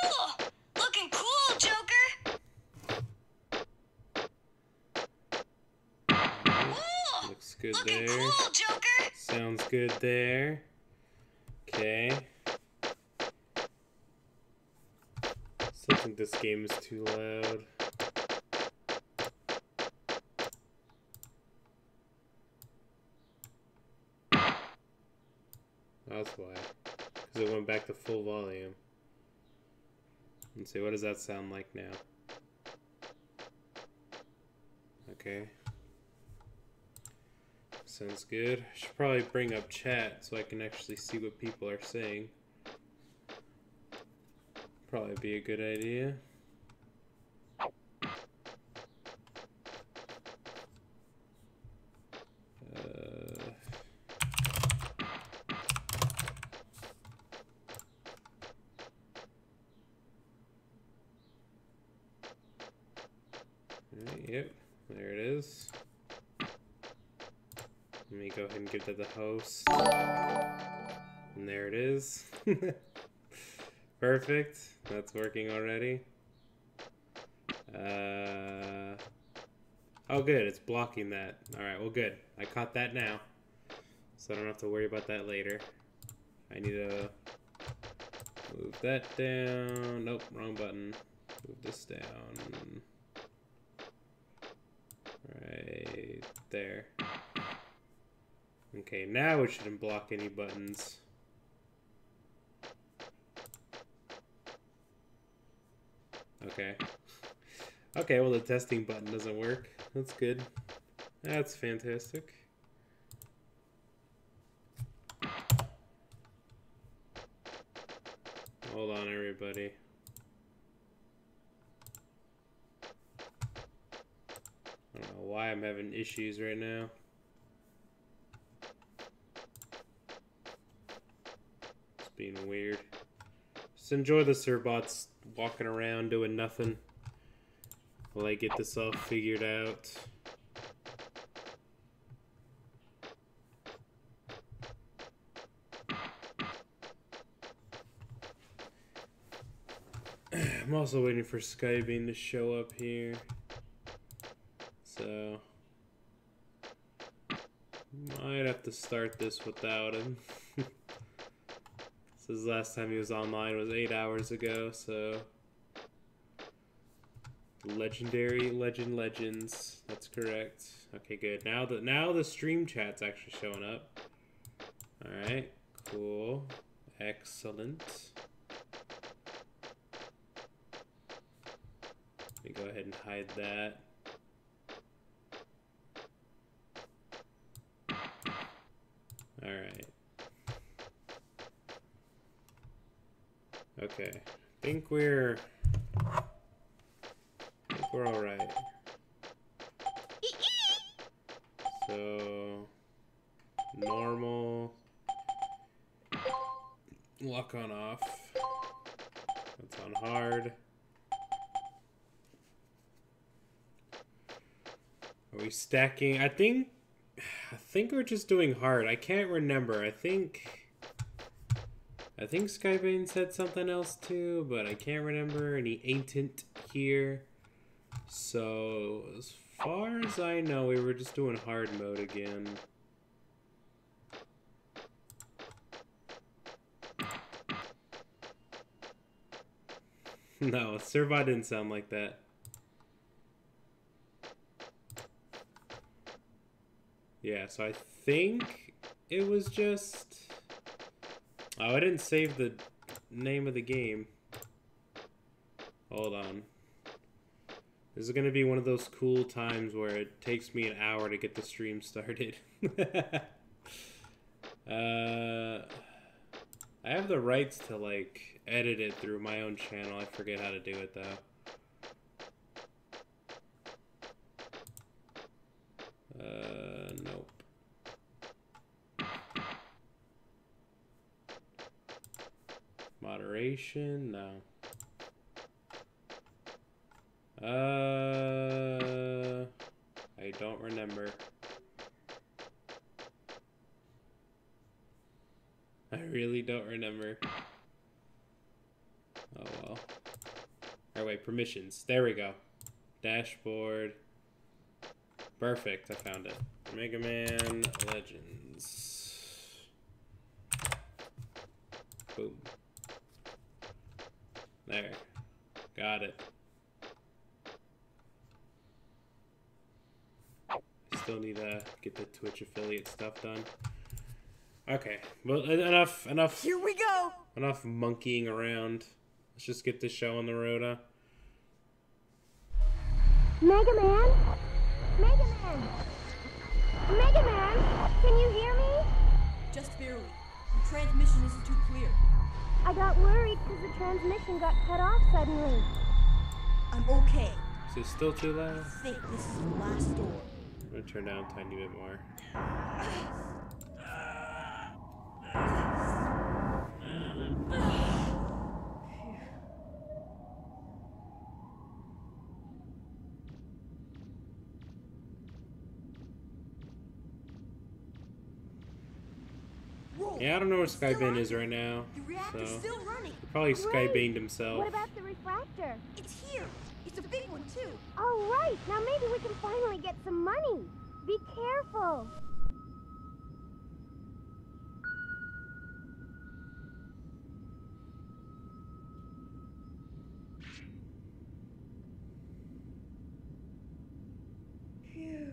Ooh, looking cool, Joker. Ooh, looks good looking there. cool, Joker. Sounds good there. Okay. Still think this game is too loud. That's why. Because it went back to full volume. Let's see, what does that sound like now? Okay. Sounds good. I should probably bring up chat so I can actually see what people are saying. Probably be a good idea. Yep, there it is. Let me go ahead and give that the host. And there it is. Perfect. That's working already. Oh good, it's blocking that. Alright, well good. I caught that now. So I don't have to worry about that later. I need to move that down. Nope, wrong button. Move this down. Right there. Okay, now it shouldn't block any buttons. Okay. Okay, well the testing button doesn't work. That's good. That's fantastic. Hold on, everybody. I don't know why I'm having issues right now. It's being weird. Just enjoy the Serbots walking around doing nothing while I get this all figured out. I'm also waiting for Skybeam to show up here. So might have to start this without him. His last time he was online was 8 hours ago, so legendary legends. That's correct. Okay, good. Now the stream chat's actually showing up. All right, cool, excellent. Let me go ahead and hide that. All right. Okay, I think we're all right. So normal, lock on off. That's on hard. Are we stacking? I think we're just doing hard. I can't remember. I think Skybane said something else too, but I can't remember. And he ain't here. So as far as I know, we were just doing hard mode again. No, Servo didn't sound like that. Yeah, so I think it was just... Oh, I didn't save the name of the game. Hold on. This is gonna be one of those cool times where it takes me an hour to get the stream started. I have the rights to, like, edit it through my own channel. I forget how to do it, though. Nope. Moderation? No. I don't remember. I really don't remember. Oh well. Or wait, permissions. There we go. Dashboard. Perfect, I found it. Mega Man Legends. Boom. There. Got it. Still need to get the Twitch affiliate stuff done. Okay, well, enough. Here we go. Enough monkeying around. Let's just get this show on the road, huh? Mega Man? Mega Man! Mega Man! Can you hear me? Just barely. The transmission isn't too clear. I got worried because the transmission got cut off suddenly. I'm okay. Is it still too loud? I think this is the last door. I'm gonna turn down a tiny bit more. Yeah, I don't know where Skybane is right now, The reactor's so still running. he probably Great. Skybaned himself. What about the refractor? It's here. It's a big one too. Oh, right! Now maybe we can finally get some money. Be careful. Phew.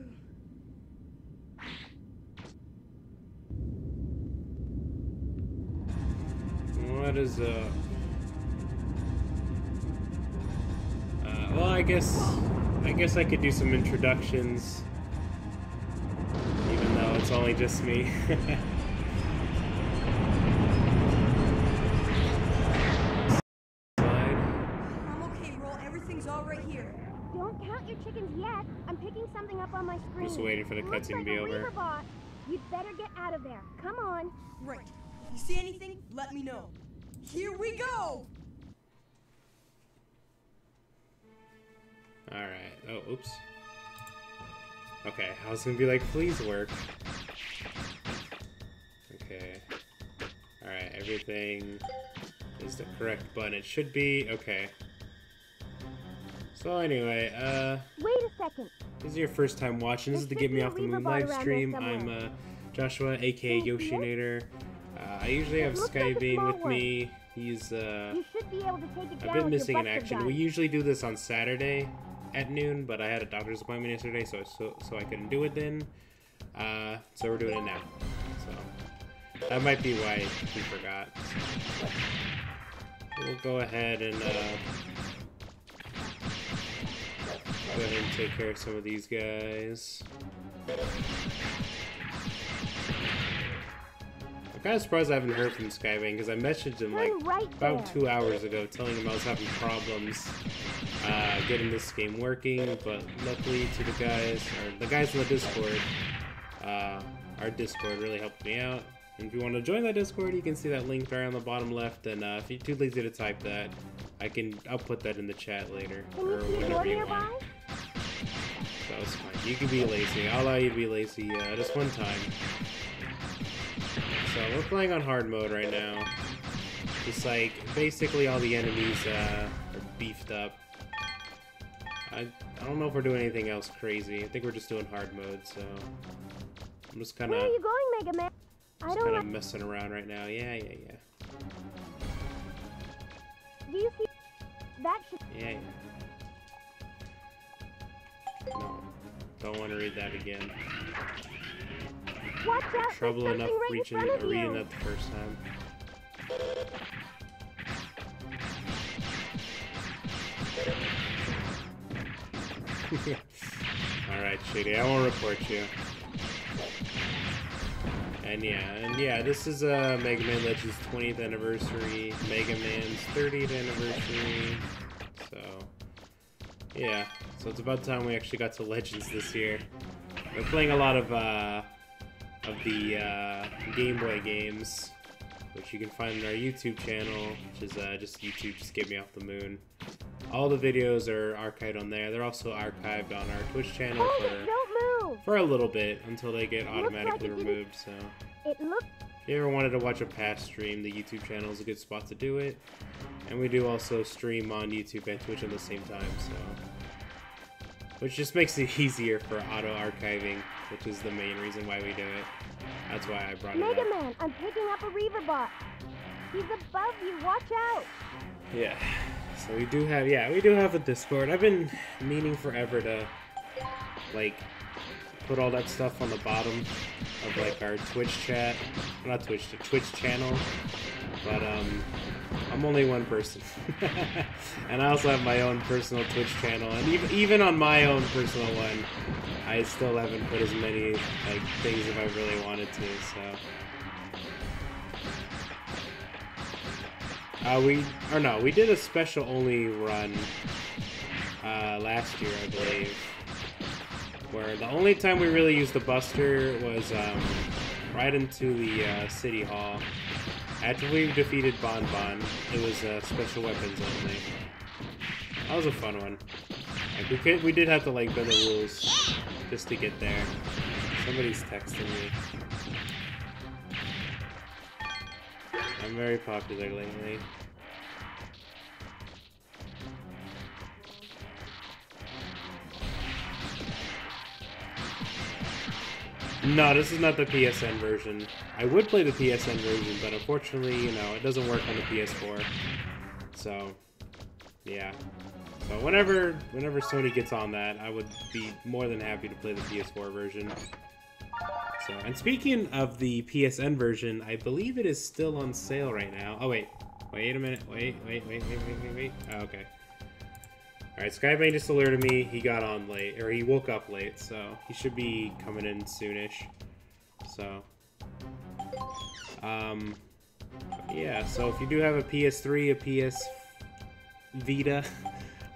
What is well, I guess I could do some introductions, even though it's only just me. I'm okay, Roll. Everything's all right here. Don't count your chickens yet. I'm picking something up on my screen. Just waiting for the Looks cutscene to like be a over. Reaver bot. You'd better get out of there. Come on. Right. If you see anything, let me know. Here we go. Alright. Oh, oops. Okay, I was gonna be like, please work. Okay. Alright, everything is the correct button. It should be. Okay. So anyway, Wait a second. this is your first time watching. This is the There Get should Me be a Off the Reaver Moon bot live around stream. there I'm somewhere. Joshua, aka Thank you. Yoshinator. I usually have looks like a Skybane small with one. me. He's You should be able to take it down I've been with missing your in Buster action. gun. We usually do this on Saturday at noon, but I had a doctor's appointment yesterday, so I couldn't do it then. So we're doing it now. So that might be why he forgot. We'll go ahead and take care of some of these guys. I'm kind of surprised I haven't heard from Skybane because I messaged him like Turn right about there. 2 hours ago telling him I was having problems getting this game working, but luckily to the guys in the Discord, our Discord really helped me out. And if you want to join that Discord, you can see that link right on the bottom left, and if you're too lazy to type that, I'll put that in the chat later, Can or you see a door whenever you nearby? want. So it's fine. You can be lazy. I'll allow you to be lazy just one time. So we're playing on hard mode right now. Just like basically all the enemies are beefed up. I don't know if we're doing anything else crazy. I think we're just doing hard mode. So I'm just kind Where are of you going, Mega Man? I don't like. messing around right now. Yeah. Do you see? That should. Yeah. No, don't want to read that again. Watch out! Trouble there's enough something right reaching in front of reading you. that the first time. Alright, Shady, I won't report you. And yeah, this is Mega Man Legends 20th anniversary, Mega Man's 30th anniversary. So yeah, so it's about time we actually got to Legends this year. We're playing a lot of the Game Boy games, which you can find on our YouTube channel, which is just YouTube, just Get Me Off the Moon. All the videos are archived on there. They're also archived on our Twitch channel Hold it! Don't move! for a little bit until they get Looks like automatically it didn't- removed. So It looks. If you ever wanted to watch a past stream, the YouTube channel is a good spot to do it. And we do also stream on YouTube and Twitch at the same time, so... Which just makes it easier for auto-archiving, which is the main reason why we do it. That's why I brought it up. Mega Man, I'm picking up a Reaver bot. He's above you, watch out! Yeah, so we do have, we do have a Discord. I've been meaning forever to, like, put all that stuff on the bottom of, like, our Twitch chat. Not Twitch, the Twitch channel. But, I'm only one person. And I also have my own personal Twitch channel. And even on my own personal one, I still haven't put as many, like, things if I really wanted to, so... we did a special only run last year, I believe, where the only time we really used the Buster was right into the City Hall. After we defeated Bon Bon, it was special weapons only. That was a fun one. Like, we did have to like bend the rules just to get there. Somebody's texting me. I'm very popular lately. No, this is not the PSN version. I would play the PSN version, but unfortunately, you know, it doesn't work on the PS4. So, yeah. So whenever Sony gets on that, I would be more than happy to play the PS4 version. So, and speaking of the PSN version, I believe it is still on sale right now. Oh, wait a minute. Wait. Oh, okay. Alright, Skybane just alerted me he got on late, or he woke up late, so he should be coming in soonish. So, yeah, so if you do have a PS3, a PS Vita,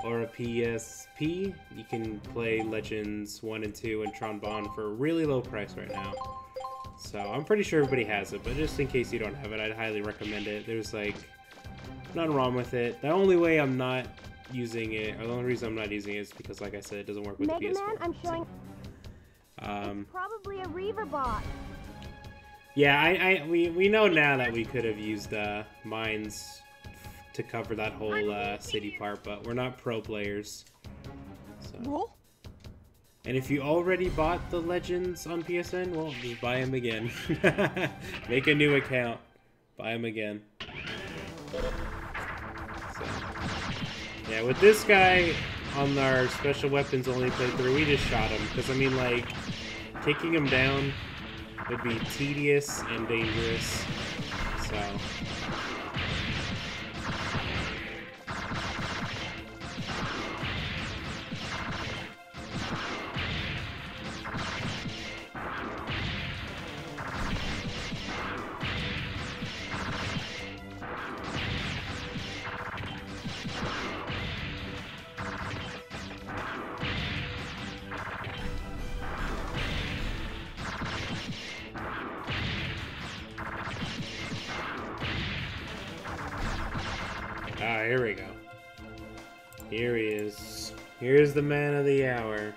or a PSP, you can play Legends 1 and 2 and Tron Bond for a really low price right now. So I'm pretty sure everybody has it, but just in case you don't have it, I'd highly recommend it. There's like nothing wrong with it. The only way I'm not using it, or the only reason I'm not using it is because, like I said, it doesn't work with Mega the PS4. Man, I'm showing. It's probably a Reaver bot. Yeah, we know now that we could have used mines to cover that whole city part, but we're not pro players. So. Roll? And if you already bought the Legends on PSN, well, just buy them again. Make a new account. Buy them again. So. Yeah, with this guy on our special weapons only playthrough, we just shot him. Because, I mean, like, kicking him down would be tedious and dangerous. So... Ah, here we go. Here he is. Here's the man of the hour.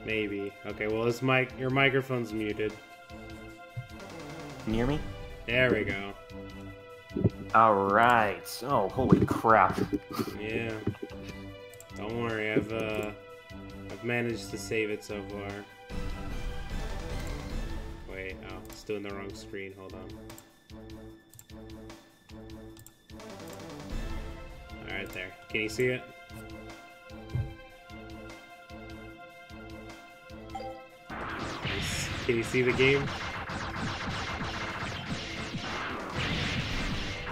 Maybe. Okay, well, your microphone's muted. Can you hear me? There we go. Alright. Oh, holy crap. Yeah. Don't worry, I've managed to save it so far. Wait, oh, it's doing the wrong screen. Hold on. Alright, there. Can you see it? Can you see the game?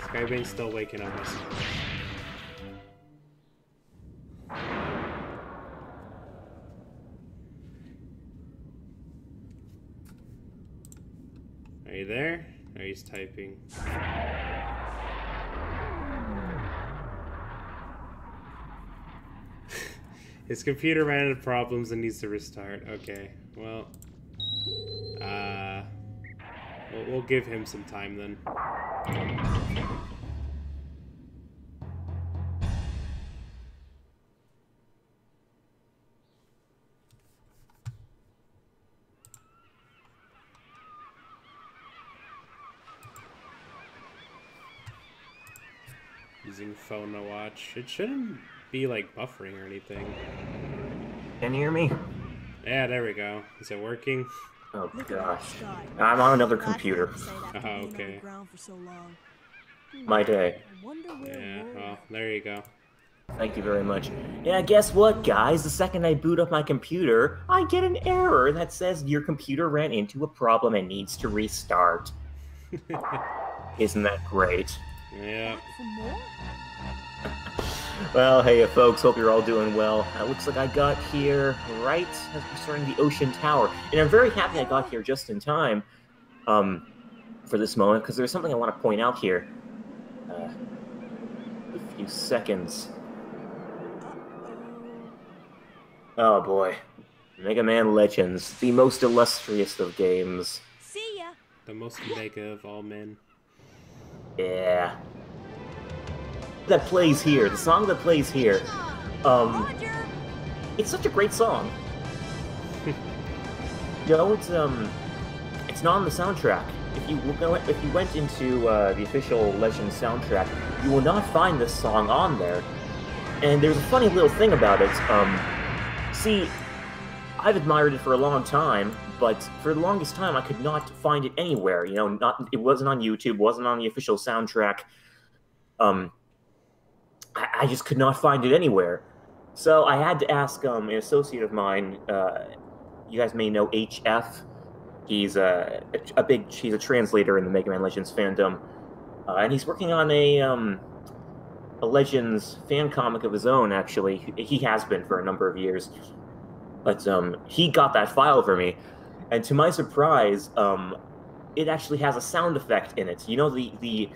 Skybane's still waking up. Are you there? Or he's typing? His computer ran into problems and needs to restart. Okay, well, we'll give him some time then. using phone to watch. It shouldn't be like buffering or anything. Can you hear me? Yeah, there we go. Is it working? Oh Look at that gosh. sky. I'm on another Last computer. time to say that Oh, being on the okay. ground for so long. My day. I wonder where Yeah, Roy well, there you go. Thank you very much. Yeah, guess what, guys? The second I boot up my computer, I get an error that says your computer ran into a problem and needs to restart. Isn't that great? Yeah. for more? Well, hey, folks, hope you're all doing well. It looks like I got here right as we're starting the Ocean Tower. And I'm very happy I got here just in time for this moment, because there's something I want to point out here. A few seconds. Oh boy. Mega Man Legends, the most illustrious of games. See ya. The most mega of all men. Yeah. That plays here, the song that plays here, Roger. it's such a great song. You know, it's not on the soundtrack. If you went into the official Legends soundtrack, you will not find this song on there. And there's a funny little thing about it. See, I've admired it for a long time, but for the longest time I could not find it anywhere. You know, it wasn't on YouTube, wasn't on the official soundtrack. I just could not find it anywhere. So I had to ask an associate of mine. You guys may know HF. He's he's a translator in the Mega Man Legends fandom, and he's working on a Legends fan comic of his own. Actually, he has been for a number of years. But he got that file for me, and to my surprise, it actually has a sound effect in it. You know, the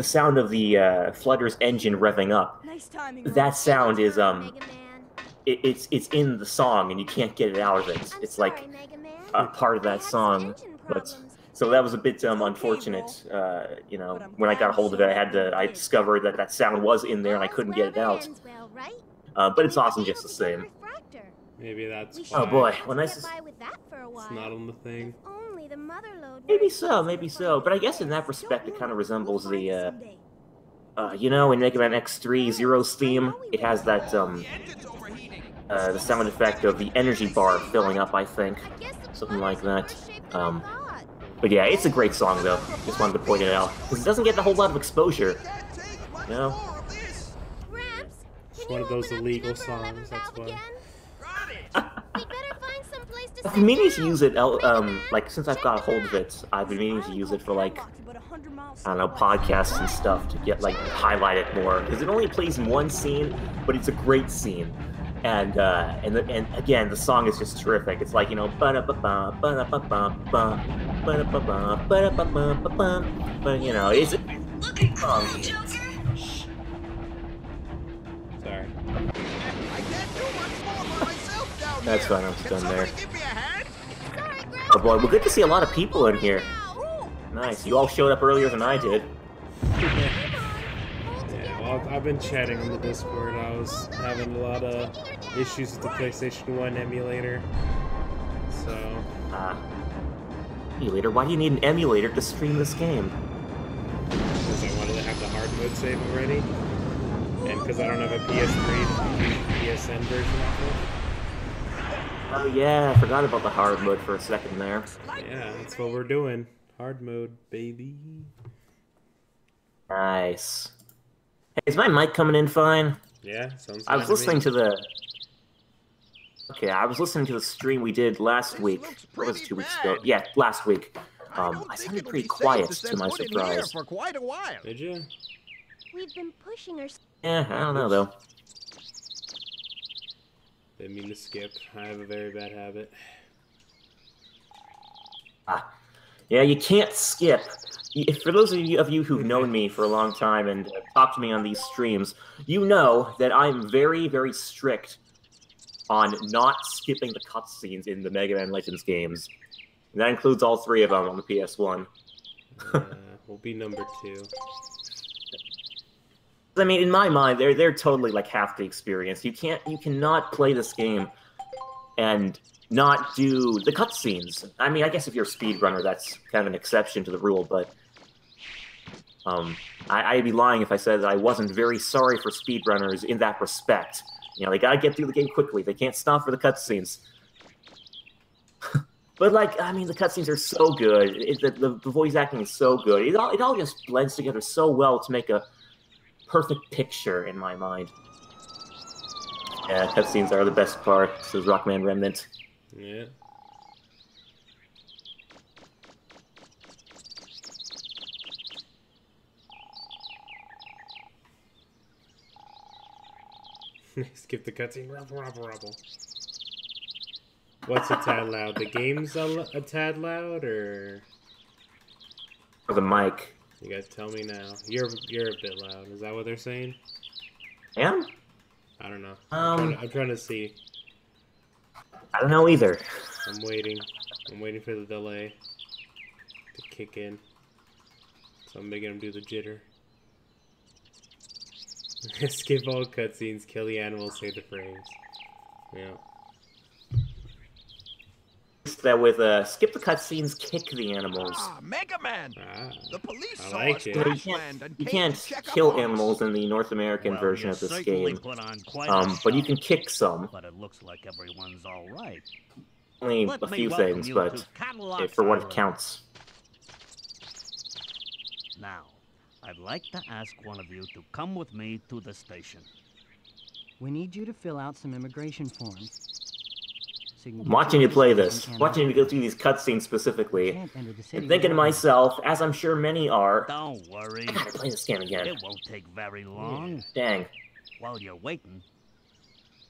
sound of the Flutter's engine revving up. Nice timing. That sound is Mega Man. it's in the song, and you can't get it out of it. I'm It's sorry, like Mega Man. a part of I that had some song. engine But problems. so that was a bit okay, unfortunate. You know, But I'm when I glad got a hold of it, I discovered that that sound was in there, and I All's couldn't well get it that out. ends well, right? But it's We were awesome able just the to get a same. refractor. Maybe that's We why should Oh boy, have when to I get s- by with that for a while. it's not on the thing. If only the mother lode Maybe very so, close maybe to so. But I guess in that Don't respect, it kind of worry, resembles we'll find it the someday. you know, in Mega Man X3 Zero's theme, it has that the sound effect of the energy bar filling up, I think. I guess the Something planet like is that. worse shape than I thought. But yeah, it's a great song though. Just wanted to point it out. Because it doesn't get a whole lot of exposure. You know? Gramps, It's can one you of those open up illegal the number 11 songs, that's valve why. again? We better find some place to I've sit been meaning to down. use it, Mega Man, like, since I've check got a the hold of map. it, I've been meaning to use it for, like, About 100 miles I don't know, southwest. podcasts and stuff to get, like, highlight it more. Because it only plays in one scene, but it's a great scene. And again, the song is just terrific. It's like, you know, ba-da-ba-ba, ba-da-ba-ba, ba-da-ba-ba, ba-da-ba-ba-ba-ba. But, you know, it's Looking cool, Um, Joker. Sorry. That's fine, I'm done there. Sorry, Gramps. Oh boy, well, good to see a lot of people in here. Now. Nice, you all showed up earlier than I did. Hold Yeah, together. well, I've been chatting on the Discord. I was having a lot of issues with the PlayStation 1 emulator. So, Emulator? Why do you need an emulator to stream this game? because I wanted to have the hard mode save already. And because I don't have a PS3 PSN version of it. Oh yeah, I forgot about the hard mode for a second there. Yeah, that's what we're doing. Hard mode, baby. Nice. Hey, is my mic coming in fine? Yeah, sounds I was good listening me. to the... Okay, I was listening to the stream we did last week. What was it, 2 weeks ago? Yeah, last week. I sounded pretty quiet, to my surprise. For quite a while. Did you? We've been pushing her. Yeah, I don't know, though. Didn't mean to skip. I have a very bad habit. Yeah, you can't skip. For those of you who've known me for a long time and talked to me on these streams, you know that I'm very, very strict on not skipping the cutscenes in the Mega Man Legends games. And that includes all 3 of them on the PS1. We'll be number 2. I mean, in my mind, they're totally like half the experience. You cannot play this game and not do the cutscenes. I mean, I guess if you're a speedrunner, that's kind of an exception to the rule, but I'd be lying if I said that I wasn't very sorry for speedrunners in that respect. You know, they gotta get through the game quickly. They can't stop for the cutscenes. But, like, I mean, the cutscenes are so good. The voice acting is so good. It all just blends together so well to make a perfect picture in my mind. Yeah, cutscenes are the best part, says Rockman Remnant. Yeah. Skip the cutscene. Rubble. What's a tad loud? The game's a tad loud, or Or the mic. you gotta tell me now. You're a bit loud. Is that what they're saying? Yeah? I don't know. Um, I'm trying to see. I don't know either. I'm waiting. I'm waiting for the delay to kick in. So I'm making him do the jitter. Skip all cutscenes, kill the animals, save the frames. Yeah. That with skip the cutscenes, kick the animals. Ah, Mega Man! Ah, The police I saw like us it. crash land and You came can't to check kill up on animals us. in the North American Well, version you of this certainly game. put on quite a But you show. can kick some. But it looks like everyone's all right. Only Let a me few welcome things, you but to Cadillac for what it Island. counts. Now, I'd like to ask one of you to come with me to the station. We need you to fill out some immigration forms. So you can I'm watching you get play your this, and watching you go through these cutscenes you specifically, can't enter the city and thinking to without myself, as I'm sure many are, Don't worry. I gotta play this game again. It won't take very long. Dang. While you're waiting,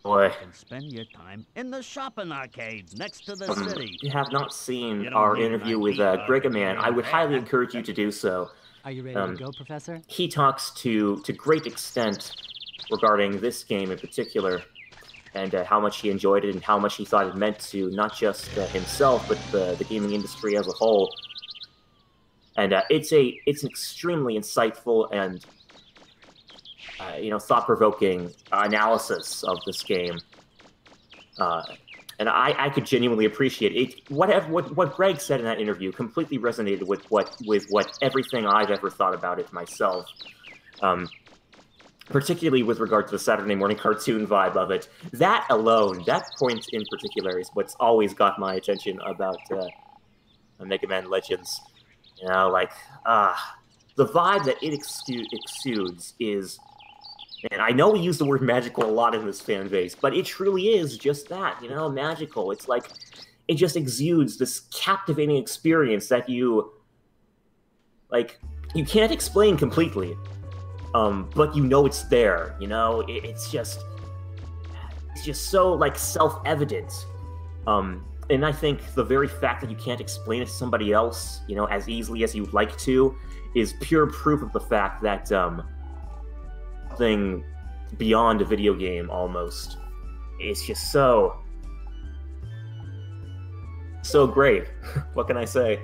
Boy. you can spend your time in the shopping arcade next to the city. If you have not seen You don't our need an interview with ID card to Gregaman, get I in would there. highly encourage you to do so. Are you ready to go, Professor? He talks to great extent regarding this game in particular, and how much he enjoyed it and how much he thought it meant to not just himself, but the gaming industry as a whole. And it's an extremely insightful and thought-provoking analysis of this game. And I could genuinely appreciate it. What Greg said in that interview completely resonated with what everything I've ever thought about it myself. Particularly with regard to the Saturday morning cartoon vibe of it. That alone, that point in particular, is what's always got my attention about Mega Man Legends. You know, like, the vibe that it exudes is... And I know we use the word magical a lot in this fan base, but it truly is just that, you know, magical. It's like, it just exudes this captivating experience that you can't explain completely. But you know it's there, you know? It's just so, like, self-evident. And I think the very fact that you can't explain it to somebody else, you know, as easily as you'd like to, is pure proof of the fact that, something beyond a video game, almost. It's just so great. What can I say?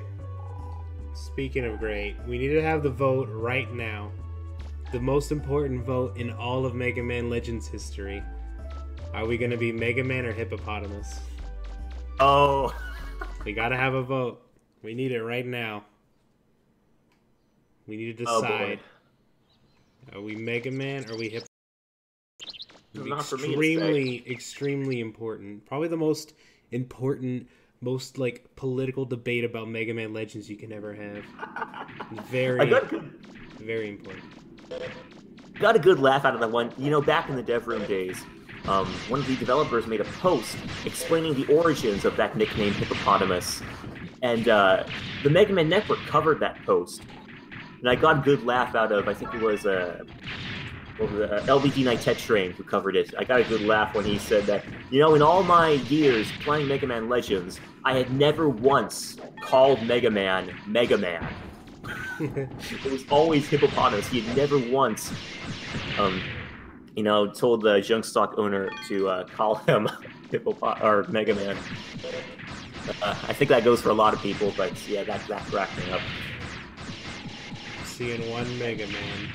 Speaking of great, we need to have the vote right now. The most important vote in all of Mega Man Legends history. Are we gonna be Mega Man or Hippopotamus? Oh. We gotta have a vote. We need it right now. We need to Oh, decide. boy. Are we Mega Man or are we Hippopotamus? Not for me to say. Extremely important. Probably the most important, most like political debate about Mega Man Legends you can ever have. Very important. Got a good laugh out of that one. You know, back in the dev room days, one of the developers made a post explaining the origins of that nickname Hippopotamus, and the Mega Man Network covered that post, and I got a good laugh out of, I think it was LBD Night Train who covered it. I got a good laugh when he said that, you know, in all my years playing Mega Man Legends, I had never once called Mega Man Mega Man. It was always Hippopotamus. He had never once, told the junk stock owner to call him or Mega Man. I think that goes for a lot of people, but yeah, that cracked me up. Seeing one Mega Man.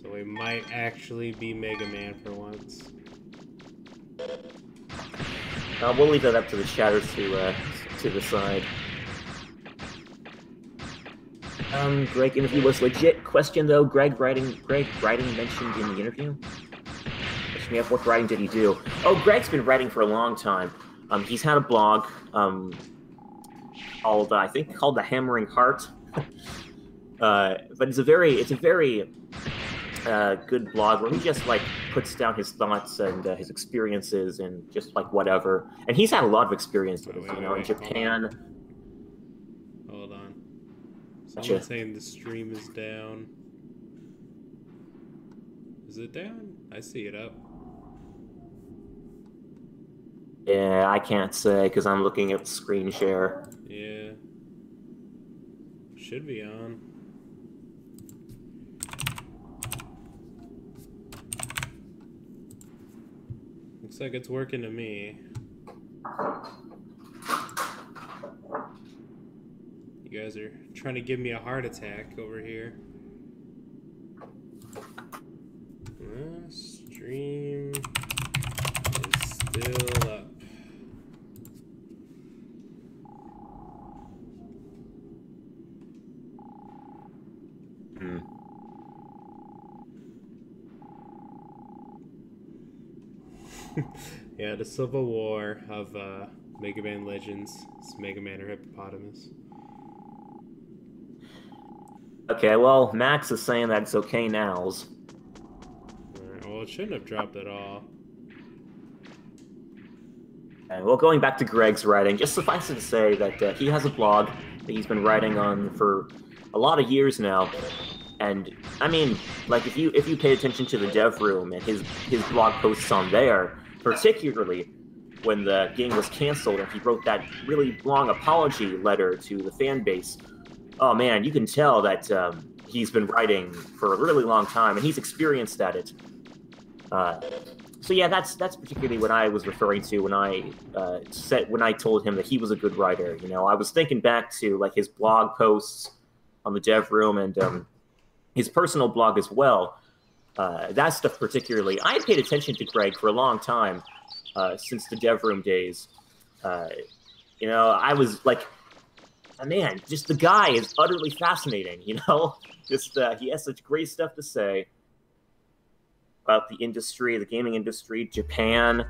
So we might actually be Mega Man for once. We'll leave that up to the chatters to decide. Greg interview was legit. Question though, Greg writing mentioned in the interview. Question me up, what writing did he do? Oh, Greg's been writing for a long time. He's had a blog, called I think called The Hammering Heart. But it's a very good blog where he just like puts down his thoughts and his experiences and just like whatever. And he's had a lot of experience with it, in Japan. Hold on. Gotcha. Someone's saying the stream is down. Is it down? I see it up. Yeah, I can't say because I'm looking at screen share. Yeah. Should be on. Looks like it's working to me. You guys are trying to give me a heart attack over here. Stream is still up. Yeah, the Civil War of Mega Man Legends. It's Mega Man or Hippopotamus. Okay, well, Max is saying that it's okay nows. Alright, well, it shouldn't have dropped at all. And well, going back to Greg's writing, just suffice it to say that he has a blog that he's been writing on for a lot of years now. And I mean, like if you pay attention to the dev room and his blog posts on there, particularly when the game was canceled and he wrote that really long apology letter to the fan base, oh man, you can tell that he's been writing for a really long time and he's experienced at it. So yeah, that's particularly what I was referring to when I told him that he was a good writer. You know, I was thinking back to like his blog posts on the dev room and his personal blog as well. That stuff particularly, I had paid attention to Greg for a long time, since the dev room days. You know, I was like, man, just the guy is utterly fascinating, you know? Just, he has such great stuff to say about the industry, the gaming industry, Japan.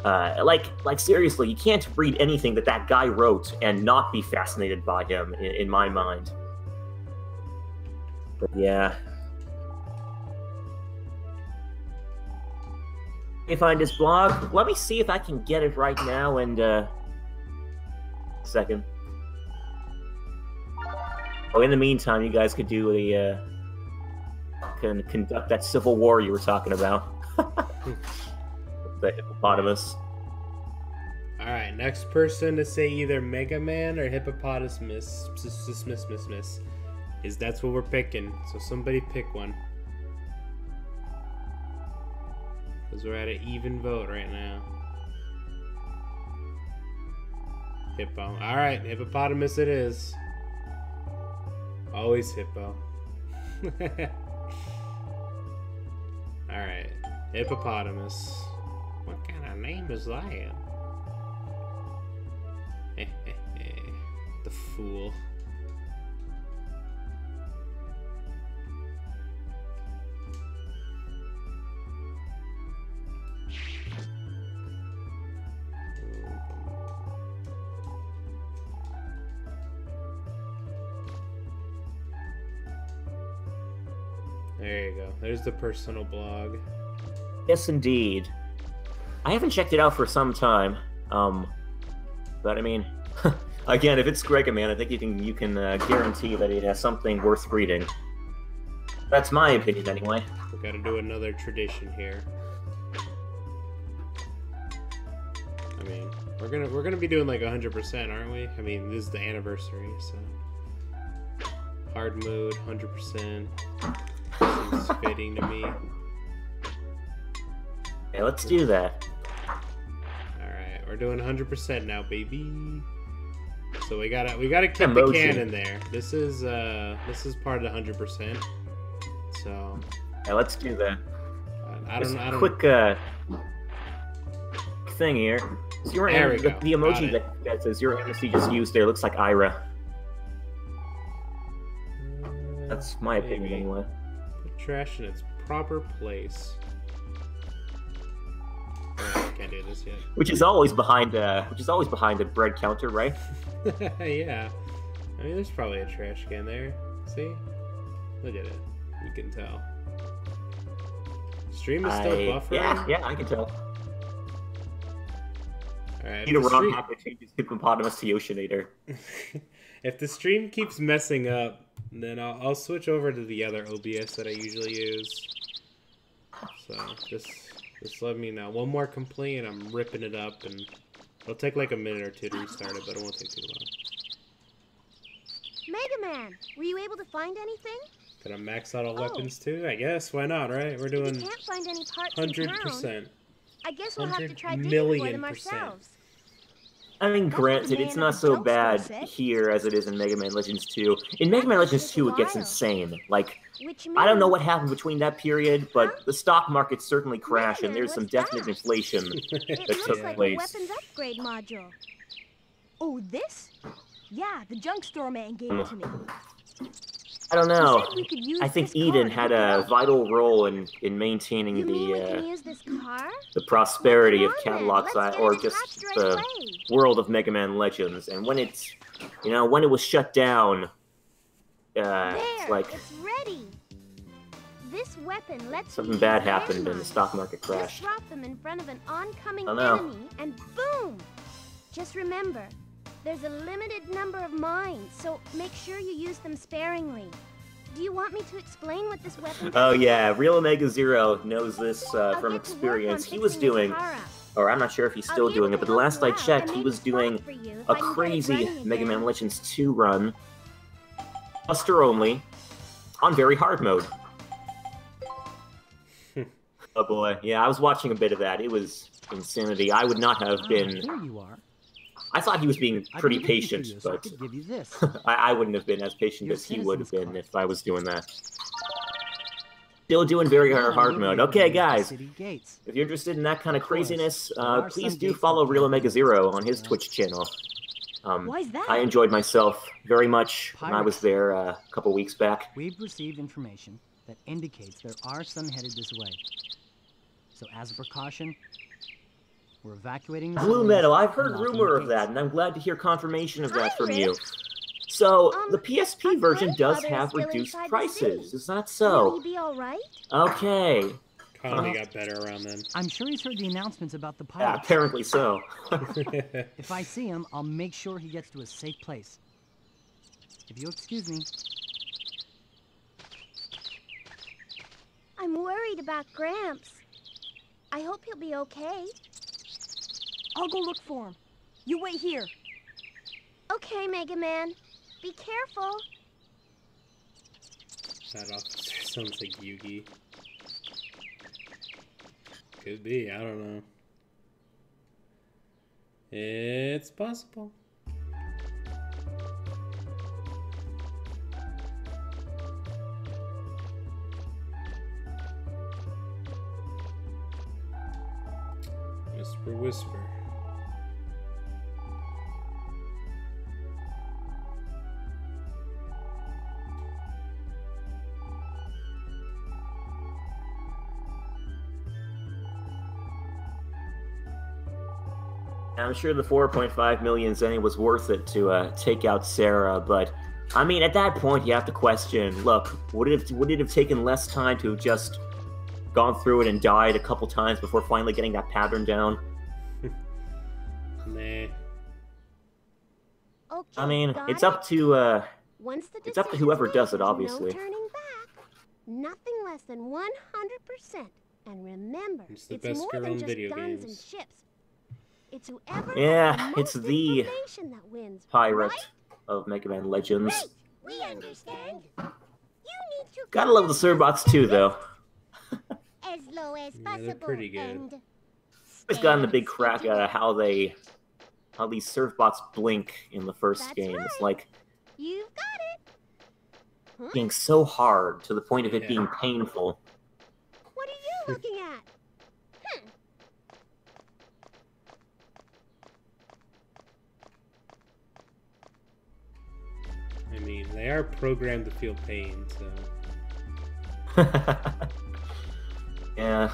Like seriously, you can't read anything that guy wrote and not be fascinated by him, in my mind. But yeah. Let me find his blog. Let me see if I can get it right now and, second. Oh, in the meantime, you guys could do can conduct that civil war you were talking about. The hippopotamus. Alright, next person to say either Mega Man or Hippopotamus is that's what we're picking. So somebody pick one. Because we're at an even vote right now. Hippo. Alright, Hippopotamus it is. Always Hippo. Alright, Hippopotamus. What kind of name is that? The fool. There you go. There's the personal blog. Yes, indeed. I haven't checked it out for some time. But I mean, again, if it's Greg Man, I think you can guarantee that it has something worth reading. That's my opinion, anyway. We gotta do another tradition here. I mean, we're gonna be doing like 100%, aren't we? I mean, this is the anniversary, so hard mode, 100%. Seems fitting to me. Yeah, let's do that. Alright, we're doing 100% now, baby. So we gotta keep the can in there. This is part of the 100%. So yeah, let's do that. I don't quick thing here. So your the emoji that says your MC just used there looks like Ira. That's my opinion Maybe. anyway. Put trash in its proper place. Oh, I can't do this yet. Which is always behind a bread counter, right? Yeah. I mean, there's probably a trash can there. See? Look at it. You can tell. Stream is still buffering? Yeah, I can tell. Alright. Need a wrong hack to change his hippopotamus to Yoshinator. If the stream keeps messing up, then I'll switch over to the other OBS that I usually use. So, just let me know. One more complaint, I'm ripping it up, and it'll take like a minute or two to restart it, but it won't take too long. Mega Man, were you able to find anything? Can I max out all weapons too? I guess. Why not, right? We're If doing you can't find any parts in town, 100%. I guess we'll have to 100 try digging for million them percent. ourselves. I mean, That's what granted, the it's man not at the so junk bad store said. here as it is in Mega Man Legends 2. In Mega Man Legends 2, it gets wild. insane. Like, Which I don't know means- what happened between that period, but Huh? the stock market certainly crashed, and Man, there's some what's definite that? inflation It that looks took like a place. weapons upgrade module. Oh, this? Yeah, the junk store man gave it to me. I don't He know. said we could use I think this Eden car to had hook it a up. vital role in maintaining You mean we can the use this car? prosperity Well, of come on, then. Catalog Let's Side, get or it just attached right the away. world of Mega Man Legends. And when it's, when it was shut down, it's There, like it's ready. This weapon lets something you bad use happened and the landmines. stock market Just crashed. drop them in front of an oncoming I know. enemy, and boom! Just remember, there's a limited number of mines, so make sure you use them sparingly. Do you want me to explain what this weapon does? Oh yeah, Real Omega Zero knows this I'll from get to work on experience. He was fixing this doing, car up. or I'm not sure if he's I'll still be doing able it, but to the help last you I out checked, and he maybe was spot doing it for you if a I can get it crazy running Mega Man again. Legends 2 run, Buster only, on very hard mode. Oh boy, yeah, I was watching a bit of that. It was insanity. I would not have been. Here you are. I thought he was being I've pretty been looking for patient, you, so I but could give you this. I wouldn't have been as patient Your as he would have citizen's been card. if I was doing that. Still doing very Now hard you'll mode. be able to Okay, use the guys. city gates. If you're interested in that kind of Of course, craziness, there are please some do gates follow that Real can't be Omega Zero used. on his Twitch channel. Why's that? I enjoyed myself very much when I was Pirates. there a couple weeks back. We've received information that indicates there are some headed this way. So as a precaution, we're evacuating the Blue civilians Meadow, I've and heard locking rumor the of that, gates. and I'm glad to hear confirmation of that from you. Pirates? So, the Our PSP version does grandfather is have still reduced inside the prices, city. is that Will so? he be all right? Okay. Economy got better around then. I'm sure he's heard the announcements about the Yeah, pirates. apparently so. If I see him, I'll make sure he gets to a safe place. If you'll excuse me. I'm worried about Gramps. I hope he'll be okay. I'll go look for him. You wait here. Okay, Mega Man. Be careful. That officer sounds like Yugi. Could be, I don't know. It's possible. Whisper, whisper. I'm sure the 4.5 million zen was worth it to take out Sarah, but I mean, at that point, you have to question. Look, would it have taken less time to have just gone through it and died a couple times before finally getting that pattern down? Nah. Okay, I mean, got it's it? up to Once the it's up to decision's whoever made, does it, there's obviously. No turning back. Nothing less than 100%. And remember, It's the it's best more girl than in just video guns games. and ships. It's whoever Yeah, has the it's most the information that wins. pirate Right? of Mega Man Legends. Right. We understand. You need to Gotta love the Surbots too, though. as low as Yeah, possible. they're pretty good. And It's gotten a big crack at how these Surfbots blink in the first That's game. right. It's like You've got it. being so hard to the point of it Yeah. being painful. What are you looking at? I mean, they are programmed to feel pain, so... Yeah.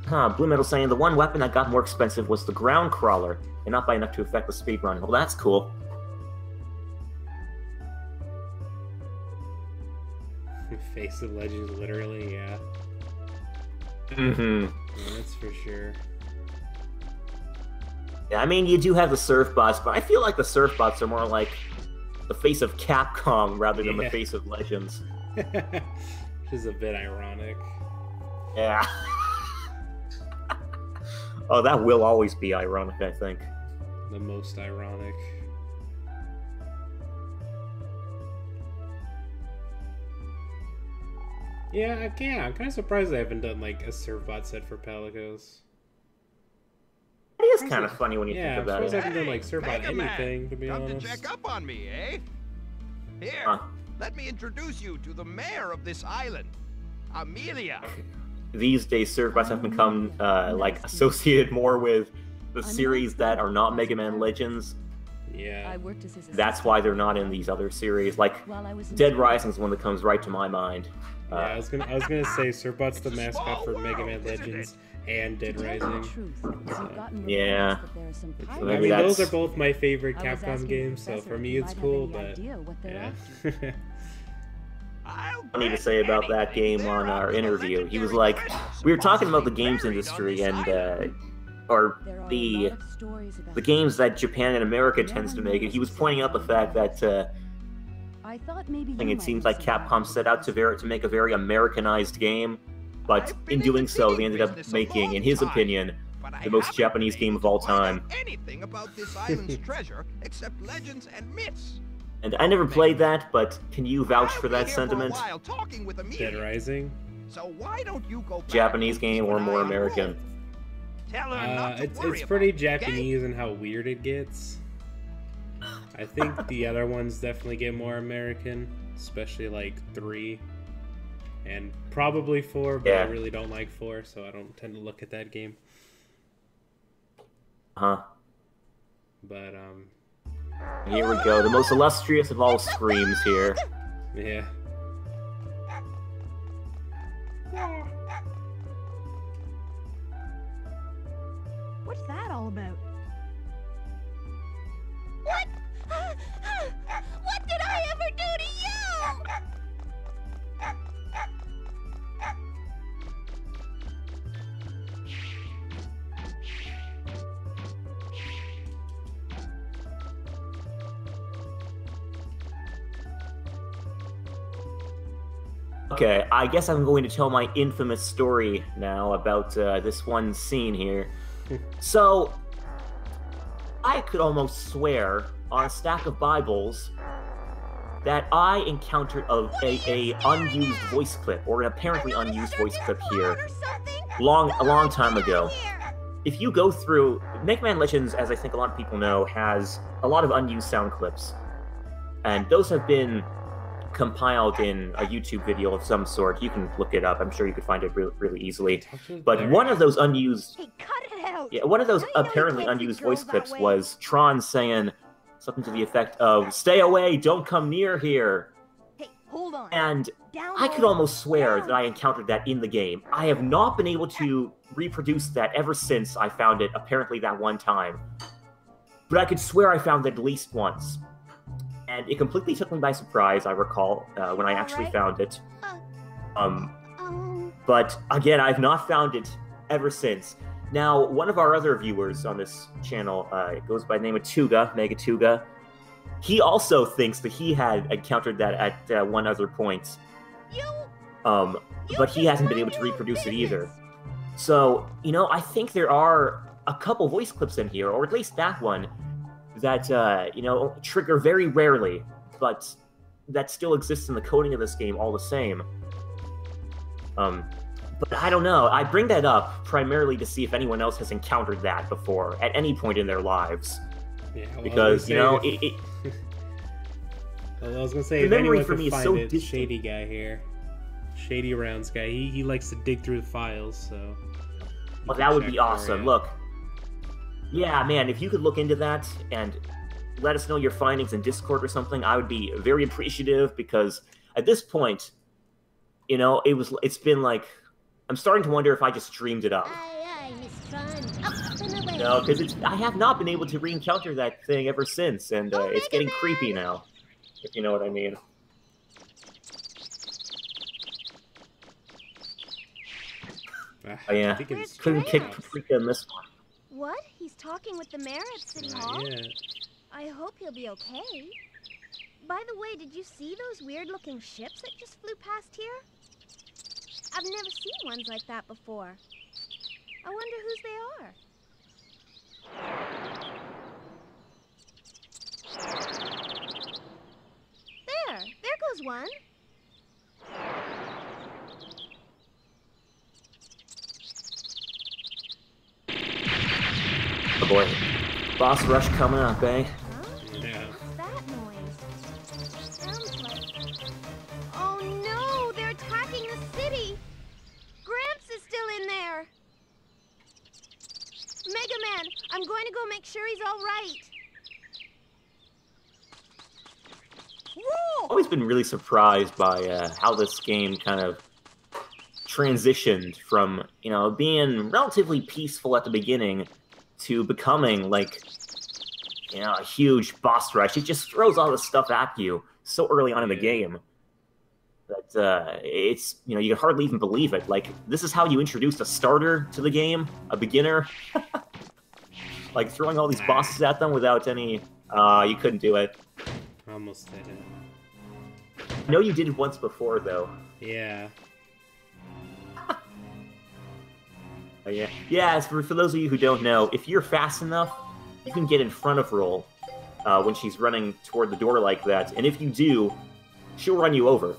Huh, Blue Metal saying the one weapon that got more expensive was the ground crawler, and not by enough to affect the speedrun. Well, that's cool. Face of Legends, literally, yeah. Mm-hmm. Yeah, that's for sure. Yeah, I mean, you do have the surf bots, but I feel like the surf bots are more like the face of Capcom rather than the face of Legends. Which is a bit ironic. Yeah. Oh, that will always be ironic, I think. The most ironic. Yeah, I'm kind of surprised they haven't done like a Servbot set for Palicos. It is kind of funny when you Yeah, think about I'm it. surprised they haven't done like Servbot Mega Man, anything, to be come honest. to check up on me, eh? Here, Huh. let me introduce you to the mayor of this island, Amelia. These days, Servbots have become like associated more with the series that are not Mega Man Legends. Yeah. That's why they're not in these other series. Like Dead Rising is one that comes right to my mind. Yeah, I was gonna say Servbot's the mascot for Mega Man Legends and Dead Rising. Yeah. I Maybe mean, that's... those are both my favorite Capcom games, so for me it's cool, but yeah. Funny to say about that game on our interview. He was like, we were talking about the games industry and or the games that Japan and America tends to make, and he was pointing out the fact that I thought maybe it seems like Capcom set out to make a very Americanized game, but in doing so, they ended up making, in his opinion, the most Japanese game of all time. Anything about this island's treasure except legends and myths. And I never played that, but can you vouch for that sentiment? Dead Rising? So why don't you go back Japanese game or more American? Tell her not to It's pretty Japanese in how weird it gets. I think the other ones definitely get more American, especially like 3. And probably 4, but I really don't like 4, so I don't tend to look at that game. Huh. But, Here we go, the most illustrious of all screams here. Yeah. What's that all about? What? What did I ever do to you? Okay, I guess I'm going to tell my infamous story now about this one scene here. So, I could almost swear on a stack of Bibles that I encountered a unused voice clip, or an apparently unused voice clip here, a long time ago. If you go through, Mega Man Legends, as I think a lot of people know, has a lot of unused sound clips, and those have been compiled in a YouTube video of some sort. You can look it up. I'm sure you could find it really easily. But one of those unused, one of those apparently unused voice clips was Tron saying something to the effect of "Stay away! Don't come near here." Hey, hold on. And I could almost swear that I encountered that in the game. I have not been able to reproduce that ever since I found it, apparently that one time. But I could swear I found it at least once. And it completely took me by surprise, I recall, when I actually found it. But again, I've not found it ever since. Now, one of our other viewers on this channel goes by the name of Tuga, Mega Tuga. He also thinks that he had encountered that at one other point. But he hasn't been able to reproduce it either. So, you know, I think there are a couple voice clips in here, or at least that one, that, you know, trigger very rarely, but that still exists in the coding of this game all the same. But I don't know. I bring that up primarily to see if anyone else has encountered that before, at any point in their lives. Yeah, well, because, you know, well, I was gonna say, the if memory anyone for could me is find so it, distant. Shady guy here. Shady Rounds guy. He likes to dig through the files, so... Well, that would be awesome. Look. Yeah, man, if you could look into that and let us know your findings in Discord or something, I would be very appreciative, because at this point, you know, it's been like, I'm starting to wonder if I just dreamed it up. Aye, Miss Fun. Up and away. No, because I have not been able to re-encounter that thing ever since, and it's getting creepy now, if you know what I mean. Oh, yeah, couldn't kick Paprika in this one. What? He's talking with the mayor at City Hall? Yeah. I hope he'll be okay. By the way, did you see those weird-looking ships that just flew past here? I've never seen ones like that before. I wonder whose they are. There goes one. Oh boy, boss rush coming up, eh? Huh? Yeah. What's that noise? Sounds like... Oh no, they're attacking the city! Gramps is still in there! Mega Man, I'm going to go make sure he's all right. I've always been really surprised by how this game kind of transitioned from, you know, being relatively peaceful at the beginning to becoming, like, you know, a huge boss rush. It just throws all this stuff at you so early on in the game that it's, you know, you can hardly even believe it. Like, this is how you introduced a starter to the game, a beginner. Like, throwing all these bosses at them without any... you couldn't do it. Almost did it. I know you did it once before, though. Yeah. Oh, yeah. Yeah, for those of you who don't know, if you're fast enough, you can get in front of Roll when she's running toward the door like that. And if you do, she'll run you over.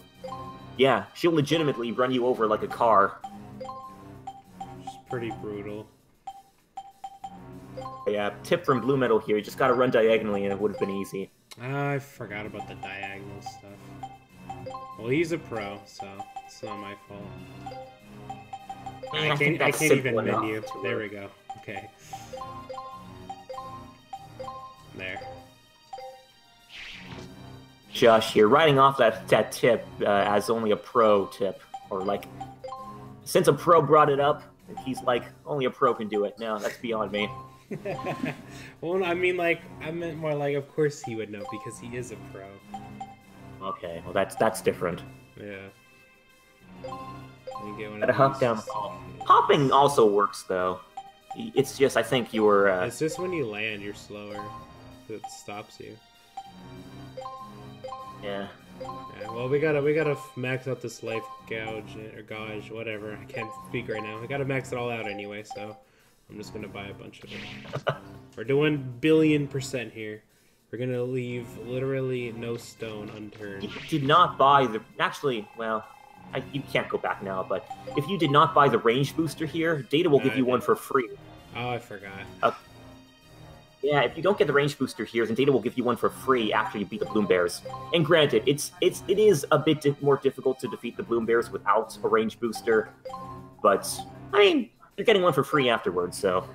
Yeah, she'll legitimately run you over like a car. It's pretty brutal. Yeah, tip from Blue Metal here, you just gotta run diagonally and it would have been easy. I forgot about the diagonal stuff. Well, he's a pro, so it's not my fault. I can't even menu. There we go. Okay. There. Josh here, writing off that tip as only a pro tip. Or like, since a pro brought it up, he's like, only a pro can do it. No, that's beyond me. Well, I mean, like, I meant more like, of course he would know, because he is a pro. Okay, well that's different. Yeah. You get one Gotta of hop these. down. Hopping also works, though. It's just, I think you were... It's just when you land, you're slower. It stops you. Yeah. Yeah, well, we gotta max out this life gouge, or gauge, whatever. I can't speak right now. We gotta max it all out anyway, so I'm just gonna buy a bunch of it. We're doing billion% here. We're gonna leave literally no stone unturned. You did not buy the... Actually, well, you can't go back now, but if you did not buy the range booster here, Data will give you one for free. Oh, I forgot. Yeah, if you don't get the range booster here, then Data will give you one for free after you beat the Bloom Bears. And granted, it is a bit more difficult to defeat the Bloom Bears without a range booster, but I mean, you're getting one for free afterwards, so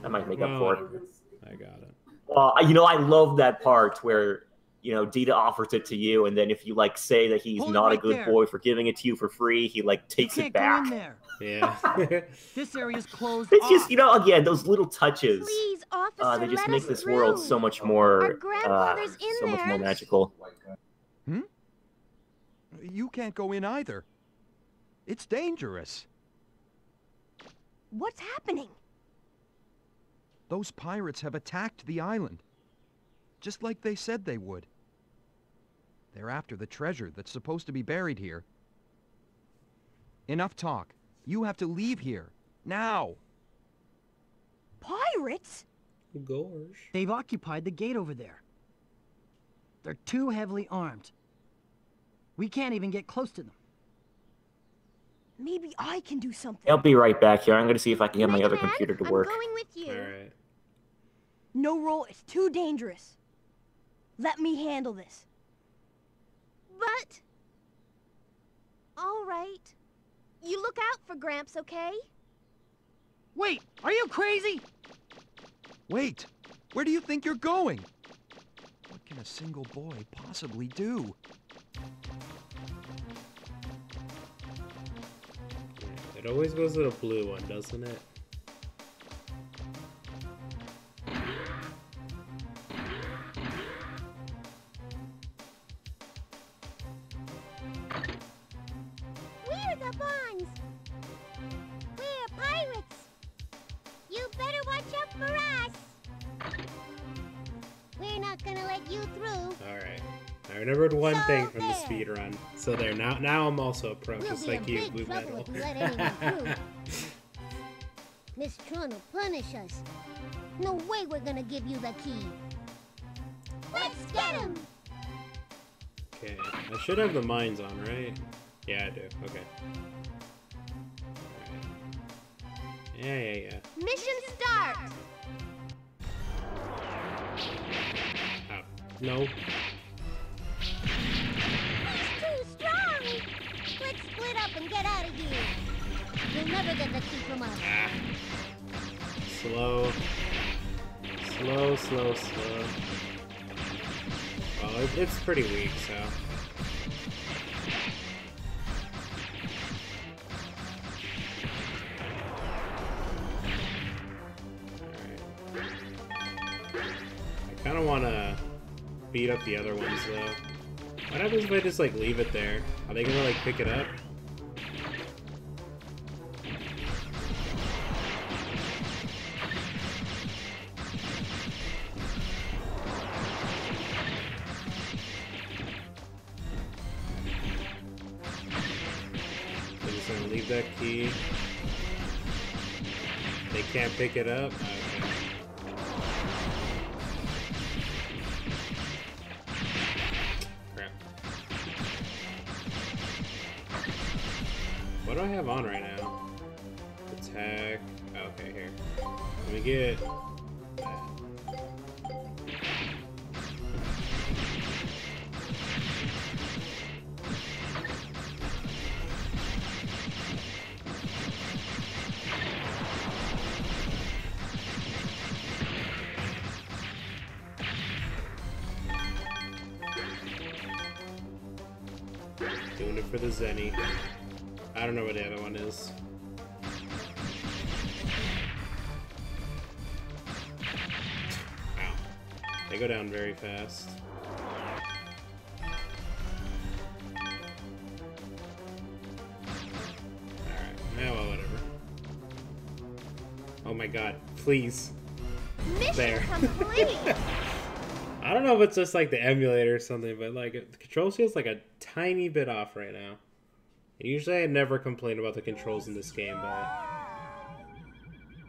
that might make up for it. I got it. You know, I love that part where, you know, Data offers it to you, and then if you, like, say that he's not a good boy for giving it to you for free, he, like, takes it back. Go in there. Yeah. This area's closed It's off. just, you know, again, those little touches. Please, officer, They just let make us this through. world so much more, Our grandfather's in so much there. more magical. Hmm? You can't go in either. It's dangerous. What's happening? Those pirates have attacked the island. Just like they said they would. They're after the treasure that's supposed to be buried here. Enough talk. You have to leave here. Now! Pirates? Gosh. They've occupied the gate over there. They're too heavily armed. We can't even get close to them. Maybe I can do something. I'll be right back here. I'm going to see if I can get my Mega other Man, computer to work. I'm going with you. Alright. No roll, it's too dangerous. Let me handle this. But... All right. You look out for Gramps, okay? Wait, are you crazy? Wait! Where do you think you're going? can a single boy possibly do? It always goes to the blue one, doesn't it? We're the Bonds! We're pirates! You better watch out for us! We're not gonna let you through. Alright. I remembered one thing from the there. speed run. So there, now I'm also a pro, We'll just be like in you, big Blue trouble Metal. if we let anyone through. Miss Tron will punish us. No way we're gonna give you the key. Let's get him! Okay, I should have the mines on, right? Yeah, I do. Okay. Alright. Yeah. Mission start! Oh, no. He's too strong! Let's split up and get out of here. You'll never get the key from us. Ah. Slow. Slow. Well, it's pretty weak, so. Alright. I kinda wanna beat up the other ones, though. What happens if I just, like, leave it there? Are they gonna, like, pick it up? They're just gonna leave that key. They can't pick it up? Okay. Crap. What do I have on right now? Attack. Okay, here. Let me get that. Doing it for the Zenny. I don't know where the other one is. Wow. They go down very fast. Alright, well, whatever. Oh my god, please. Mission There. complete! I don't know if it's just like the emulator or something, but like the controls feels like a tiny bit off right now. Usually I never complain about the controls in this game, but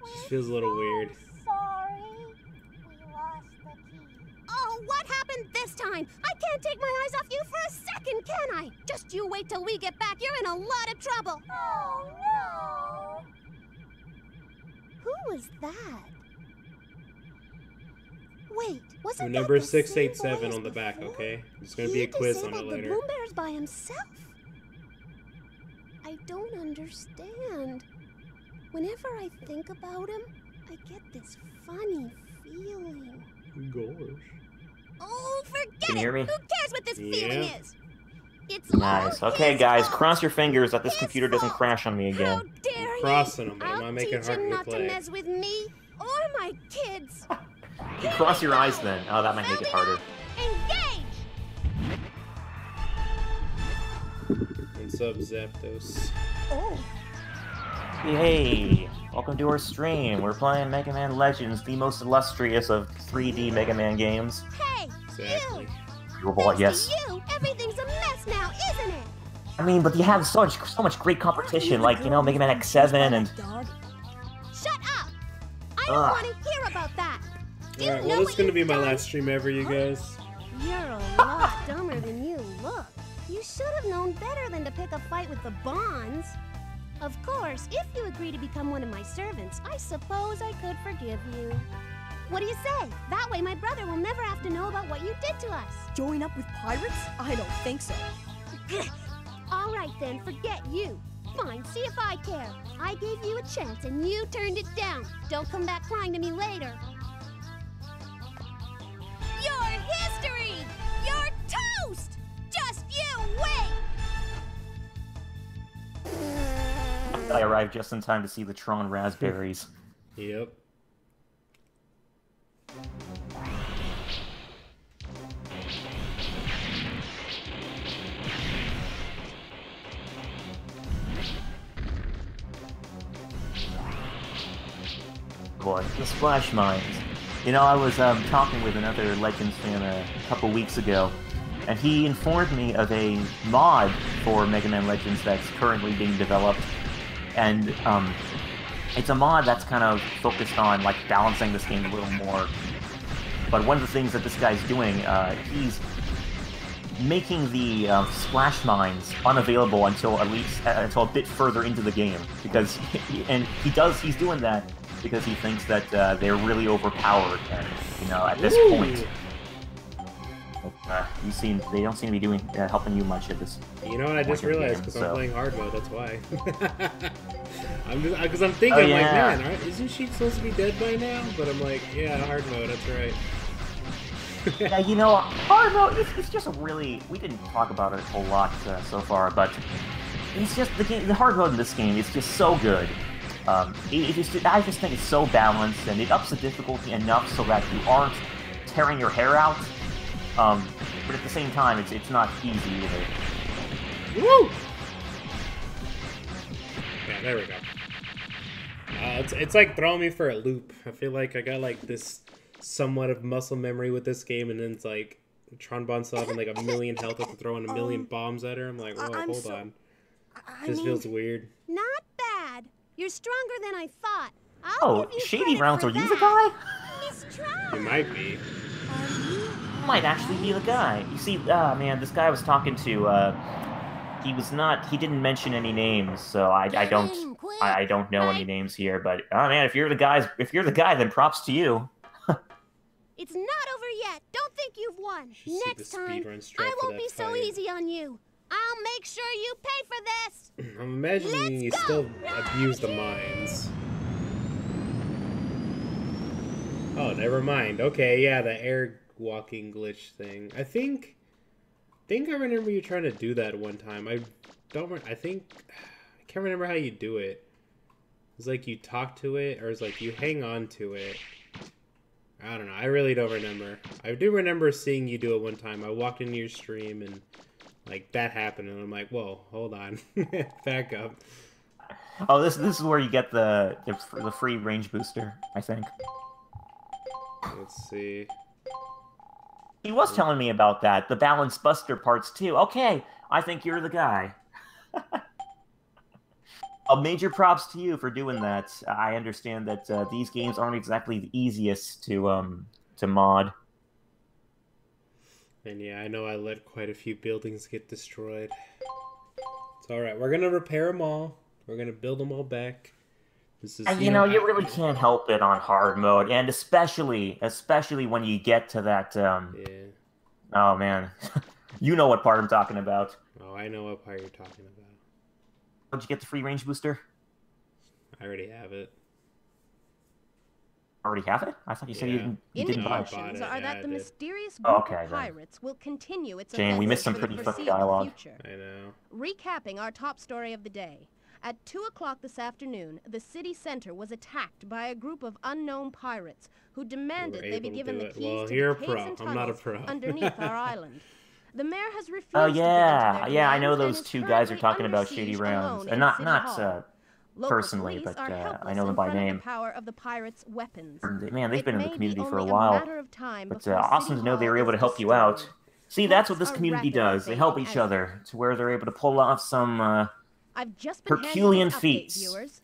it just feels a little weird. Sorry, we lost the key. Oh, what happened this time? I can't take my eyes off you for a second, can I? Just you wait till we get back. You're in a lot of trouble. Oh, no. Who was that? Wait, wasn't Number that the same 687 boy on the as back, before? okay? There's gonna be a quiz on it disabled later. the boom bears by himself. I don't understand. Whenever I think about him, I get this funny feeling. Gosh. Oh, forget Can you hear it! me? Who cares what this feeling Yeah. is? It's Nice. all Okay, his guys, fault. cross your fingers that this His computer doesn't fault. crash on me How again. dare he? Crossing him, but I'm I'll not making it teach hard him for you to not to play. mess with me or my kids. You cross your eyes then. Oh, that might make it harder. Engage! What's up, Zapdos? Oh, Hey, welcome to our stream. We're playing Mega Man Legends, the most illustrious of 3D Mega Man games. hey, Exactly. you! Robot, yes. Thanks to you, everything's a mess now, isn't it? I mean, but you have so much great competition, like, you know, Mega Man X7 and... Shut up! I don't Ugh. want to hear about that. Do you Alright, know well, this what is gonna you've be my done? last stream ever, you guys. You're a lot dumber than you look. You should have known better than to pick a fight with the Bonds. Of course, if you agree to become one of my servants, I suppose I could forgive you. What do you say? That way my brother will never have to know about what you did to us. Join up with pirates? I don't think so. All right then, forget you. Fine, see if I care. I gave you a chance and you turned it down. Don't come back crying to me later. Your history! arrived just in time to see the Tron raspberries. Yep. Boy, the splash mines. You know, I was talking with another Legends fan a couple weeks ago, and he informed me of a mod for Mega Man Legends that's currently being developed, and it's a mod that's kind of focused on like balancing this game a little more. But one of the things that this guy's doing, he's making the splash mines unavailable until at least until a bit further into the game, because he's doing that because he thinks that they're really overpowered, and you know, at this point, they don't seem to be doing helping you much at this. You know what? I just realized because I'm playing hard mode. That's why. Because I'm thinking, oh, yeah. like, man, isn't she supposed to be dead by now? But I'm like, yeah, hard mode. That's right. Yeah, you know, hard mode. It's just a really. We didn't talk about it a whole lot so far, but it's just the hard mode in this game is just so good. I just think it's so balanced, and it ups the difficulty enough so that you aren't tearing your hair out. But at the same time, it's not easy either. Woo! Yeah, there we go. It's like throwing me for a loop. I feel like I got like this somewhat of muscle memory with this game, and then it's like Tron Bonne's still having like a million health after throwing a million bombs at her. I'm like, whoa, hold on. This feels weird. Not bad. You're stronger than I thought. Oh, Shady Rounds, are you the guy? You might be. Might actually be the guy. You see, man, this guy I was talking to, he didn't mention any names, so I don't know any names here, but, oh man, if you're the guy, then props to you. It's not over yet. Don't think you've won. Next time, I won't be so easy on you. I'll make sure you pay for this. I'm imagining you still abuse the mines. Oh, never mind. Okay, yeah, the air walking glitch thing. I think I remember you trying to do that one time. I can't remember how you do it. It's like you talk to it, or it's like you hang on to it. I don't know. I really don't remember. I do remember seeing you do it one time. I walked into your stream and like that happened, and I'm like, whoa, hold on, back up. Oh, this is where you get the free range booster, I think. Let's see. He was telling me about that, the balance buster parts too. Okay, I think you're the guy. Major props to you for doing that. I understand that these games aren't exactly the easiest to mod. And yeah, I know I let quite a few buildings get destroyed. It's alright, we're gonna repair them all. We're gonna build them all back. This is, you know, you really can't help it on hard mode, and especially when you get to that, yeah. Oh man, you know what part I'm talking about. Oh, I know what part you're talking about. Did you get the free range booster? I already have it. Already have it? I thought you said you didn't buy it. Indications are that the mysterious group of pirates will continue its Jane, we missed some pretty funny dialogue. I know. Recapping our top story of the day. At 2 o'clock this afternoon, the city center was attacked by a group of unknown pirates who demanded they be given the keys to the caves and tunnels underneath our island. The mayor has refused Oh to yeah, give in to their I know demands those and two is guys are currently talking under about siege Shady alone Rounds, in and not City Hall. Local personally, police but are I helpless know them in by front of name. the power of the pirates' weapons. Man, they've been in the It may community be for a only while, matter of time but before awesome City to know they were Hall able to is help you out. destroyed. See, that's what this Plots are community rapidly does. They help fading each as- other to where they're able to pull off some I've just been Herculean handed this update, feats. Viewers.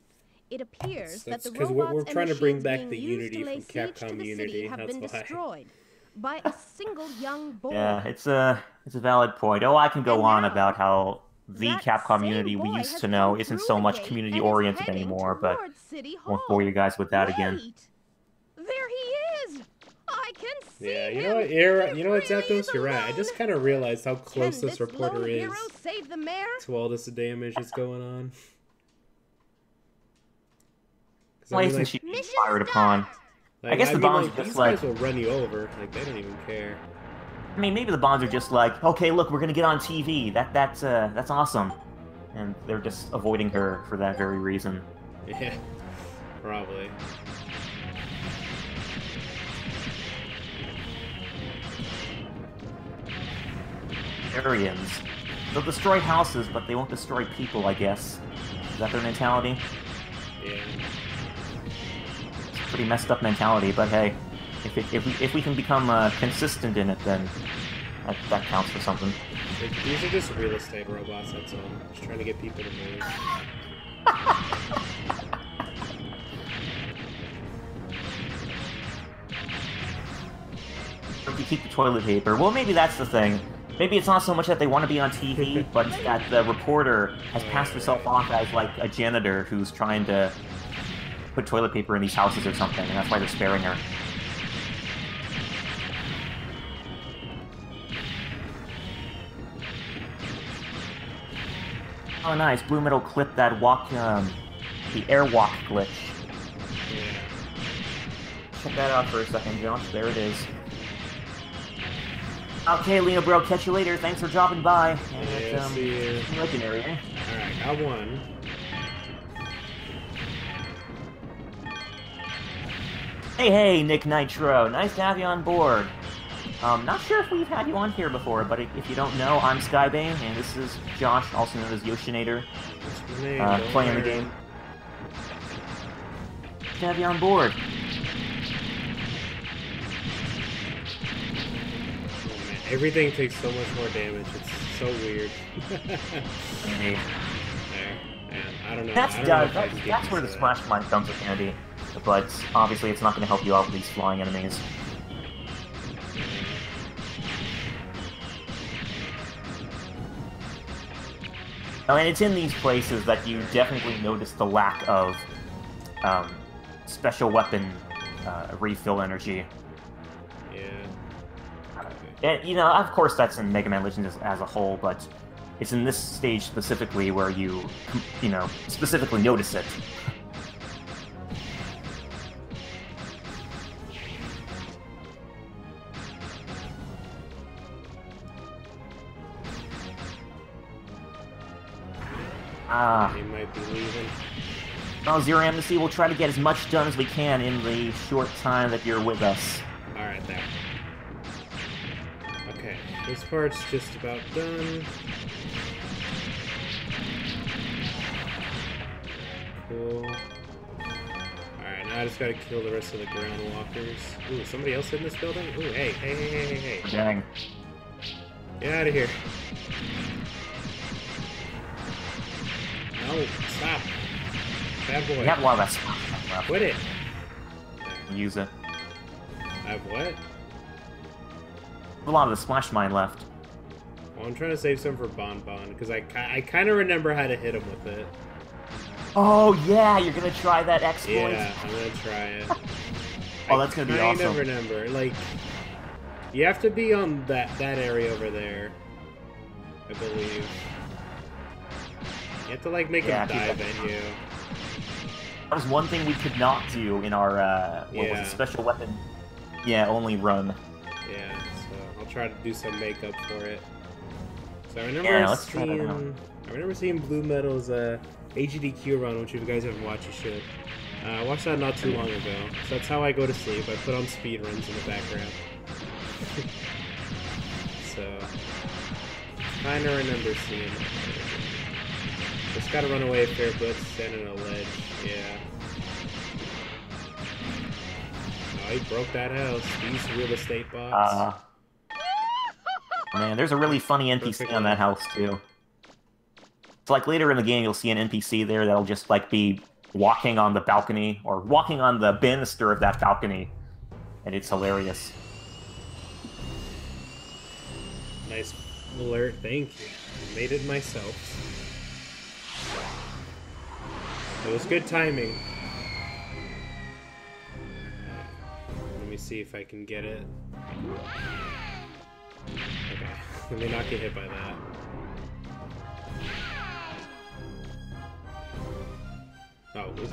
It appears that That's the 'cause robots we're and trying to bring machines back being the used unity to lay from siege to Capcom the Unity, city have that's been why. destroyed by a single young boy. Yeah, it's a valid point. Oh, I can go And on now, about how the that Capcom same Unity we boy used has to know come isn't through so the much gate community and is oriented heading anymore, but towards City won't Hall. bore you guys with that again. Wait. There he is. I can see Yeah, you him. know what? You know what, Zapdos? You're right. I just kind of realized how close Can this reporter lone is hero save the mayor? to all this damage that's going on. 'Cause Why isn't she being fired upon? I guess the bombs are just these like... guys will run you over. Like, they don't even care. I mean, maybe the bombs are just like, okay, look, we're gonna get on TV. That's awesome. and they're just avoiding her for that very reason. Yeah, probably. Aryans. They'll destroy houses, but they won't destroy people, I guess. Is that their mentality? Yeah. It's a pretty messed up mentality, but hey, if we can become consistent in it, then that counts for something. These are just real estate robots, that's all. Just trying to get people to move. If you keep the toilet paper, well, maybe that's the thing. Maybe it's not so much that they want to be on TV, but it's that the reporter has passed herself off as, like, a janitor who's trying to put toilet paper in these houses or something, and that's why they're sparing her. Oh, nice. Blue Metal clipped that the airwalk glitch. Check that out for a second, Josh. There it is. Okay, Lena Bro, catch you later. Thanks for dropping by. And Yeah, see you. legendary, eh? Alright, got one. Hey, Nick Nitro. Nice to have you on board. Not sure if we've had you on here before, but if you don't know, I'm Skybane, and this is Josh, also known as Yoshinator, playing the game. Nice to have you on board. Everything takes so much more damage. It's so weird. Hey. Man, I don't know. That's I don't know if I can get that's where the used to Splash Mine comes in handy, but obviously it's not going to help you out with these flying enemies. Oh, and it's in these places that you definitely notice the lack of special weapon refill energy. Yeah. And, you know, of course that's in Mega Man Legends as a whole, but it's in this stage specifically where you know, specifically notice it. He might be leaving. Well, Zero Amnesty, we'll try to get as much done as we can in the short time that you're with us. Alright, there. Okay, this part's just about done. Cool. Alright, now I just gotta kill the rest of the ground walkers. Ooh, somebody else in this building? Ooh, hey. Dang. Get out of here. No, stop. Bad boy. We have a lot of that stuff left. Quit it. Use it. I have what? A lot of the Splash Mine left. Well, I'm trying to save some for Bon Bon, because I kind of remember how to hit him with it. Oh, yeah, you're gonna try that exploit? Yeah, I'm gonna try it. Oh, that's gonna be awesome. I remember. Like, you have to be on that area over there, I believe. You have to, like, make him dive at you. That was one thing we could not do in our, what was it, special weapon? Yeah, only run. Yeah, so I'll try to do some makeup for it. So I remember I remember seeing Blue Metal's AGDQ run, which if you guys haven't watched, you should. I watched that not too long ago. So that's how I go to sleep. I put on speed runs in the background. So kind of remember seeing it. Just gotta run away a fair bit, stand on a ledge. Yeah. Oh, he broke that house. These real estate bots. Man, there's a really funny NPC on that house, too. It's like later in the game, you'll see an NPC there that'll just, like, be walking on the balcony, or walking on the banister of that balcony, and it's hilarious. Nice alert, thank you. I made it myself. It was good timing. Let me see if I can get it. Okay, let me not get hit by that. Oh, oops.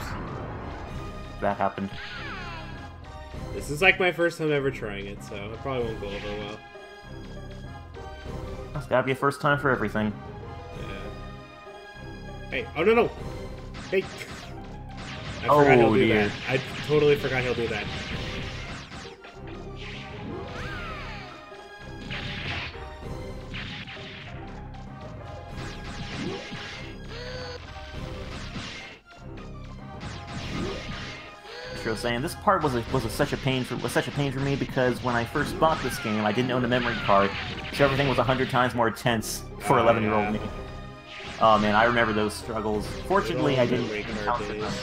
That happened. This is like my first time ever trying it, so it probably won't go over well. It's gotta be a first time for everything. Yeah. Hey! Oh no no! Hey! I forgot he'll do dear. that. I totally forgot he'll do that. I was saying this part was such a pain for me because when I first bought this game, I didn't own a memory card, so everything was 100 times more intense for 11-year-old me. Oh man, I remember those struggles. Fortunately, I didn't encounter them.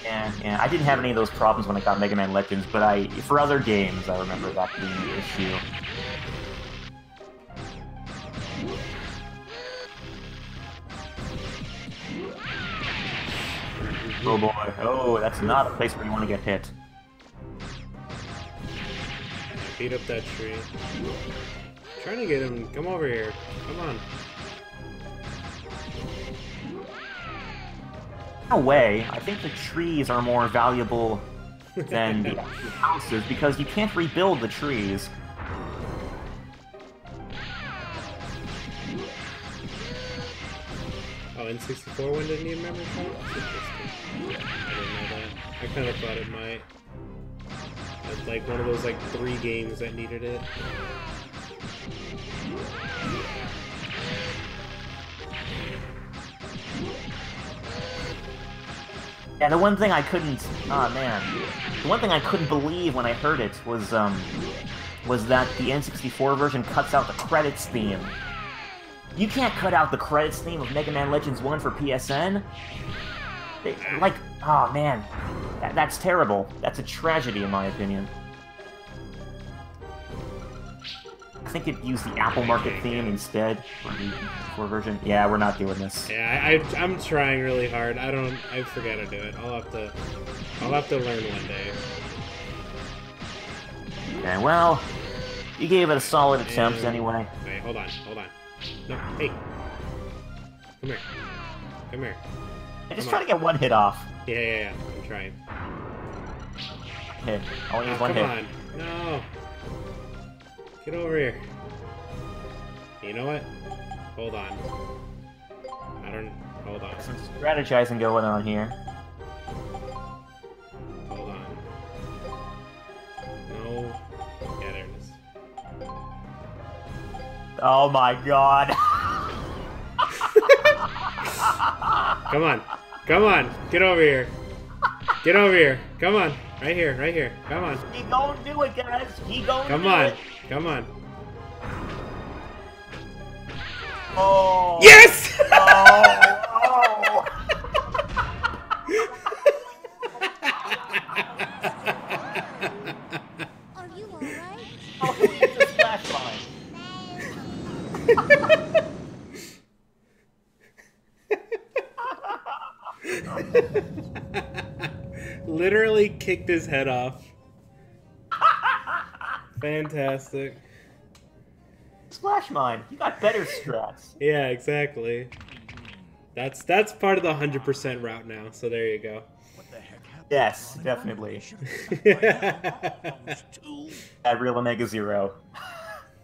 And I didn't have any of those problems when I got Mega Man Legends, but for other games, I remember that being the issue. Oh boy. Oh, that's not a place where you want to get hit. Beat up that tree. Trying to get him. Come over here. Come on. In a way, I think the trees are more valuable than the houses because you can't rebuild the trees. Oh, N64 one didn't need memory card? That's interesting. I didn't know that. I kind of thought it might. It's like one of those like 3 games that needed it. Yeah, the one thing I couldn't, oh man, the one thing I couldn't believe when I heard it was that the N64 version cuts out the credits theme. You can't cut out the credits theme of Mega Man Legends 1 for PSN. Like, oh man, that's terrible. That's a tragedy in my opinion. I think it used the Apple Market theme instead for the N64 version. Yeah, we're not doing this. Yeah, I'm trying really hard. I forget to do it. I'll have to learn one day. Okay, well, you gave it a solid attempt anyway. Wait, hold on. No, hey. Come here. Come here. Just try to get one hit off. Yeah. I'm trying. Hit. I only need one hit. Come on. No. Get over here. You know what? Hold on. Hold on. Some strategizing going on here. Hold on. No. Yeah, there it is. Oh my god. Come on. Come on. Get over here. Get over here. Come on. Right here. Come on. He gon' do it, guys. He gon' Come do on. it. Come on. Oh. Yes! Oh. Are you alright? Oh, who hit the splash line? Literally kicked his head off. Fantastic. Splash mine. You got better strats. Yeah, exactly. That's part of the 100% route now. So there you go. Yes, definitely. At Real Omega Zero.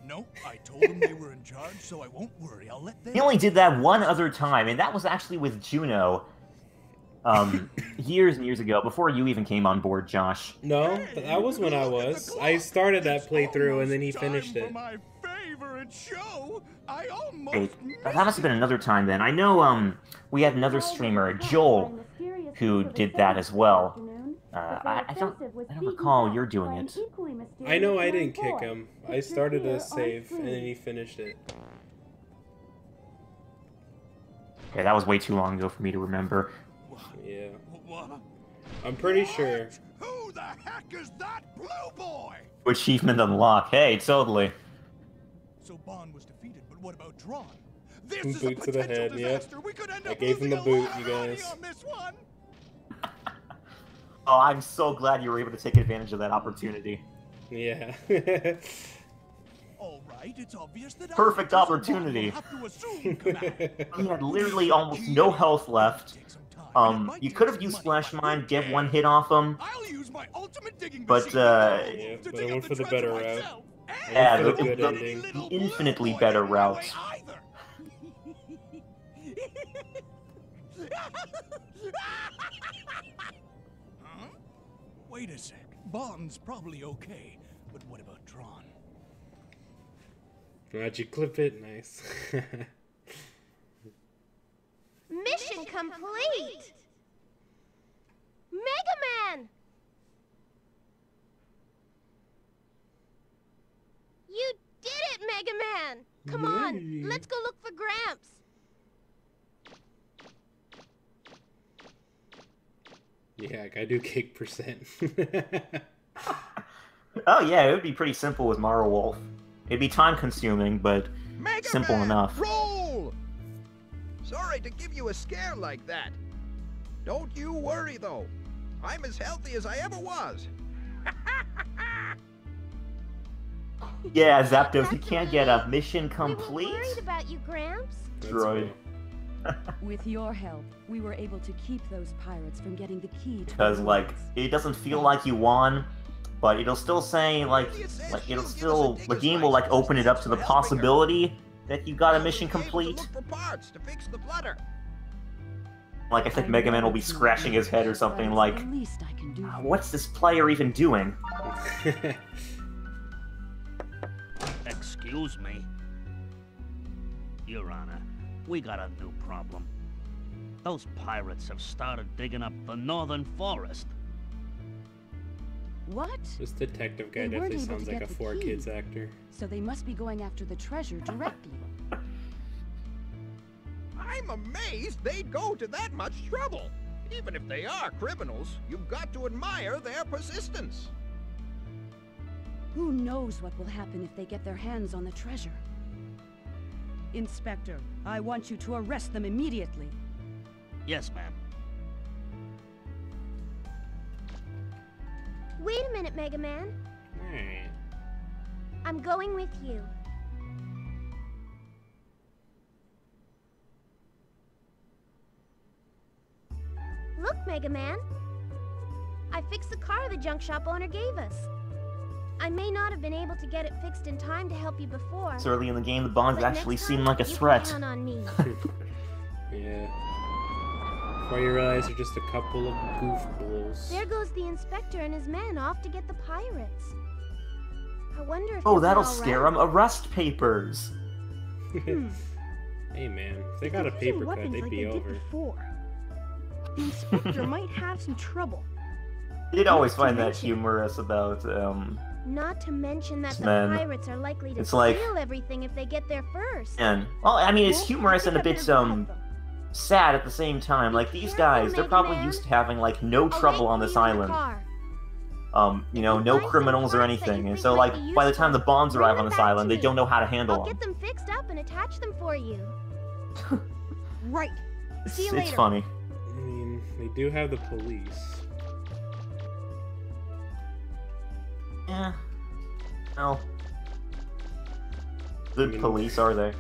No, I told them they were in charge, so I won't worry. I'll let them. He only did that one other time, and that was actually with Juno. Years and years ago, before you even came on board, Josh. No, that was when I was. I started that playthrough and then he finished it. My favorite show. I almost Wait, that must have been another time then. I know, we had another streamer, Joel, who did that as well. I don't recall you're doing it. I know I didn't kick him. I started a save and then he finished it. Okay, that was way too long ago for me to remember. Yeah. I'm pretty sure. Who the heck is that blue boy? Achievement unlocked. Hey, totally. So Bond was defeated, but what about Drawn? This is Boot a to the potential head, yep. disaster. We could end I up gave him the losing a boot, lot you of money guys. on this one. Oh, I'm so glad you were able to take advantage of that opportunity. Yeah. All right, it's obvious that Perfect opportunity. He had literally almost no health left. You could have used Splash Mine, get one hit off him. But Yeah, but I went for the better route. yeah, For the good ending. the infinitely better route. Huh? Wait a sec. Bond's probably okay, but what about Tron? How'd you clip it? Nice. Mission complete! Mega Man! You did it, Mega Man! Come on, Yay. let's go look for Gramps. Yeah, I do cake percent. Oh yeah, it would be pretty simple with Mara Wolf. It'd be time-consuming, but Mega simple Man, enough. Roll! Sorry to give you a scare like that. Don't you worry, though. I'm as healthy as I ever was. Yeah, Zapdos, you can't get a mission We were complete. worried about you, Gramps. That's Droid. cool. With your help, we were able to keep those pirates from getting the key to Because, the like, ruins. it doesn't feel like you won, but it'll still say, like it'll still, the game will, like, open it up to the possibility that you got a mission complete. Look for parts to fix the flutter. Like, I think Mega Man will be scratching his head or something But like, it's the least I can do. what's this player even doing? Excuse me. Your Honor, we got a new problem. Those pirates have started digging up the northern forest. What? This detective guy They weren't definitely able to sounds like get a the 4Kids key. actor. So they must be going after the treasure directly. I'm amazed they'd go to that much trouble. Even if they are criminals, you've got to admire their persistence. Who knows what will happen if they get their hands on the treasure? Inspector, I want you to arrest them immediately. Yes, ma'am. Wait a minute, Mega Man. Alright. I'm going with you. Look, Mega Man. I fixed the car the junk shop owner gave us. I may not have been able to get it fixed in time to help you before. It's early in the game, the bonds but actually next seem time, like a you can threat. count on me. Yeah. Before you realize they're just a couple of goofballs. There goes the inspector and his men off to get the pirates. I wonder if Oh, they'll be that'll all scare right. them. Arrest papers. Hey man, if they If got a they're using paper cut, weapons they'd like be they did over. before, the inspector might have some trouble. You'd always Not to find that mention- humorous about, Not to mention that the Man. pirates are likely to It's steal like- everything if they get there first. and, well, I mean, it's Well, humorous I and a think I bit, better go help them. sad at the same time. Like, these guys, they're probably used to having, like, no trouble on this island. You know, no criminals or anything. And so, like, by the time the bombs arrive on this island, they don't know how to handle I'll them. get them fixed up and attach them for you. Right. See you It's later. funny. I mean, they do have the police. Yeah. Well. Good I mean- police, are they?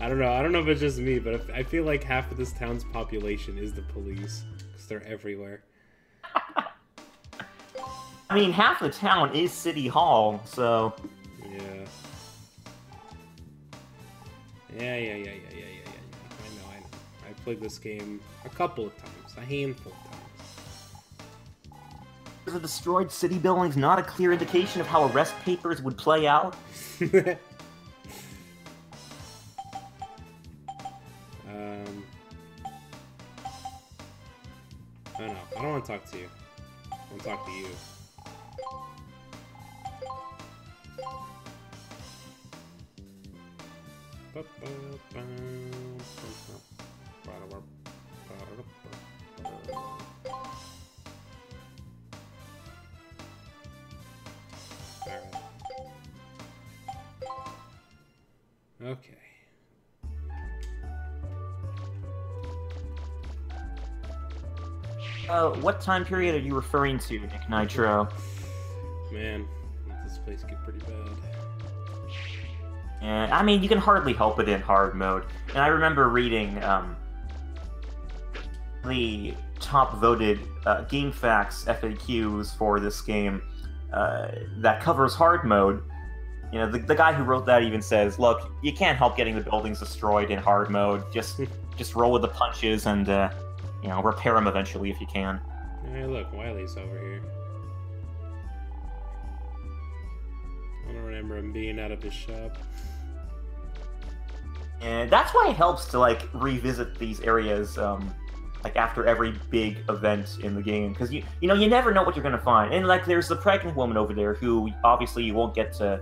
I don't know. I don't know if it's just me, but I feel like half of this town's population is the police because they're everywhere. I mean, half the town is City Hall, so... Yeah. Yeah. I know. I played this game a couple of times, a handful of The destroyed city buildings not a clear indication of how arrest papers would play out? times. I don't know. I don't want to talk to you. I want to talk to you. Okay. What time period are you referring to, Nick Nitro? Man, this place get pretty bad. And, I mean, you can hardly help it in hard mode. And I remember reading, the top-voted GameFAQs FAQs for this game that covers hard mode. You know, the guy who wrote that even says, look, you can't help getting the buildings destroyed in hard mode. Just just roll with the punches and, you know, repair them eventually if you can. Hey, look, Wiley's over here. I don't remember him being out of his shop. And that's why it helps to, like, revisit these areas, like, after every big event in the game. Because, you know, you never know what you're going to find. And, like, there's the pregnant woman over there who, obviously, you won't get to,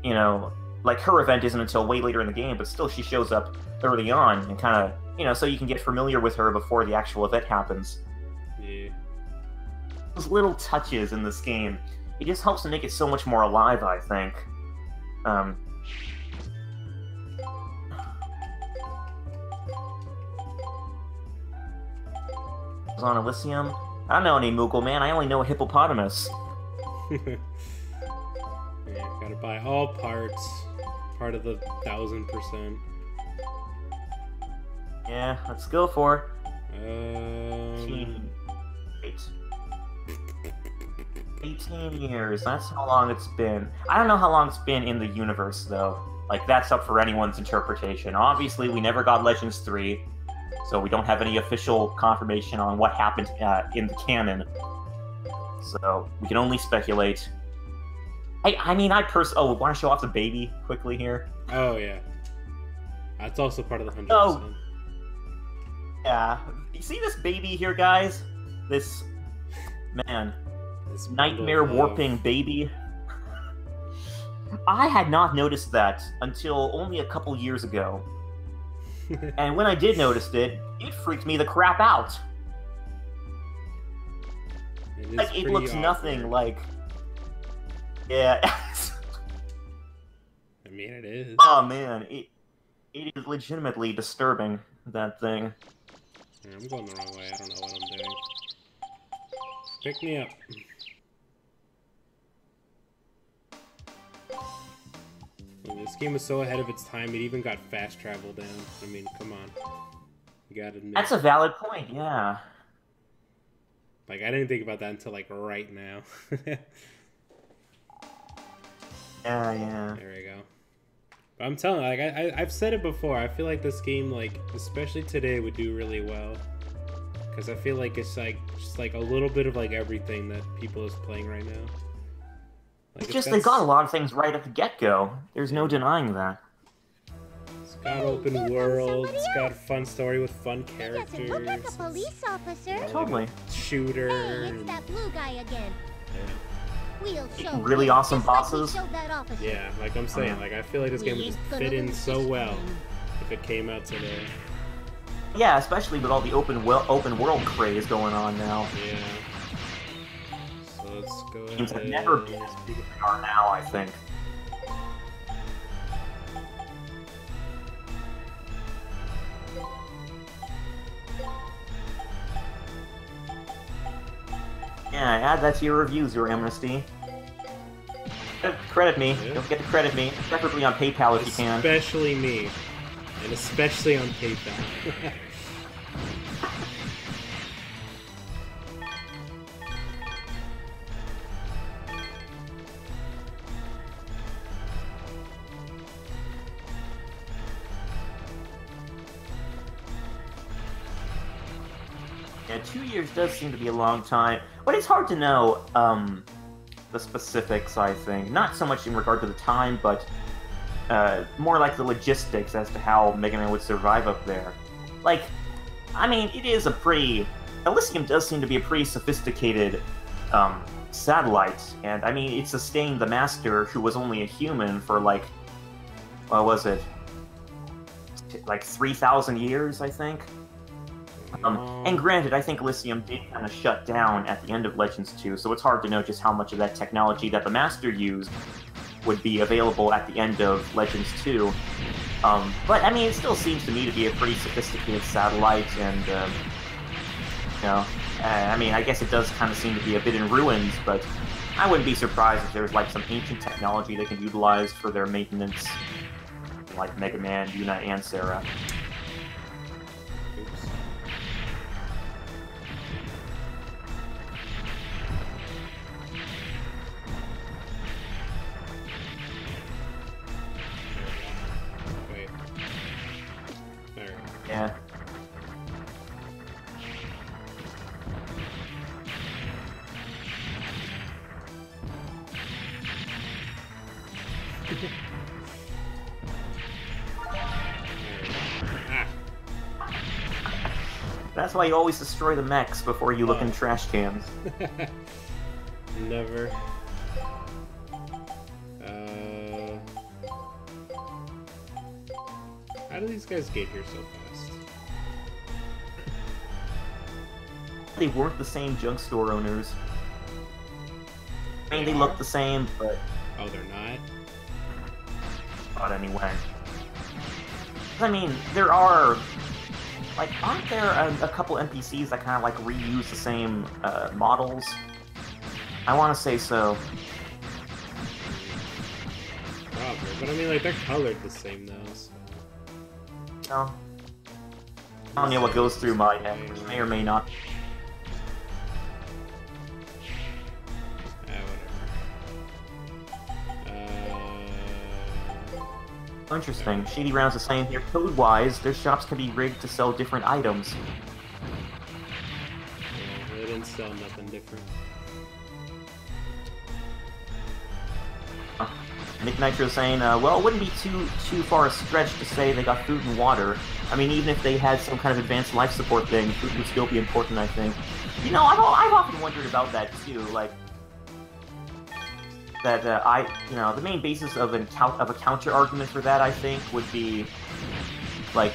you know, like, her event isn't until way later in the game, but still she shows up early on and kind of, you know, so you can get familiar with her before the actual event happens. Yeah. Those little touches in this game, it just helps to make it so much more alive, I think. On Elysium? I don't know any Moogle, man. I only know a hippopotamus. Yeah, gotta buy all parts. Part of the 1000%. Yeah, let's go for it. 18 years. That's how long it's been. I don't know how long it's been in the universe, though. Like, that's up for anyone's interpretation. Obviously, we never got Legends 3, so we don't have any official confirmation on what happened in the canon. So, we can only speculate. I mean, oh, want to show off the baby quickly here? Oh, yeah. That's also part of the 100%. Oh. Yeah. You see this baby here, guys? This... Man. This nightmare warping baby. I had not noticed that until only a couple years ago. And when I did notice it, it freaked me the crap out. It looks awkward. Nothing like... Yeah. I mean, it is. Oh, man. It is legitimately disturbing, that thing. I'm going the wrong way. I don't know what I'm doing. Pick me up. Well, this game was so ahead of its time, it even got fast travel down. I mean, come on. You gotta admit. That's a valid point, yeah. Like, I didn't think about that until, like, right now. Yeah. There we go. But I'm telling you, like, I've said it before. I feel like this game, like, especially today, would do really well. Because I feel like it's, like, just, like, a little bit of, like, everything that people is playing right now. Like, it's just they got a lot of things right at the get-go. There's no denying that. It's got open world, it's got a fun story with fun characters. He doesn't look like a police officer. Totally. Shooter. Hey, it's that blue guy again. We'll show really awesome bosses. Yeah, like I'm saying, like I feel like this game would just fit in so well if it came out today. Yeah, especially with all the open world craze going on now. Yeah. So let's go ahead. Games have never been as big as they are now, I think. Yeah, add that to your reviews, your Amnesty. Credit me. Yeah. Don't forget to credit me, preferably on PayPal if you can. Especially me. And especially on PayPal. Yeah, 2 years does seem to be a long time, but it's hard to know the specifics, I think. Not so much in regard to the time, but more like the logistics as to how Mega Man would survive up there. Like, I mean, it is a pretty... Elysium does seem to be a pretty sophisticated satellite, and I mean, it sustained the Master, who was only a human, for like... What was it? Like 3,000 years, I think? And granted, I think Elysium did kind of shut down at the end of Legends 2, so it's hard to know just how much of that technology that the Master used would be available at the end of Legends 2. But, I mean, it still seems to me to be a pretty sophisticated satellite, and, you know, I mean, I guess it does kind of seem to be a bit in ruins, but I wouldn't be surprised if there's, like, some ancient technology they can utilize for their maintenance, like Mega Man, Yuna, and Sarah. Ah. That's why you always destroy the mechs before you look in trash cans. Never. How do these guys get here so fast? They weren't the same junk store owners. I mean, they look the same, but... Oh, they're not? Not anyway. I mean, there are... Like, aren't there a couple NPCs that kind of, like, reuse the same models? I want to say so. Probably, but I mean, like, they're colored the same, though, so... No. I don't know what goes through my head, which may or may not. Interesting. Shady Rounds is saying here, code-wise, their shops can be rigged to sell different items. Yeah, they didn't sell nothing different. Nick Nitro saying, well, it wouldn't be too far a stretch to say they got food and water. I mean, even if they had some kind of advanced life support thing, food would still be important, I think. You know, I've often wondered about that, too, like... That, the main basis of a counter-argument for that, I think, would be, like,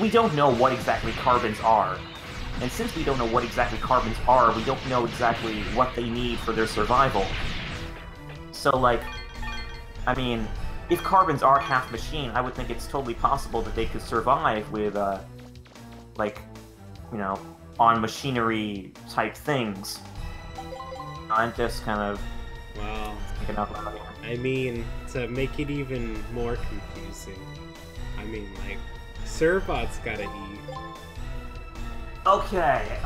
we don't know what exactly carbons are. And since we don't know what exactly carbons are, we don't know exactly what they need for their survival. So, like, I mean, if carbons are half machine, I would think it's totally possible that they could survive with, like, you know, on machinery-type things. I'm just kind of... Well, thinking out loud here. I mean, to make it even more confusing, I mean, like, Servbot's gotta eat. Okay.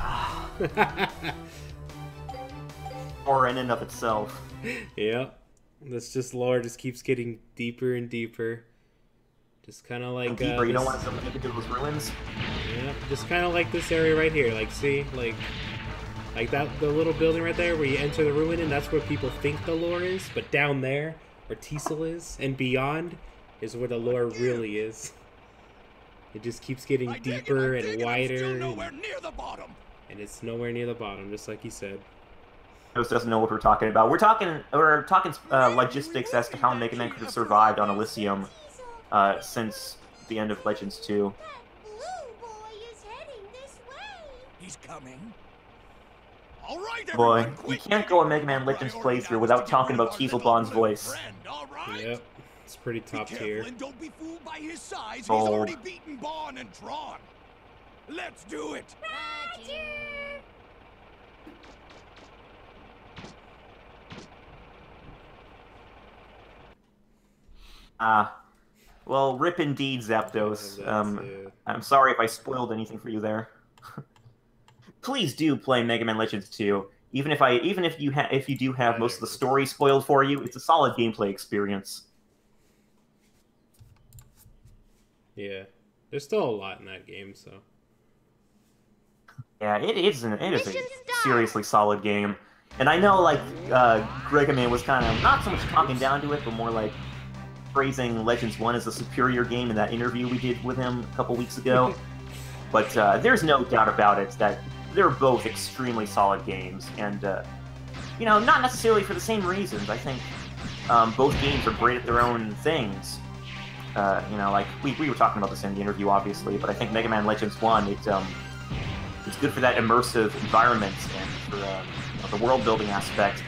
Or in and of itself. Yep. This just lore just keeps getting deeper and deeper. Just kind of like deeper. You don't want to look into those ruins. Yeah, just kind of like this area right here. Like, see, like that, the little building right there where you enter the ruin, and that's where people think the lore is. But down there, where Teasel is, and beyond, is where the lore really is. It just keeps getting deeper and wider, and it's nowhere near the bottom, just like he said. Ghost doesn't know what we're talking about. We're talking logistics as to how Mega Man could have survived on Elysium since the end of Legends 2. He's coming. All right, boy, you can't go a Mega Man Legends playthrough without talking about Teaselbon's voice. Yep, it's pretty top tier. And don't be fooled by his size. He's Oh. already beaten Bon and Tron. Let's do it. Well, rip indeed, Zapdos. I'm sorry if I spoiled anything for you there. Please do play Mega Man Legends 2. Even if you do have most of the story spoiled for you, it's a solid gameplay experience. Yeah, there's still a lot in that game, so. Yeah, it is a seriously solid game. And I know, like, Gregaman was kind of not so much talking down to it, but more like praising Legends 1 as a superior game in that interview we did with him a couple weeks ago. But there's no doubt about it that they're both extremely solid games, and you know, not necessarily for the same reasons. I think both games are great at their own things. You know, like we were talking about this in the interview, obviously, but I think Mega Man Legends 1, it's good for that immersive environment and for you know, the world building aspect.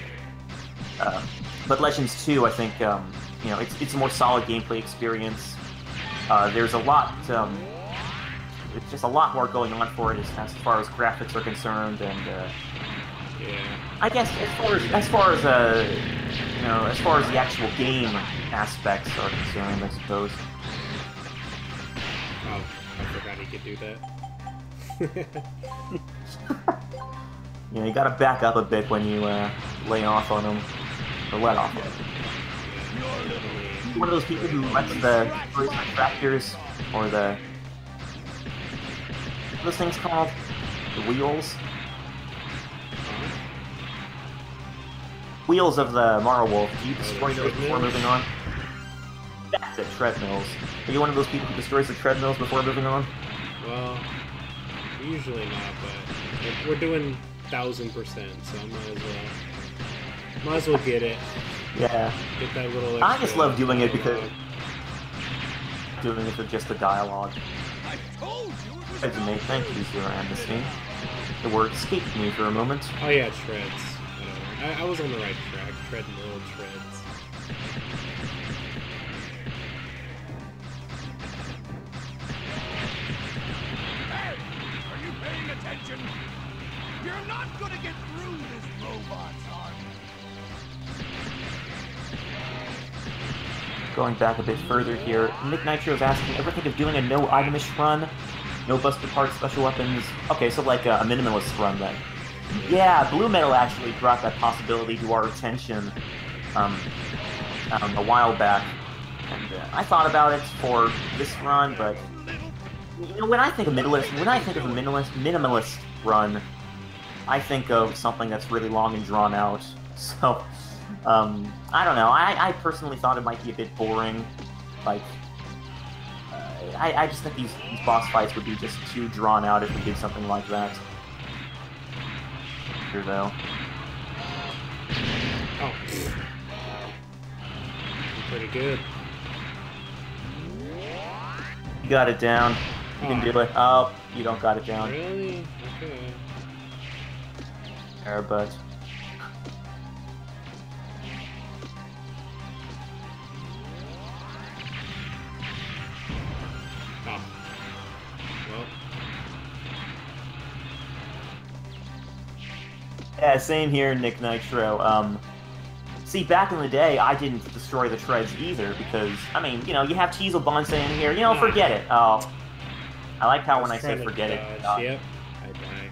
But Legends 2, I think, you know, it's a more solid gameplay experience. There's a lot. It's just a lot more going on for it as far as graphics are concerned, and yeah. I guess as far as you know, as far as the actual game aspects are concerned, I suppose. Oh, I forgot he could do that. You know, you gotta back up a bit when you lay off on them, or let off on them. One of those people who lets the tractors or the what are those things called? The wheels? Wheels of the Marlwolf. Do you destroy those before moving on? attacks at treadmills. Are you one of those people who destroys the treadmills before moving on? Well, usually not, but we're doing 1000%, so I might as well get it. Yeah. Get that little extra I just love doing it because dialogue. doing it for just the dialogue. I told you it was Resume, thank you, Zero Amnesty. The word escaped me for a moment. Oh yeah, treads. Whatever. I was on the right track. Treadmill, treads. Hey! Are you paying attention? You're not gonna get through this, robot, son! Going back a bit further here, Nick Nitro's asking, ever think of doing a no itemish run? No busted parts, special weapons? Okay, so like a minimalist run then. Yeah, Blue Metal actually brought that possibility to our attention a while back. And I thought about it for this run, but you know, when I think of a minimalist run, I think of something that's really long and drawn out. So, I don't know. I personally thought it might be a bit boring. Like, I just think these boss fights would be just too drawn out if we did something like that. Here, though. Oh. Pretty good. You got it down. You can do it. Oh, you don't got it down. Really? Okay. Air butt. Oh. Well. Yeah, same here, Nick Nitro. See, back in the day, I didn't destroy the treads either, because, I mean, you know, you have Teasel Bonsai in here, you know, forget it. Oh, I like how when I said forget it. Yep, I die.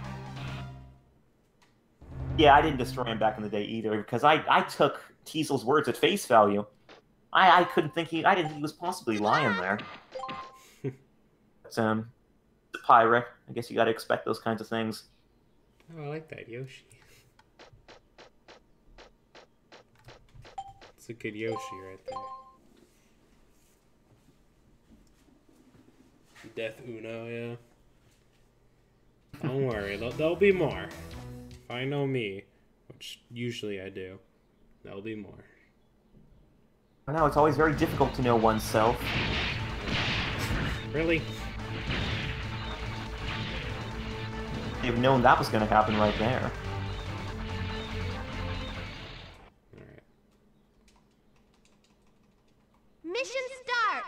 Yeah, I didn't destroy him back in the day either, because I took Teasel's words at face value. I couldn't think I didn't think he was possibly lying there. But, the pirate, I guess you gotta expect those kinds of things. Oh, I like that, Yoshi. It's a good Yoshi right there. Death Uno, yeah. Don't worry, there'll be more. If I know me, which usually I do, there'll be more. I know, it's always very difficult to know oneself. Really? You've known that was going to happen right there. Alright. Mission start!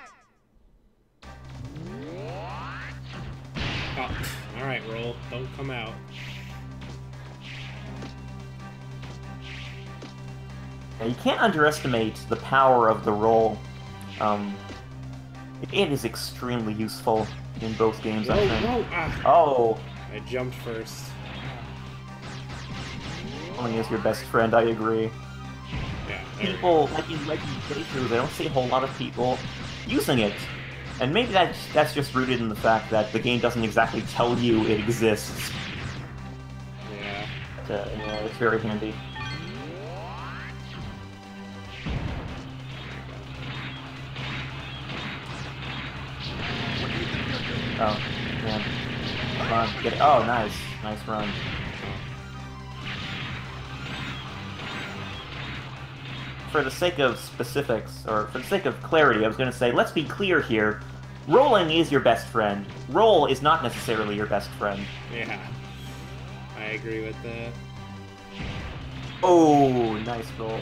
Oh, alright, roll. Don't come out. Now, you can't underestimate the power of the roll. It is extremely useful in both games, I think. Whoa, ah. Oh! I jumped first. Rolling is your best friend, I agree. Yeah, People, like in playthroughs, I don't see a whole lot of people using it. And maybe that's just rooted in the fact that the game doesn't exactly tell you it exists. Yeah. But, yeah, it's very handy. Oh, man. Come on, get it. Oh, nice. Nice run. For the sake of specifics, or for the sake of clarity, I was going to say, let's be clear here. Rolling is your best friend. Roll is not necessarily your best friend. Yeah. I agree with that. Oh, nice roll.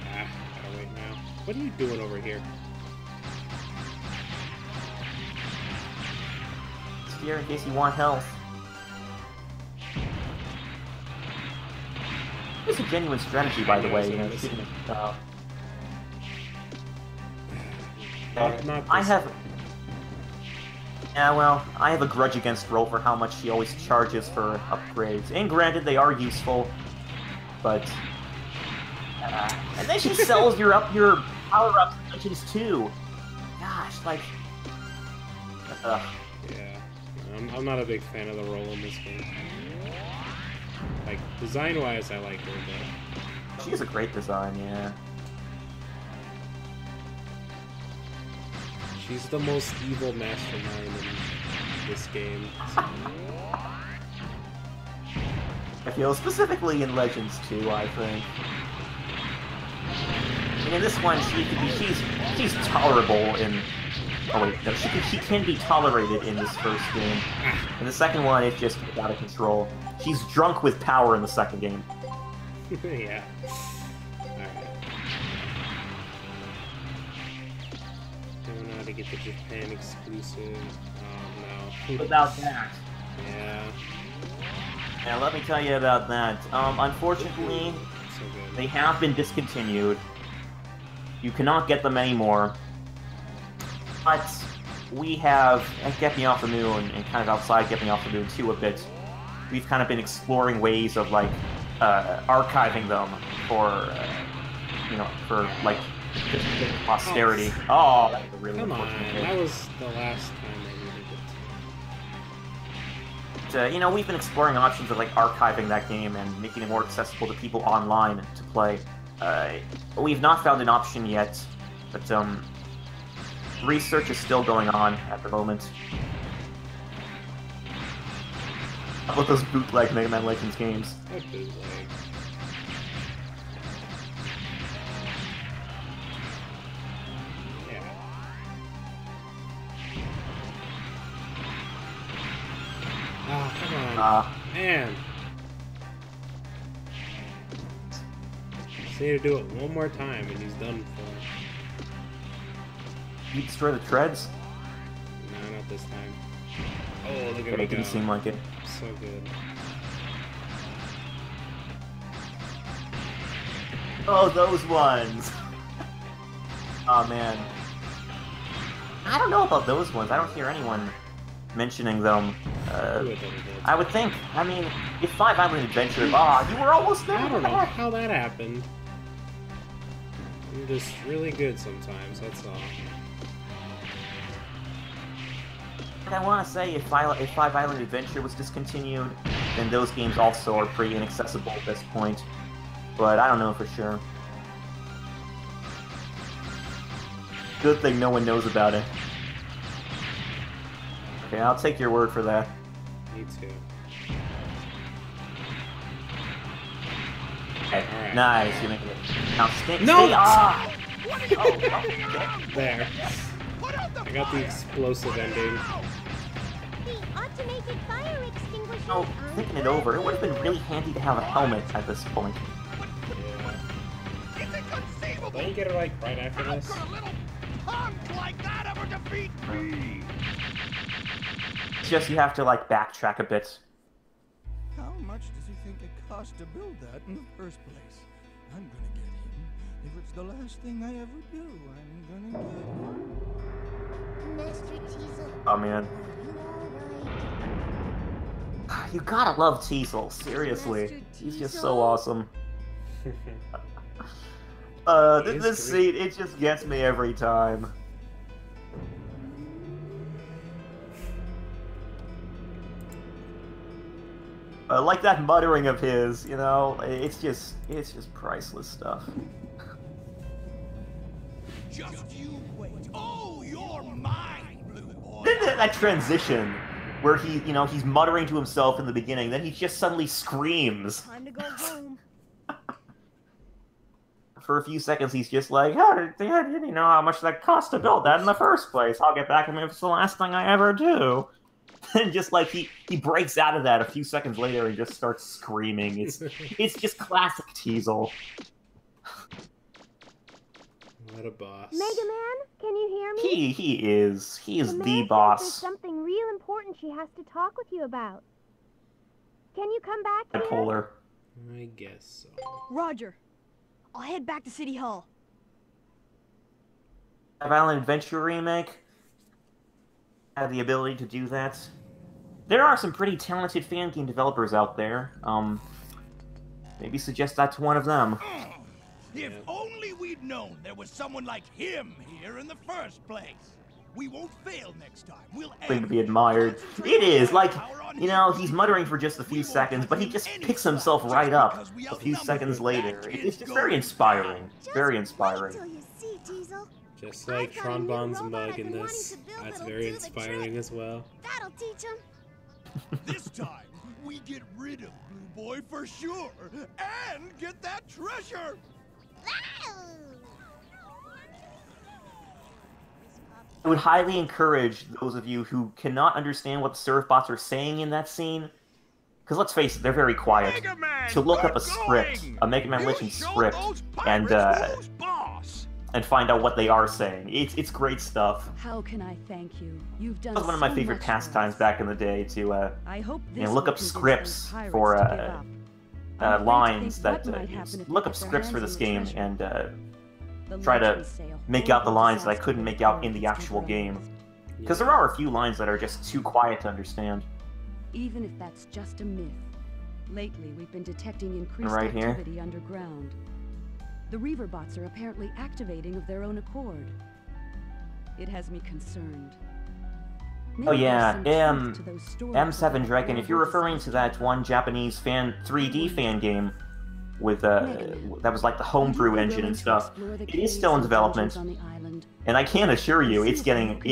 Ah, gotta wait now. What are you doing over here? It's here in case you want health. It's a genuine strategy, by the way. You know, shooting I have... Yeah, well, I have a grudge against Roll for how much she always charges for upgrades. And granted, they are useful, but... and then she sells your power-ups and legends too! Gosh, like... Yeah, I'm not a big fan of the Roll in this game. Like, design-wise, I like her, but... She has a great design, yeah. She's the most evil mastermind in this game. So. I feel specifically in Legends 2, I think. And in this one, she's tolerable in. Oh wait, no, she can be tolerated in this first game. In the second one, it's just out of control. She's drunk with power in the second game. Yeah. Alright. Don't know how to get the Japan exclusive. Oh no. Without that. Yeah. Yeah, let me tell you about that. Unfortunately, So good. they have been discontinued. You cannot get them anymore. But we have, at Get Me Off the Moon, and kind of outside Get Me Off the Moon too a bit, we've kind of been exploring ways of, like, archiving them for, you know, for, like, posterity. Oh, that's a really Come on, unfortunate thing. that was the last time I needed it. You know, we've been exploring options of, like, archiving that game and making it more accessible to people online to play. We've not found an option yet, but, research is still going on at the moment. How about those bootleg Mega Man Legends games? What bootleg? Yeah. Ah, come on. Man. Just need to do it one more time and he's done for. You destroy the treads? No, not this time. Oh, look at It me didn't go. seem like it. So good. Oh, those ones! Oh man. I don't know about those ones. I don't hear anyone mentioning them. I would think. I mean, if 5 Island Adventure... you were almost there! I don't know how that happened. I'm just really good sometimes, that's all. And I want to say, if 5 Island Adventure was discontinued, then those games also are pretty inaccessible at this point. But I don't know for sure. Good thing no one knows about it. Okay, I'll take your word for that. Me too. Okay, Alright. nice. You're making it. Now stay. No! Stay off! There. I got the explosive ending. The automated fire extinguisher. No, thinking it over, it would have been really handy to have a helmet at this point. Is it conceivable? Don't you get it like right after How this? could a little punk like that ever defeat me? It's just you have to like backtrack a bit. How much does he think it cost to build that in the first place? I'm gonna get him. If it's the last thing I ever do, I'm gonna get him. Master Teasel. Oh man. Are You gotta love Teasel, seriously. He's just so awesome. This scene, it just gets me every time. Like that muttering of his, you know, it's just priceless stuff. Just you wait. Oh, you're mine, blue boy. Then that transition where he, you know, he's muttering to himself in the beginning, then he just suddenly screams. Time to go home. For a few seconds, he's just like, oh, I didn't know how much that cost to build that in the first place. I'll get back to him if it's the last thing I ever do. And just like he breaks out of that a few seconds later and just starts screaming. It's just classic Teasel. What a boss. Mega Man, can you hear me? He is The man the says boss. There's something real important she has to talk with you about. Can you come back here? Bipolar. I guess so. Roger. I'll head back to City Hall. Island Adventure remake had the ability to do that. There are some pretty talented fan game developers out there. Maybe suggest that to one of them. If only we'd known there was someone like him here in the first place. We won't fail next time. We'll Thing to be admired. It is, like, you know, he's muttering for just a few seconds, but he just picks himself right up a few seconds later. It's just very inspiring. Very inspiring. Wait till you see, Teasel. Just like I've got a new Tronbon's robot mug I've in been wanting this. to build That's that'll very do the inspiring trick. as well. That'll teach him. This time, we get rid of Blue Boy for sure, and get that treasure! I would highly encourage those of you who cannot understand what the Surfbots are saying in that scene, because let's face it, they're very quiet, Mega Man, to look up a good script, going! a Mega Man You Legends show script, those and pirates who's boss! and find out what they are saying. It's great stuff. How can I thank you? You've done That was one of my so favorite much for pastimes us. back in the day to I hope you this know, look will up convince scripts those pirates for to give up. I'm afraid to lines think that what might happen if they look up get their scripts for hands this on the game treasure. and The try to legends say a make out the horrible lines that I disaster couldn't will make out occur in if the it's actual game. temporarily. Because there are a few lines that are just too quiet to understand. Even if that's just a myth. Lately, we've been detecting increased Right here. activity underground. The Reaver bots are apparently activating of their own accord. It has me concerned. Oh Maybe yeah, there's some truth to those stories M7 about Dragon, if you're horrible referring to that one Japanese 3D fan game with that was like the homebrew engine and stuff, it is still in development, and I can assure you it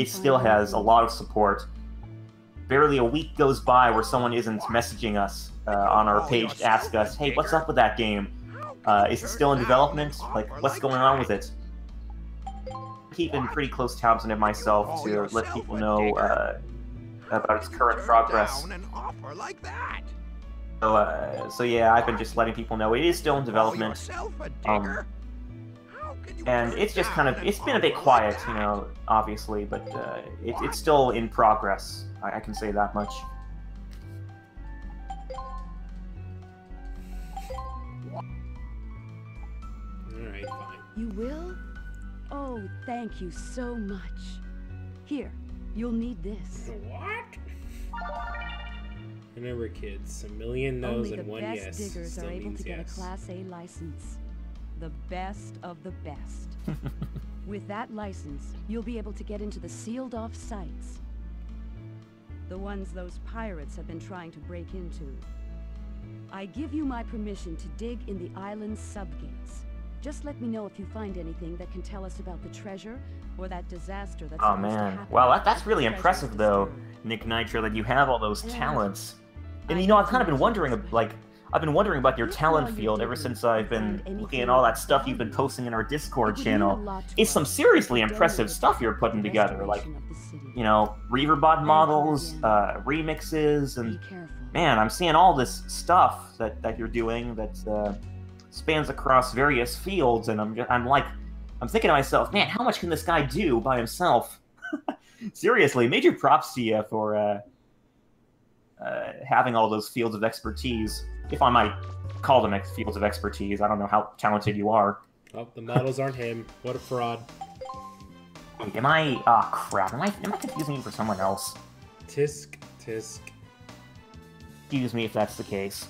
still has a lot of support. Barely a week goes by where someone isn't messaging us on our page to ask us, hey, what's up with that game? Is it still in development? Like, what's going on with it? Keeping pretty close tabs on it myself to let people know about its current progress. So yeah, I've been just letting people know it is still in development. And it's just it's been a bit quiet, you know, obviously, but it's still in progress. I can say that much. Alright, fine. You will? Oh, thank you so much. Here, you'll need this. What? Remember, kids, a million no's Only and the one best yes diggers still are able means to get yes. a Class A license. The best of the best. With that license, you'll be able to get into the sealed-off sites. The ones those pirates have been trying to break into. I give you my permission to dig in the island's subgates. Just let me know if you find anything that can tell us about the treasure or that disaster that's Oh supposed to man, happen well if that's the really treasure is impressive though, disturbed. Nick Nitro, that you have all those And talents. And I you know, I've need kind of to been know wondering, what's like, I've been wondering about your If talent while you're field ever digging, since I've you been find looking at anything all that of stuff you've been value, posting in our Discord it would channel. mean a lot to It's some us seriously if you impressive donated stuff to you're putting the together, like, restoration of the city. you know, Reaverbot models, again. remixes, Be and careful. man, I'm seeing all this stuff that you're doing that spans across various fields, and I'm thinking to myself, man, how much can this guy do by himself? Seriously, major props to you for having all those fields of expertise, if I might call them fields of expertise. I don't know how talented you are. Oh, the models aren't him. What a fraud. Wait, am I? Ah, crap. Am I confusing you for someone else? Tisk, tisk. Excuse me if that's the case.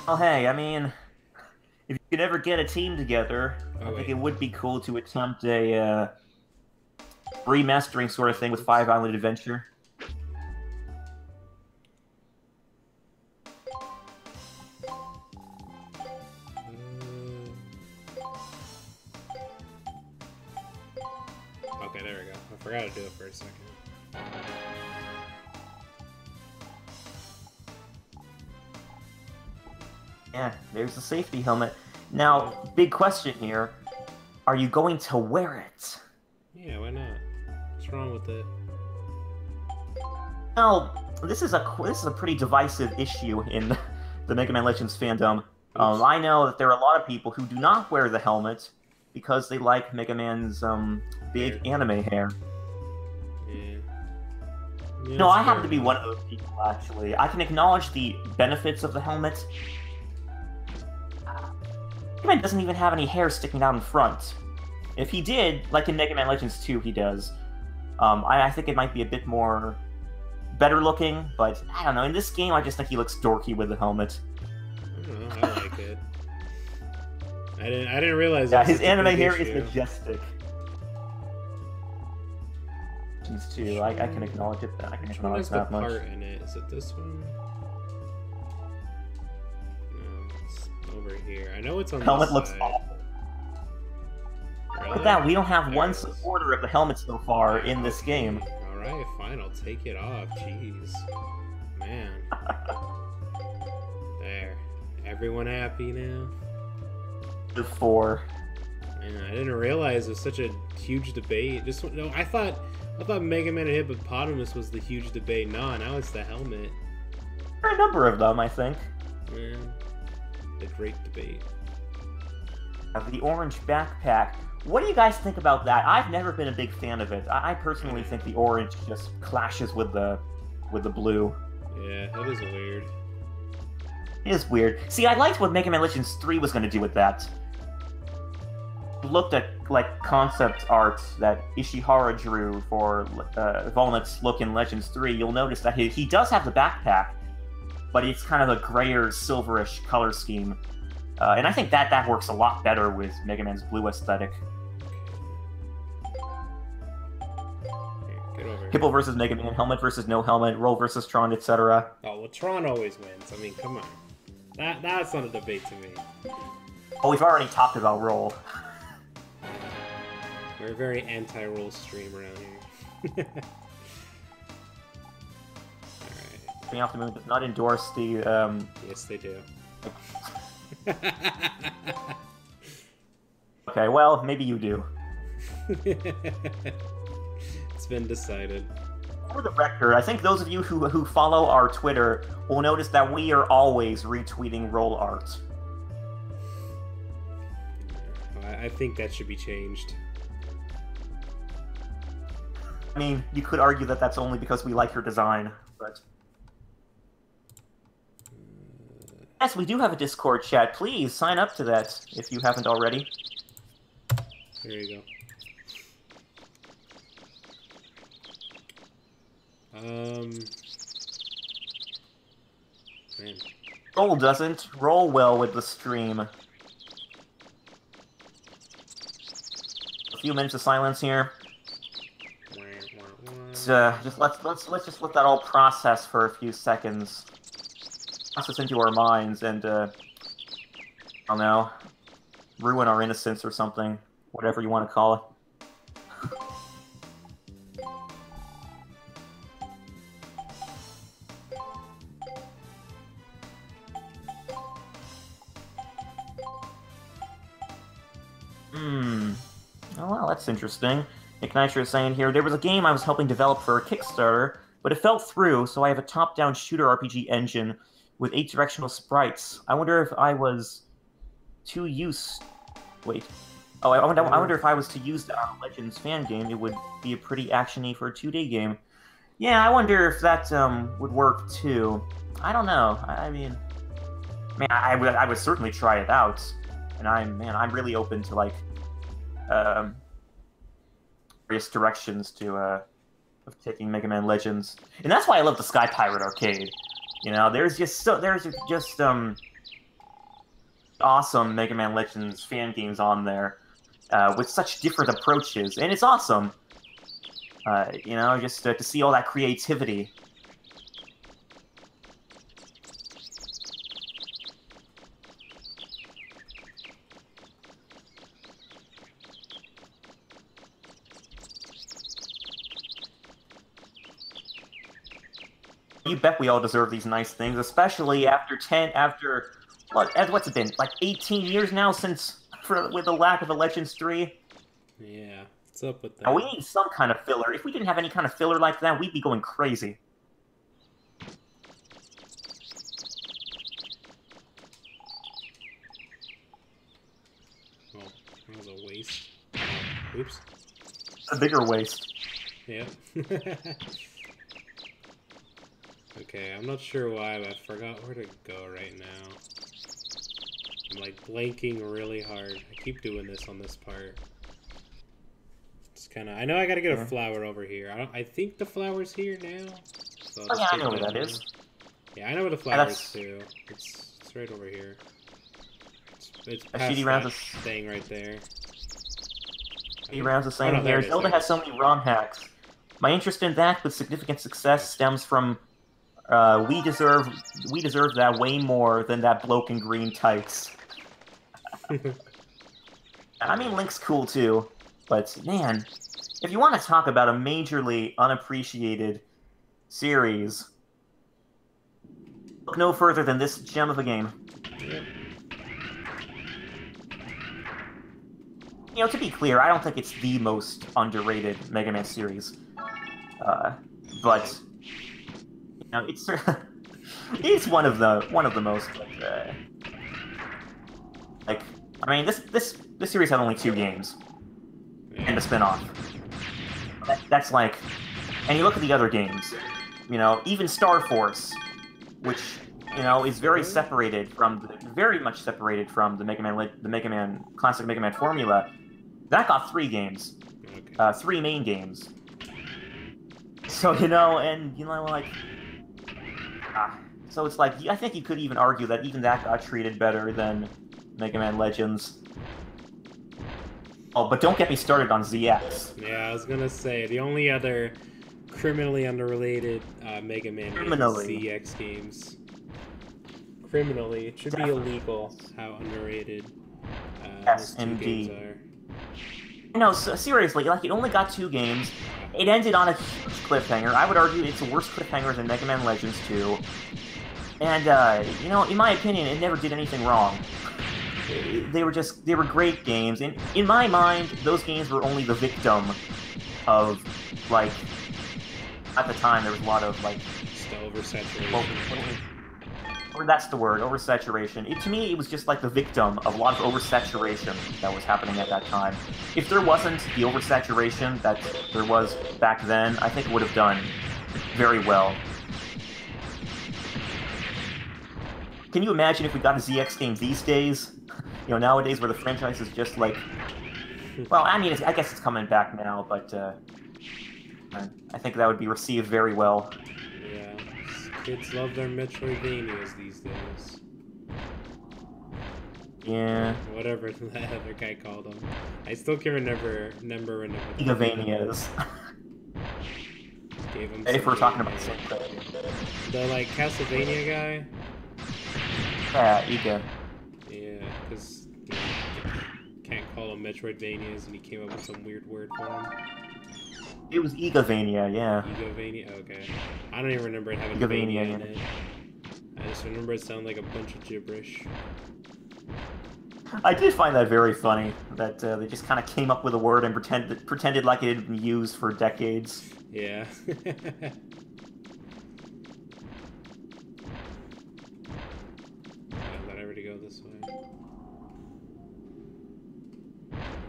Well, hey, I mean, if you could ever get a team together, I think it would be cool to attempt a remastering sort of thing with Five Island Adventure. Okay, there we go. I forgot to do it for a second. Yeah, there's the safety helmet. Now, big question here. Are you going to wear it? Yeah, why not? What's wrong with it? Well, this is a pretty divisive issue in the Mega Man Legends fandom. I know that there are a lot of people who do not wear the helmet because they like Mega Man's big anime hair. Yeah. No, I happen to be one of those people, actually. I can acknowledge the benefits of the helmet. Mega Man doesn't even have any hair sticking out in front. If he did, like in Mega Man Legends 2 he does, I think it might be a bit more better looking, but I don't know. In this game, I just think he looks dorky with the helmet. I don't know, I like it. I didn't realize Yeah, that was his such a anime big hair issue. is majestic. Legends 2. I can acknowledge it. I can Which one acknowledge has the that much. part in it? Is it this one? No, it's over here. I know it's on Helmet this looks side. awful. Really? Look at that, we don't have There one it is. supporter of the helmet so far in this game. Alright, fine, I'll take it off. Jeez. Man. There. Everyone happy now? The 4. Man, I didn't realize it was such a huge debate. No, I thought Mega Man and Hippopotamus was the huge debate. No, now it's the helmet. There are a number of them, I think. Man. The great debate. The orange backpack. What do you guys think about that? I've never been a big fan of it. I personally think the orange just clashes with the blue. Yeah, it is weird. It is weird. See, I liked what Mega Man Legends 3 was going to do with that. Looked at like concept art that Ishihara drew for Volnet's look in Legends 3, you'll notice that he does have the backpack, but it's kind of a grayer, silverish color scheme. And I think that works a lot better with Mega Man's blue aesthetic. Get over here. Hippo versus Mega Man, helmet versus no helmet, Roll versus Tron, etc. Oh, well, Tron always wins. I mean, come on. That's not a debate to me. Oh, we've already talked about Roll. We're a very anti-roll stream around here. Alright. Coming Off the Moon does not endorse the, Yes, they do. Okay, well, maybe you do. It's been decided. For the record, I think those of you who follow our Twitter will notice that we are always retweeting Roll art. I think that should be changed. I mean, you could argue that that's only because we like your design, but... Yes, we do have a Discord chat. Please sign up to that if you haven't already. There you go. Man. Roll doesn't roll well with the stream. A few minutes of silence here. Let's just let that all process for a few seconds. Process into our minds and I don't know, ruin our innocence or something, whatever you want to call it. Oh, well, that's interesting. Nick Nitro is saying here, there was a game I was helping develop for a Kickstarter, but it fell through, so I have a top-down shooter RPG engine with 8 directional sprites. I wonder if I was to use... Wait. Oh, I wonder if I was to use the Legends fan game, it would be a pretty action-y for a 2D game. Yeah, I wonder if that would work too. I don't know. I mean, I would certainly try it out. And I'm really open to like various directions to of taking Mega Man Legends, and that's why I love the Sky Pirate arcade. You know, there's just awesome Mega Man Legends fan games on there with such different approaches, and it's awesome. You know, just to see all that creativity. You bet we all deserve these nice things, especially after what's it been, like 18 years now since with the lack of a Legends 3? Yeah, what's up with that? Now, we need some kind of filler. If we didn't have any kind of filler like that, we'd be going crazy. Oh, that was a waste. Oops. A bigger waste. Yep. Okay, I'm not sure why, but I forgot where to go right now. I'm like blanking really hard. I keep doing this on this part. It's kind of. I know I gotta get a flower over here. I think the flower's here now. So Oh yeah, I know where that is. Yeah, I know where the flower is too. It's right over here. It's past that thing right there. CD Rounds is saying here, Zelda has so many ROM hacks. My interest in that with significant success stems from we deserve that way more than that bloke in green tights. I mean, Link's cool too, but man, if you want to talk about a majorly unappreciated series, look no further than this gem of a game. Yep. You know, to be clear, I don't think it's the most underrated Mega Man series, but you know, it's it's one of the most. Like, I mean, this series had only 2 games and a spin-off. That's like, and you look at the other games, you know, even Star Force, which you know is very much separated from the Mega Man classic Mega Man formula. That got 3 games, 3 main games. So you know, and you know, like, so it's like I think you could even argue that even that got treated better than Mega Man Legends. Oh, but don't get me started on ZX. Yeah, I was gonna say the only other criminally unrelated Mega Man ZX games. Criminally, it should be illegal how underrated yes, those 2 indeed. games are. No, so, seriously, like, it only got 2 games. It ended on a huge cliffhanger. I would argue it's a worse cliffhanger than Mega Man Legends 2. And, you know, in my opinion, it never did anything wrong. They were great games. And in my mind, those games were only the victim of, like, at the time, there was a lot of, like... Still oversaturation. Well, or that's the word, oversaturation. To me, it was just like the victim of a lot of oversaturation that was happening at that time. If there wasn't the oversaturation that there was back then, I think it would have done very well. Can you imagine if we got a ZX game these days? You know, nowadays where the franchise is just like... Well, I mean, I guess it's coming back now, but I think that would be received very well. Yeah, kids love their Metroidvanias these days. Yeah. Whatever that other guy called them. I still can't remember Igavanias. Gave him if we're talking about the same thing. The, like, Castlevania guy? Yeah, Iga. Yeah, because you know, can't call them Metroidvanias, and he came up with some weird word for them. It was Igavania, yeah. Igavania? Okay. I don't even remember it having Igavania Vania in it. I just remember it sounded like a bunch of gibberish. I did find that very funny, that they just kind of came up with a word and pretended like it had been used for decades. Yeah. Let everybody go this way.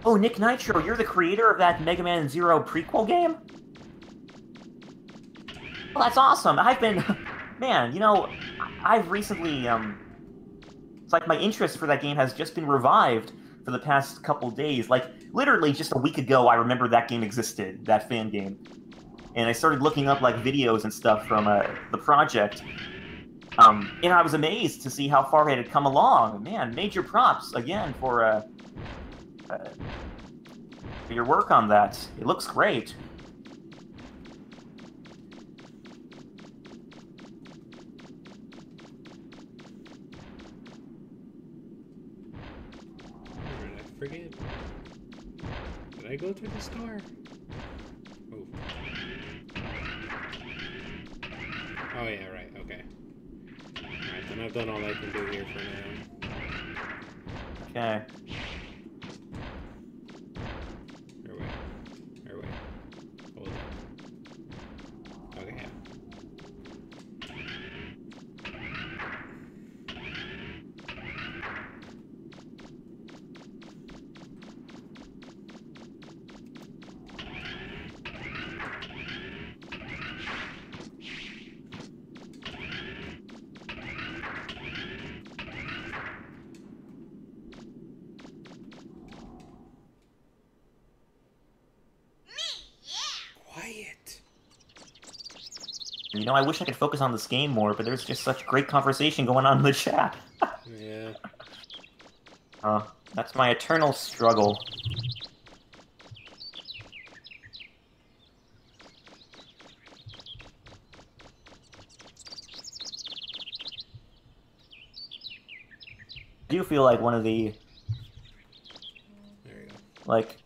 Oh, Nick Nitro, you're the creator of that Mega Man Zero prequel game? Well, that's awesome. I've been... Man, you know, I've recently, It's like my interest for that game has just been revived for the past couple days. Like, literally just a week ago, I remember that game existed, that fan game. And I started looking up, like, videos and stuff from the project. And I was amazed to see how far it had come along. Man, major props, again, for your work on that. It looks great. Forget. Did I go through the store? Oh. Oh yeah, right, okay. Alright, then I've done all I can do here for now. Okay. Or wait. Hold on. Okay, yeah. Quiet. You know, I wish I could focus on this game more, but there's just such great conversation going on in the chat. Yeah. That's my eternal struggle. do feel like one of the There you go. like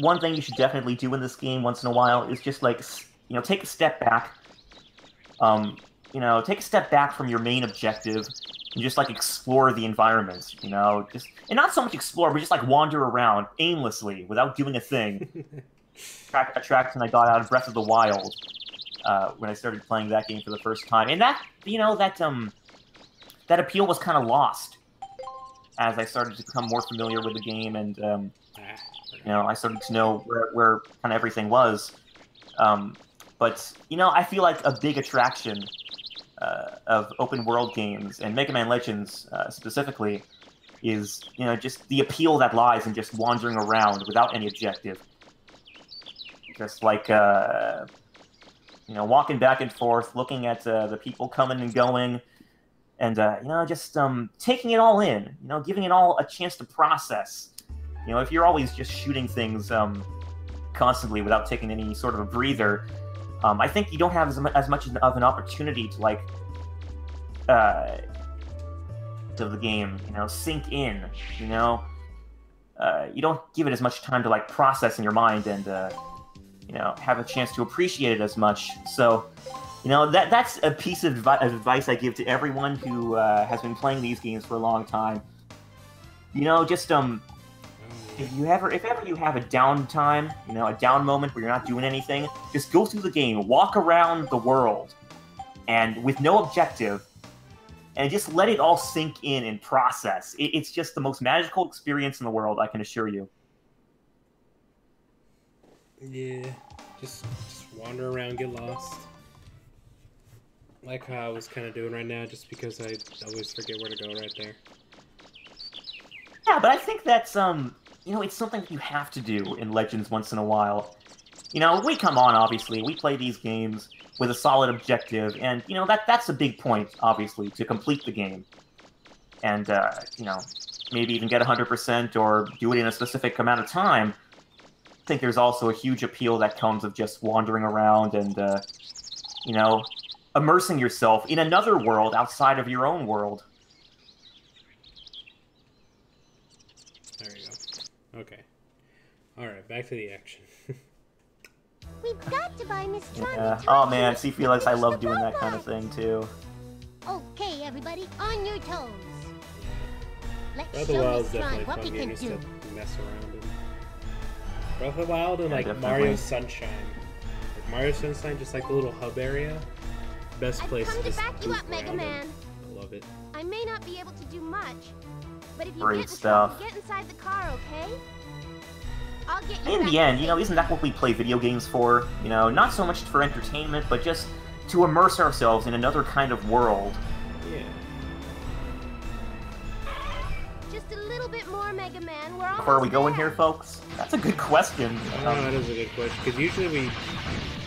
one thing you should definitely do in this game once in a while is just like take a step back. Take a step back from your main objective and just like explore the environment. And not so much explore, but just like wander around aimlessly without doing a thing. Attraction I got out of Breath of the Wild when I started playing that game for the first time, and that appeal was kind of lost as I started to become more familiar with the game, and I started to know where kind of everything was. But I feel like a big attraction of open world games and Mega Man Legends specifically is just the appeal that lies in just wandering around without any objective. Just like, walking back and forth, looking at the people coming and going, and, just taking it all in, giving it all a chance to process. If you're always just shooting things constantly without taking any sort of a breather, I think you don't have as much of an opportunity to, like, to the game, sink in, you don't give it as much time to, like, process in your mind and, have a chance to appreciate it as much. So, that's a piece of advice I give to everyone who has been playing these games for a long time. Just if ever you have a downtime, a down moment where you're not doing anything, just go through the game, walk around the world, and with no objective, and just let it all sink in and process. It's just the most magical experience in the world, I can assure you. Yeah, just wander around, get lost. Like how I was kind of doing right now, just because I always forget where to go right there. Yeah, but I think that's, it's something that you have to do in Legends once in a while. We come on, obviously, we play these games with a solid objective, and, that's a big point, obviously, to complete the game. And, maybe even get 100% or do it in a specific amount of time. I think there's also a huge appeal that comes of just wandering around and, immersing yourself in another world outside of your own world. There you go. Okay. Alright, back to the action. We've got to buy Miss Charmy. Yeah. Oh man, see, Felix, I love doing that kind of thing too. Okay, everybody, on your toes. Let's Breath of the show Wild Miss is Charmy definitely what fun we game can just do. to mess around in. Breath of the Wild and Yeah, like definitely. Mario Sunshine. Like Mario Sunshine, just like the little hub area. Best place I've to come to just back you goof up, Mega around Man. in. I love it. I may not be able to do much, but if you Great get in stuff. trouble, get inside the car, okay? I'll get you In back the end, safe. isn't that what we play video games for? Not so much for entertainment, but just to immerse ourselves in another kind of world. Yeah. Just a little bit more, Mega Man. We're almost Where are we going there. here, folks? That's a good question. That is a good question, because usually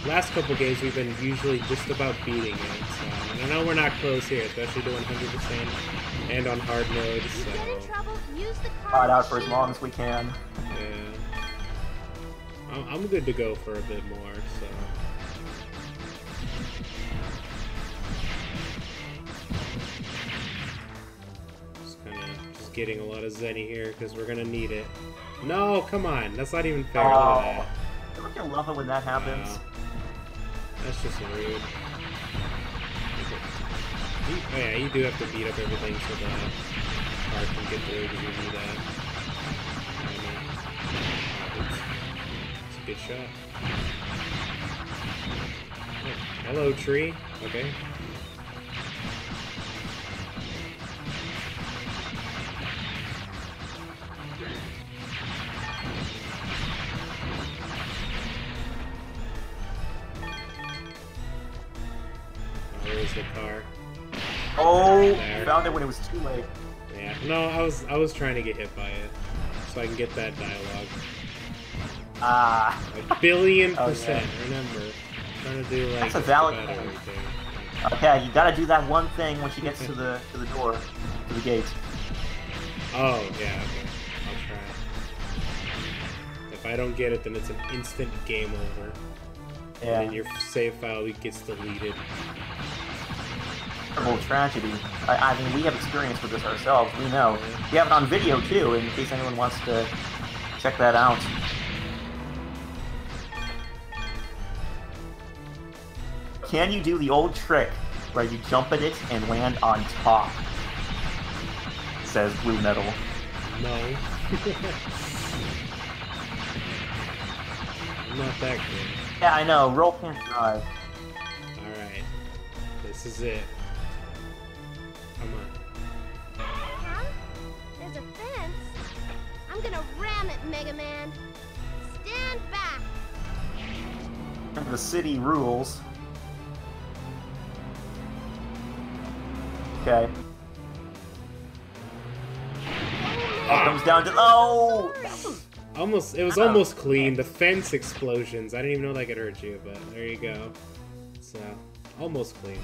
last couple games we've been usually just about beating it, so, and I know we're not close here, especially doing 100% and on hard mode, If so, you get in trouble, use the car. Ride out for as long as we can. yeah. I'm good to go for a bit more, so. Just getting a lot of Zenny here, because we're gonna need it. No, come on, that's not even fair. Look at that. Don't you love it when that happens? Wow. That's just rude. Oh yeah, you do have to beat up everything so the car can get through because you need that. It's a good shot. Oh, hello, tree. Okay. Where's the car? Oh, There. found it when it was too late. Yeah. No, I was trying to get hit by it, so I can get that dialogue. Ah. A billion Oh, percent. Remember, trying to do like That's a valid just about point. everything. Okay, you gotta do that one thing when she gets to the door, to the gate. Oh yeah. Okay. I'll try. If I don't get it, then it's an instant game over. Yeah. And your save file gets deleted. terrible tragedy. I mean, we have experience with this ourselves. We know. We have it on video too, in case anyone wants to check that out. Can you do the old trick where you jump at it and land on top? Says Blue Metal. No. I'm not that good. Yeah, I know. Roll can't drive. Alright. This is it. Come on. Huh? There's a fence? I'm gonna ram it, Mega Man. Stand back. The city rules. Okay. Comes down to It was almost clean. The fence explosions. I didn't even know that could hurt you, but there you go. So almost clean.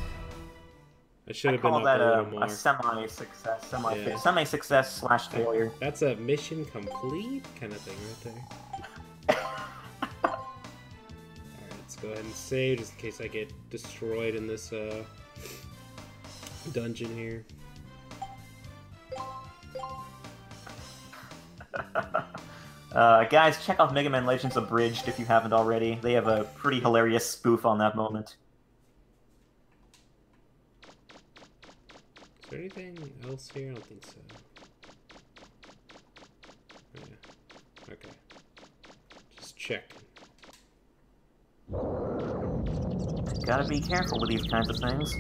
I should have been up that a little more. a semi-success, Yeah. semi-success / failure. That's a mission complete kind of thing right there. Alright, let's go ahead and save just in case I get destroyed in this dungeon here. Guys, check out Mega Man Legends Abridged if you haven't already. They have a pretty hilarious spoof on that moment. Is there anything else here? I don't think so. Yeah. Okay. Just check. Gotta be careful with these kinds of things.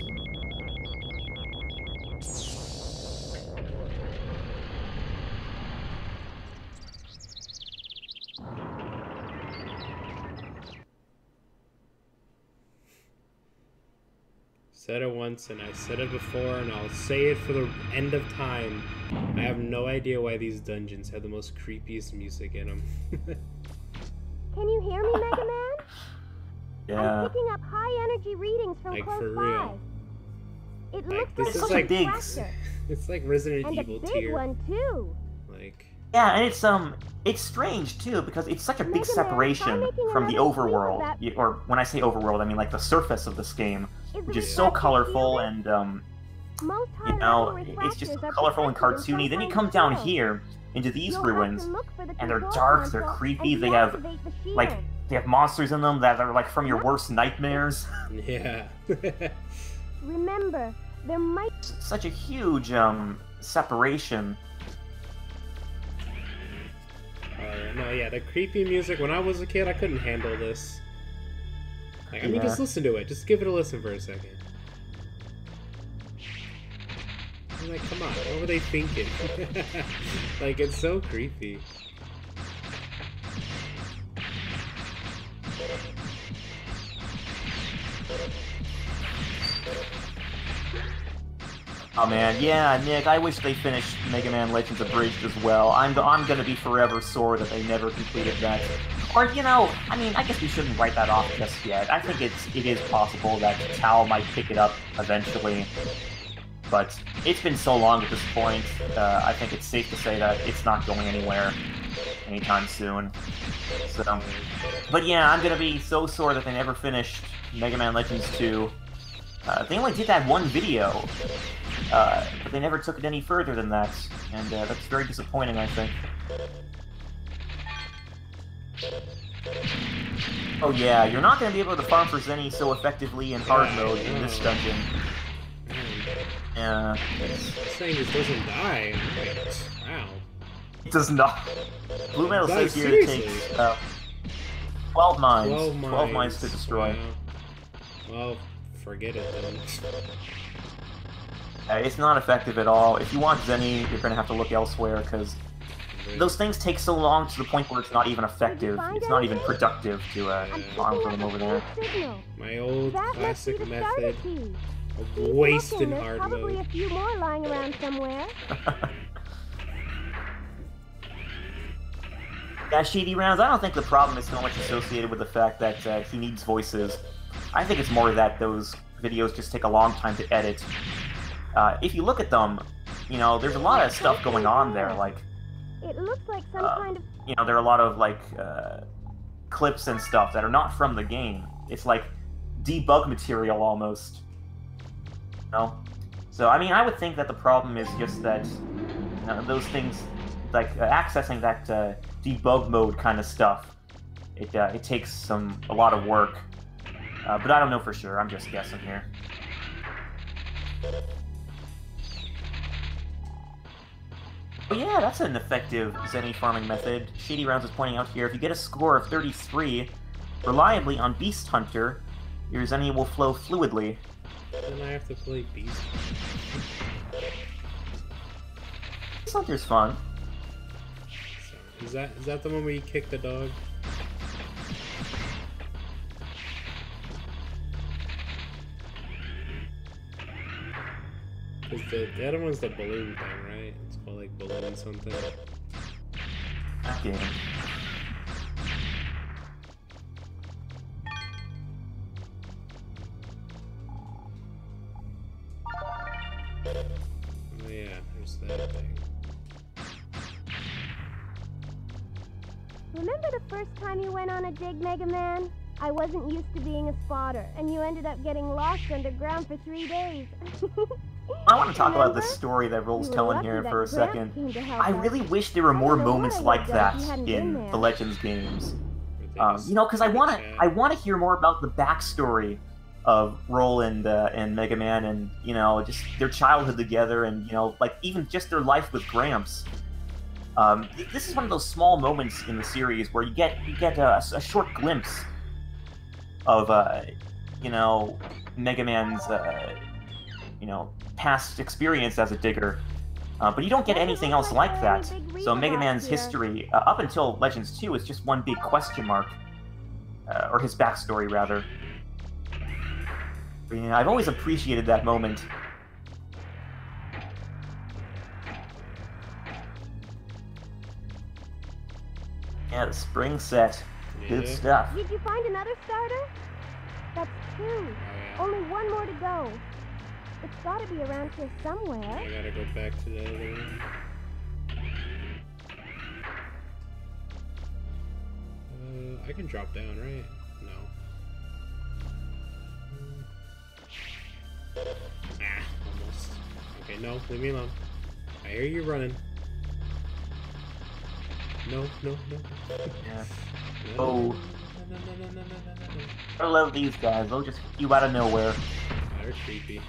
Said it once, and I said it before, and I'll say it for the end of time. I have no idea why these dungeons have the most creepiest music in them. Can you hear me, Mega Man? Yeah. I'm picking up high energy readings from Like, close for real. by. It Like, looks this like is a like tractor. It's like Resident And Evil a big tier. one too. Like, Yeah, and it's strange too because it's such a big Mega Man, separation try making from the another overworld. sleeve of Or when I say overworld, I mean like the surface of this game, which is it so reflective colorful healing? and Most you know, it's just colorful and cartoony. Then you come down here into these ruins, and they're dark, they're creepy. They have they have monsters in them that are like from your worst nightmares. yeah. Remember, there might Such a huge separation. No, yeah, the creepy music. When I was a kid, I couldn't handle this. Like, I mean, Yeah. just listen to it. Just give it a listen for a second. I'm like, come on, what were they thinking? Like, it's so creepy. Oh man, yeah, Nick, I wish they finished Mega Man Legends Abridged as well. I'm gonna be forever sore that they never completed that. Or, you know, I mean, I guess we shouldn't write that off just yet. I think it is possible that Tal might pick it up eventually. But it's been so long at this point, I think it's safe to say that it's not going anywhere anytime soon. So, but yeah, I'm gonna be so sore that they never finished Mega Man Legends 2. They only did that one video, but they never took it any further than that, and that's very disappointing, I think. Oh yeah, you're not going to be able to farm for Zenny so effectively in hard mode in this dungeon. Yeah. This thing just doesn't die. Wow. It does not. Blue Metal Guys, says here it seriously? takes 12 mines. 12 mines to destroy. Wow. Well, forget it then. It's not effective at all. If you want Zenny, you're going to have to look elsewhere, because those things take so long to the point where it's not even effective. It's not even productive to farm for them over there. My old That must be classic the method starter key. of Keep wasting looking, there's hard probably mode. a few more lying around somewhere. Yeah, Shady Rounds, I don't think the problem is so much associated with the fact that he needs voices. I think it's more that those videos just take a long time to edit. If you look at them, you know, there's a lot of stuff going on there, like, It looks like some kind of you know, there are a lot of, like, clips and stuff that are not from the game. It's like debug material, almost. You know? So, I mean, I would think that the problem is just that those things, like accessing that debug mode kind of stuff, it takes a lot of work. But I don't know for sure. I'm just guessing here. Oh yeah, that's an effective Zenny farming method. Shady Rounds is pointing out here, if you get a score of 33 reliably on Beast Hunter, your Zenny will flow fluidly. Then I have to play Beast. Beast Hunter's fun. So, is that the one where you kick the dog? Because the other one's the balloon thing, right? It's called like balloon something. That game. Oh yeah, there's that thing. Remember the first time you went on a dig, Mega Man? I wasn't used to being a spotter, and you ended up getting lost underground for 3 days. I want to talk about the story that Roll's telling here for a second. I really wish there were more moments like that in the Legends games. You know, because I want to hear more about the backstory of Roll and Mega Man, and you know, just their childhood together, and you know, like even just their life with Gramps. This is one of those small moments in the series where you get a short glimpse of you know, Mega Man's you know, past experience as a digger, but you don't get anything else like that. So Mega Man's history up until Legends 2 is just one big question mark, or his backstory rather. But, yeah, I've always appreciated that moment. Yeah, the spring set. Good stuff. Did you find another starter? That's 2. Only 1 more to go. It's gotta be around here somewhere. I gotta go back to the other one. I can drop down, right? No. Ah, almost. Okay, no, leave me alone. I hear you running. No. Yeah. No. Oh. No. I love these guys. They'll just hit you out of nowhere. They're creepy.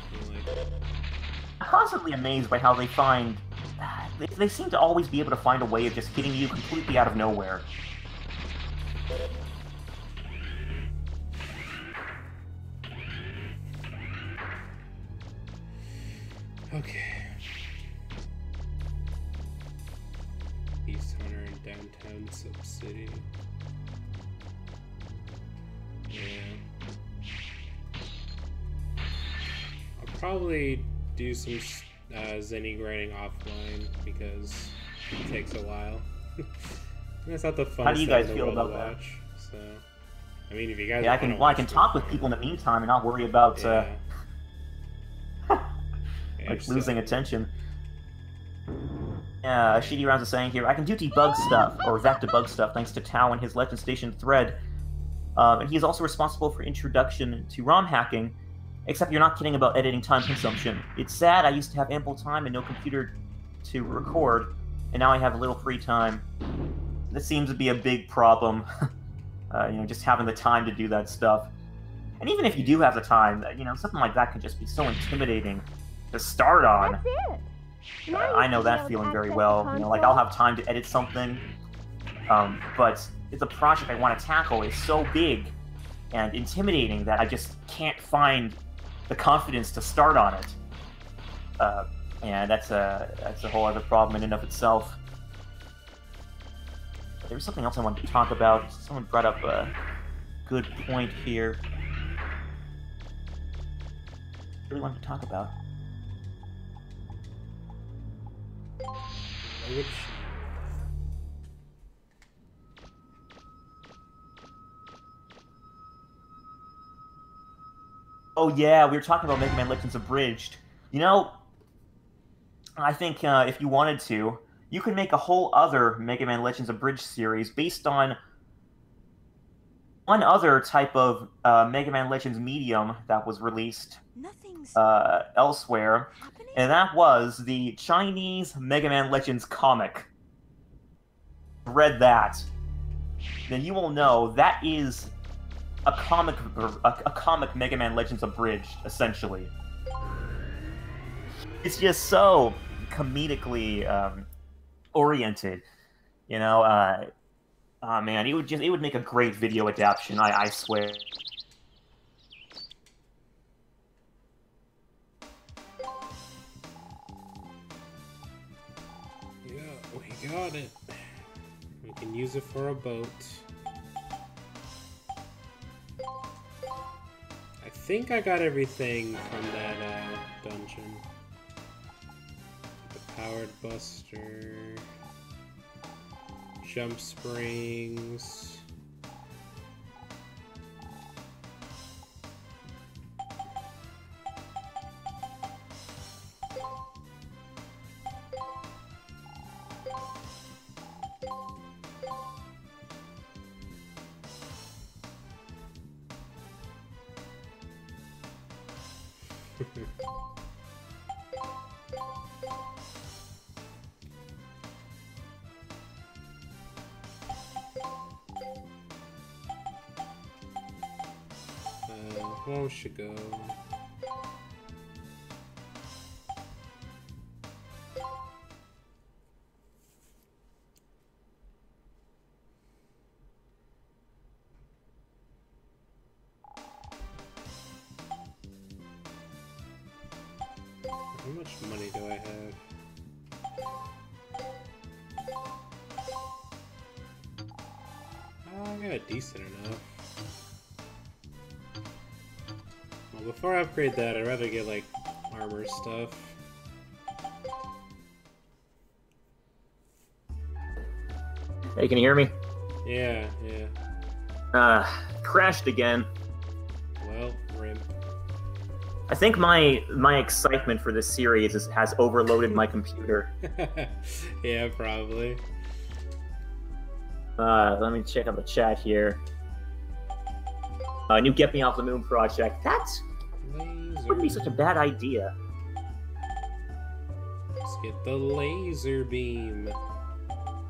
I'm constantly amazed by how they find... They seem to always be able to find a way of just hitting you completely out of nowhere. Okay. Beast Hunter in downtown Sub-City. Yeah. I'll probably do some Zenny grinding offline because it takes a while. That's not the funnest How do you guys thing in the feel world about to that? watch. So, I mean, if you guys, Yeah, I can talk with people in the meantime and not worry about like losing attention. Yeah, Shady Rounds is saying here, I can do debug stuff, or that debug stuff, thanks to Tao and his Legend Station thread. And he is also responsible for introduction to ROM hacking, except you're not kidding about editing time consumption. It's sad, I used to have ample time and no computer to record, and now I have a little free time. This seems to be a big problem, you know, just having the time to do that stuff. And even if you do have the time, you know, something like that can just be so intimidating to start on. That's it. I know that feeling very well. You know, like I'll have time to edit something, but it's a project I want to tackle is so big and intimidating that I just can't find the confidence to start on it. And that's a whole other problem in and of itself. But there was something else I wanted to talk about. Someone brought up a good point here. I really wanted to talk about. Which... Oh yeah, we were talking about Mega Man Legends Abridged. You know, I think if you wanted to, you could make a whole other Mega Man Legends Abridged series based on one other type of Mega Man Legends medium that was released elsewhere, and that was the Chinese Mega Man Legends comic. Read that, then you will know that is a comic Mega Man Legends abridged, essentially. It's just so comedically oriented, you know. Oh man, it would make a great video adaptation. I swear. Yeah, we got it. We can use it for a boat. I think I got everything from that dungeon. The powered buster, jump springs. Where should go? How much money do I have? I got decent enough. Well, before I upgrade that, I'd rather get, like, armor stuff. Hey, can you hear me? Yeah, yeah. Crashed again. Well, RIP. I think my excitement for this series has overloaded my computer. Yeah, probably. Let me check out the chat here. New Get Me Off the Moon project. That wouldn't be such a bad idea. Let's get the laser beam.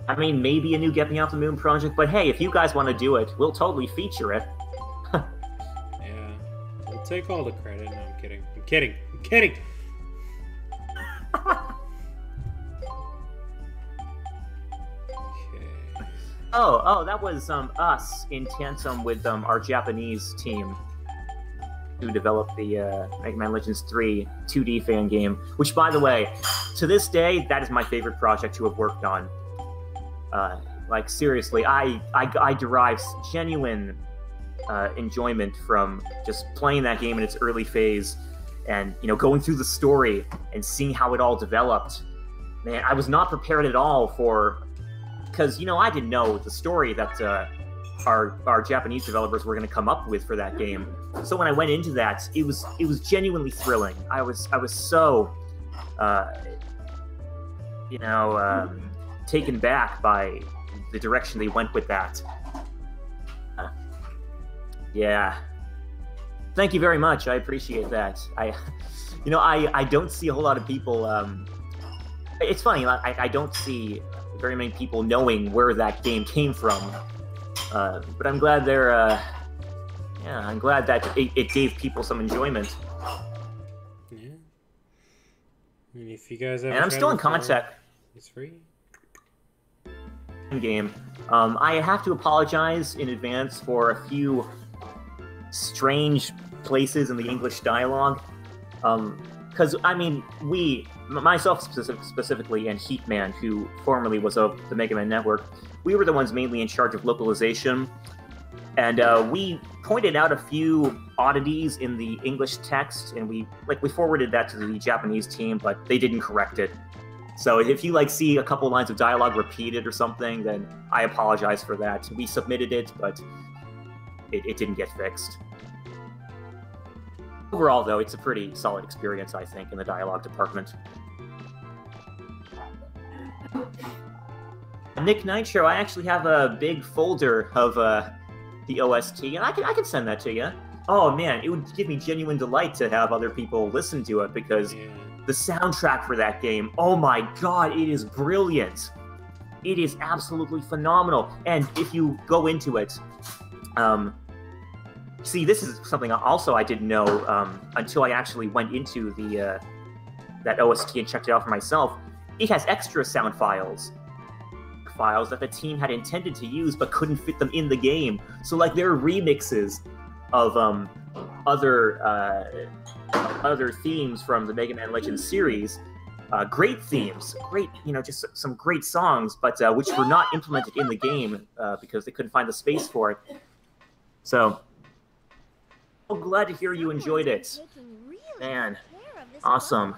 I mean, maybe a new Get Me Off the Moon project, but hey, if you guys want to do it, we'll totally feature it. Yeah. We'll take all the credit. No, I'm kidding. I'm kidding. I'm kidding! Oh, that was us in tandem with our Japanese team who developed the Mega Man Legends 3 2D fan game, which, by the way, to this day, that is my favorite project to have worked on. Like, seriously, I derive genuine enjoyment from just playing that game in its early phase and, you know, going through the story and seeing how it all developed. Man, I was not prepared at all for... Because, you know, I didn't know the story that our Japanese developers were going to come up with for that game. So when I went into that, it was genuinely thrilling. I was so, you know, taken back by the direction they went with that. Yeah. Thank you very much. I appreciate that. You know, I don't see a whole lot of people. It's funny. I don't see very many people knowing where that game came from, but I'm glad they're yeah, I'm glad that it gave people some enjoyment. Yeah. And if you guys ever and I'm still in contact. It's free. Game. I have to apologize in advance for a few strange places in the English dialogue, because I mean myself specifically, and Heatman, who formerly was of the Mega Man Network, we were the ones mainly in charge of localization, and we pointed out a few oddities in the English text, and we forwarded that to the Japanese team, but they didn't correct it. So if you see a couple lines of dialogue repeated or something, then I apologize for that. We submitted it, but it didn't get fixed. Overall, though, it's a pretty solid experience, I think, in the dialogue department. Nick Nitro, I actually have a big folder of the OST, and I can send that to you. Oh man, it would give me genuine delight to have other people listen to it because the soundtrack for that game, oh my god, it is brilliant. It is absolutely phenomenal. And if you go into it, see, this is something also I didn't know until I actually went into the that OST and checked it out for myself. It has extra sound files that the team had intended to use but couldn't fit them in the game. So like there are remixes of other themes from the Mega Man Legends series. Great themes, great, just some great songs, but which were not implemented in the game because they couldn't find the space for it. So, I'm glad to hear you enjoyed it. Man, awesome.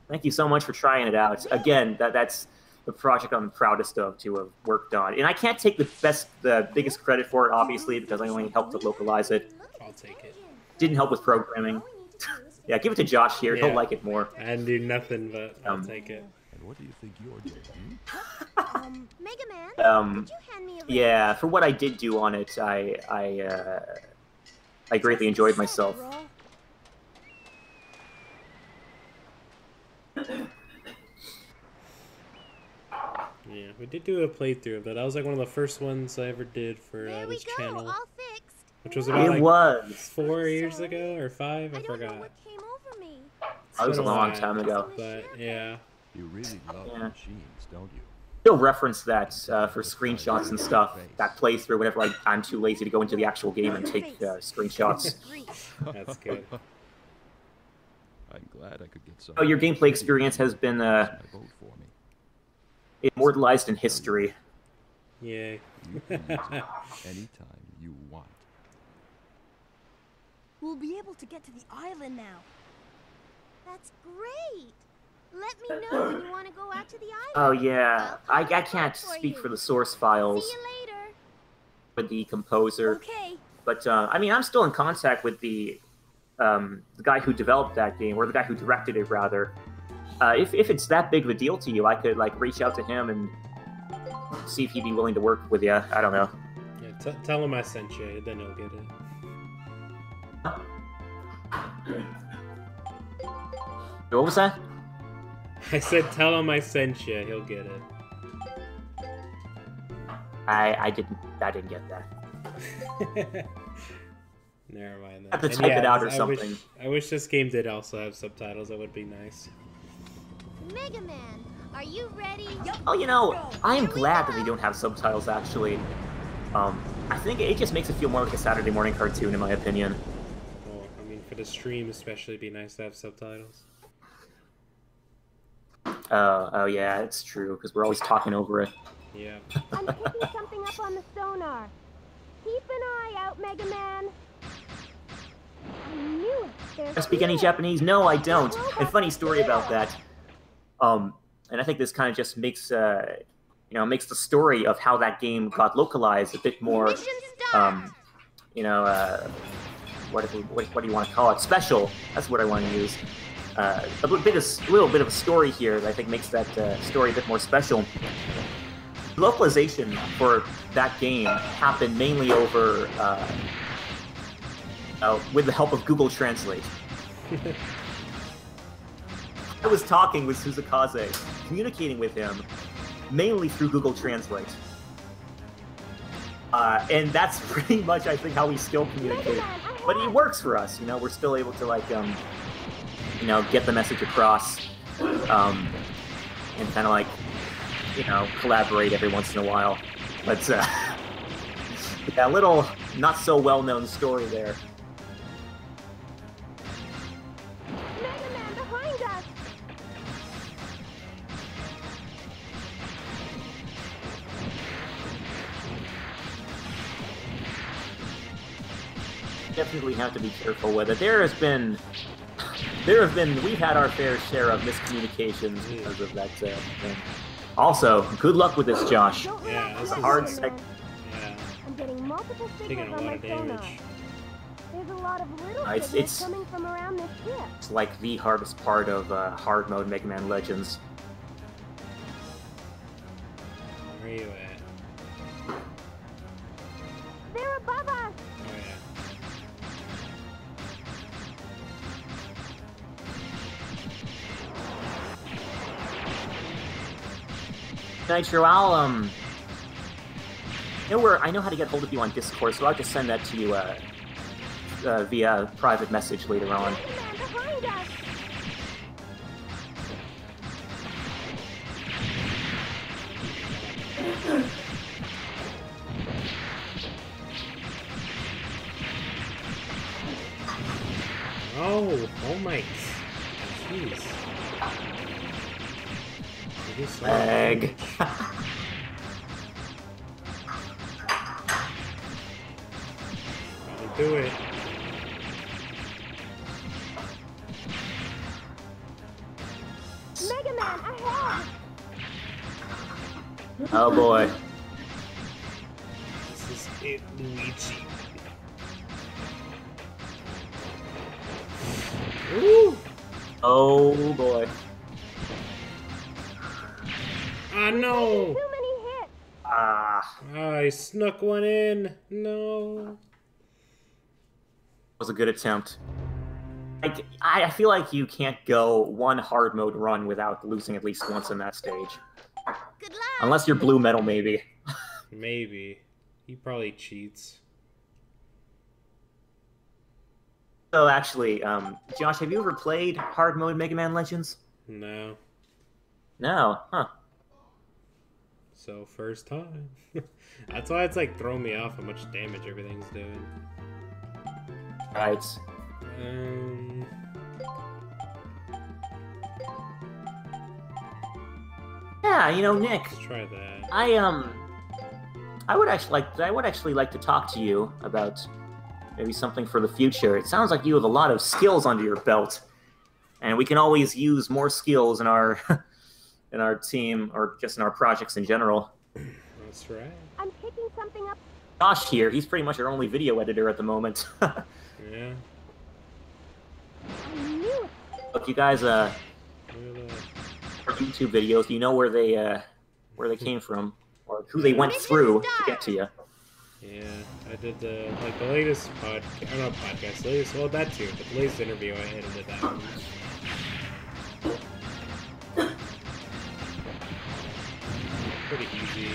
Thank you so much for trying it out. Again, that's the project I'm proudest of to have worked on. And I can't take the biggest credit for it, obviously, because I only helped to localize it. I'll take it. Didn't help with programming. Yeah, give it to Josh here. He'll like it more. I didn't do nothing, but I'll take it. And what do you think you're doing? Mega Man, could you hand me a yeah, for what I did do on it, I greatly enjoyed myself. Yeah, we did do a playthrough of that. That was like one of the first ones I ever did for this channel. All fixed. Which was about was 4 years ago or 5, I forgot. What came over me? That was a long time ago. But yeah. You really love machines, don't you? Still reference that for screenshots and stuff. That playthrough whenever I'm too lazy to go into the actual game and take screenshots. That's good. I'm glad I could get some. Oh, your gameplay experience has been immortalized in history. Yay. You can use it anytime you want. We'll be able to get to the island now. That's great. Let me know when you want to go out to the island. Oh yeah, I can't speak for the source files See you later. with the composer. Okay. But I mean, I'm still in contact with the guy who developed that game, or the guy who directed it, rather. If it's that big of a deal to you, I could like reach out to him and see if he'd be willing to work with you. I don't know. Yeah, tell him I sent you, then he'll get it. What was that? I said tell him I sent you, he'll get it. I didn't get that. Never mind that. I have to type it out or I something. I wish this game did also have subtitles, that would be nice. Mega Man, are you ready? Oh, I am glad that they don't have subtitles, actually. I think it just makes it feel more like a Saturday morning cartoon, in my opinion. Well, I mean, for the stream especially, it'd be nice to have subtitles. Oh yeah, it's true, because we're always talking over it. Yeah. I'm picking something up on the sonar. Keep an eye out, Mega Man. I knew it. I speak any Japanese? No, I don't. And funny story about that. And I think this kind of just makes makes the story of how that game got localized a bit more, what do you want to call it? Special. That's what I want to use. A little bit of a story here that I think makes that story a bit more special. Localization for that game happened mainly over with the help of Google Translate. I was talking with Suzukaze, communicating with him mainly through Google Translate. And that's pretty much, I think, how we still communicate. But it works for us, we're still able to, like, get the message across, and kind of, like, collaborate every once in a while. But, yeah, a little not so well-known story there. Mega Man, behind us! Definitely have to be careful with it. We've had our fair share of miscommunications because of that thing. Also, good luck with this, Josh. Yeah, it's a hard segment. Yeah. I'm getting multiple Taking signals a on lot my of sonar. damage. There's a lot of little It's- signals coming from around this ship. It's like the hardest part of hard mode Mega Man Legends. Where are you at? They're above us! Nitro, I know how to get hold of you on Discord, so I'll just send that to you via private message later on. Mega Man behind us! Oh my, jeez. Lag. Do it. Mega Man ahead! Oh boy. This is it, Luigi. Ooh! Oh boy. Ah, no! Too many hits! Ah. I snuck one in. No. Was a good attempt. I feel like you can't go one hard mode run without losing at least once in that stage. Good luck! Unless you're blue metal, maybe. Maybe. He probably cheats. So actually, Josh, have you ever played hard mode Mega Man Legends? No. No, huh? So, first time. That's why it's like throwing me off how much damage everything's doing. Right. Yeah, you know, Nick. Let's try that. I would actually like to talk to you about maybe something for the future. It sounds like you have a lot of skills under your belt, and we can always use more skills in our in our team or just in our projects in general. That's right. I'm picking something up. Josh here, he's pretty much our only video editor at the moment. Yeah. I knew it. Look, you guys, our YouTube videos, you know where they came from, or who they went through to get to you. Yeah, I did the latest podcast, the latest, well, that too, but the latest interview I edited that one. Pretty easy.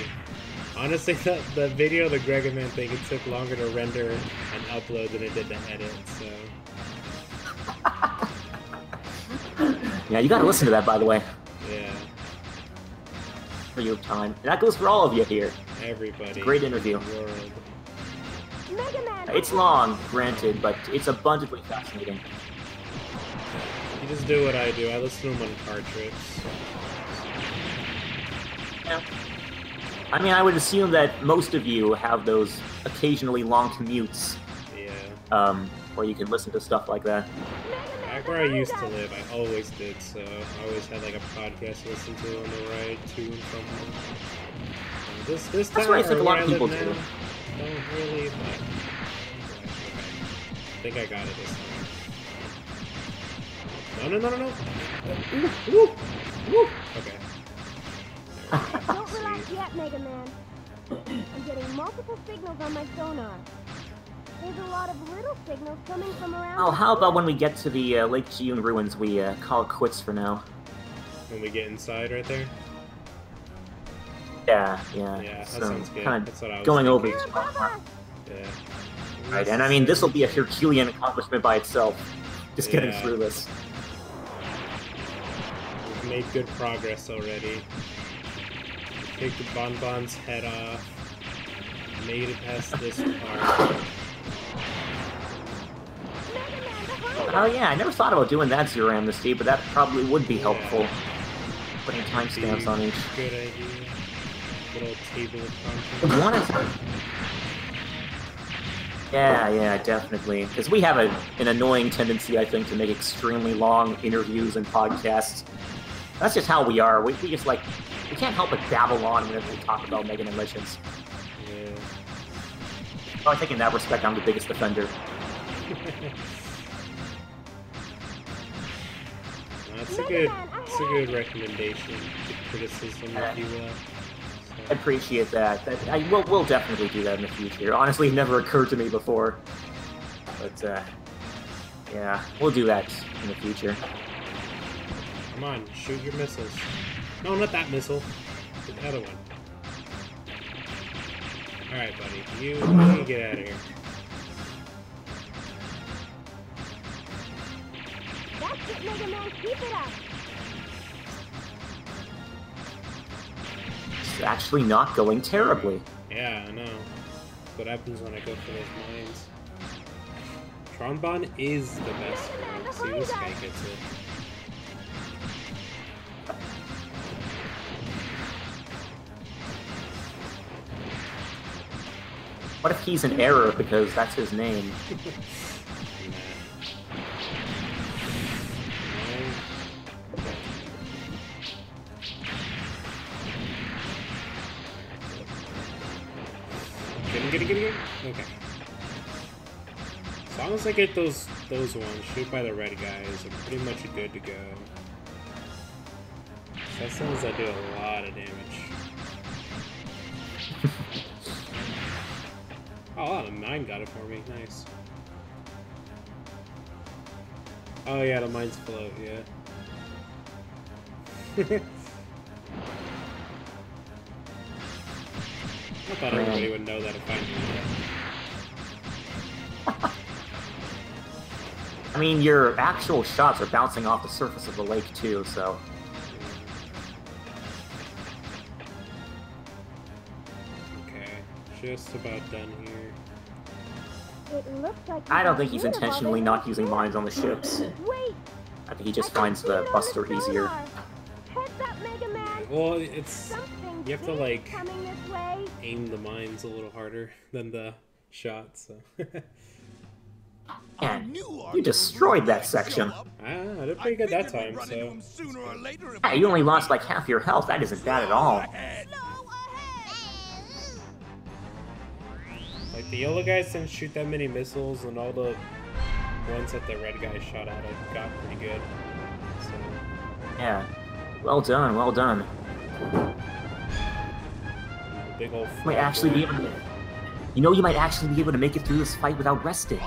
Honestly, the video, the Gregaman thing, it took longer to render and upload than it did to edit, so... Yeah, you gotta listen to that, by the way. Yeah. For your time. And that goes for all of you here. Everybody. It's a great interview. In the world. Mega Man! It's long, granted, but it's abundantly fascinating. You just do what I do. I listen to them on car trips. Yeah. I mean, I would assume that most of you have those occasionally long commutes. Yeah. Where you can listen to stuff like that. Back where I used to live, I always did, so I always had like a podcast to listen to on the ride to and from home. This That's time, what I think a lot where of I people live do. now, don't really, but... I think I got it this time. No. Woo! Okay. Don't relax yet, Mega Man. I'm getting multiple signals on my sonar. There's a lot of little signals coming from around. Oh, how about when we get to the Lake June ruins, we call it quits for now? When we get inside right there? Yeah. Yeah, that So, sounds good. kind That's what I was of going over thinking. each one. Yeah. Right, and I mean, this will be a Herculean accomplishment by itself. Just getting Yeah. through this. We've made good progress already. Take the Bonbon's head off. Made it past this part. Oh yeah, I never thought about doing that Zero Amnesty, but that probably would be helpful. Yeah. Putting timestamps on each. Good idea. Good old table of If contents. you want to... Yeah, definitely. Because we have an annoying tendency, I think, to make extremely long interviews and podcasts. That's just how we are. We just like... We can't help but babble on whenever we talk about Mega Man Legends. Yeah. So I think in that respect, I'm the biggest offender. That's a good recommendation. Good criticism, if you will. I appreciate that. We'll definitely do that in the future. Honestly, it never occurred to me before. But, yeah, we'll do that in the future. Come on, shoot your missiles. No, not that missile. The other one. Alright, buddy. You get out of here. That's it, Mega Man. Keep it up. It's actually not going terribly. Yeah, I know. What happens when I go for those mines? Tronbon is the best one. See, this guy gets it. What if he's an error because that's his name? Get him. Okay. As long as I get those ones, shoot by the red guys, I'm pretty much good to go. So as long as I do a lot of damage. Oh, the mine got it for me. Nice. Oh yeah, the mines float, yeah. I thought everybody would know that if I knew that. I mean, your actual shots are bouncing off the surface of the lake too, so... Okay, just about done here. It looks like I don't think he's intentionally not using mines on the ships. Wait! I think he just finds the buster easier. Heads up, Mega Man! Well, it's... Something You have to, big like, coming this way. aim the mines a little harder than the shots, so... Man, you destroyed that section. I did pretty good that time, so... Yeah, you only lost like half your health. That isn't bad at all. Like, the yellow guys didn't shoot that many missiles, and all the ones that the red guys shot at it got pretty good. So... Yeah. Well done, well done. Big old You might actually be able to... You know, you might actually be able to make it through this fight without resting.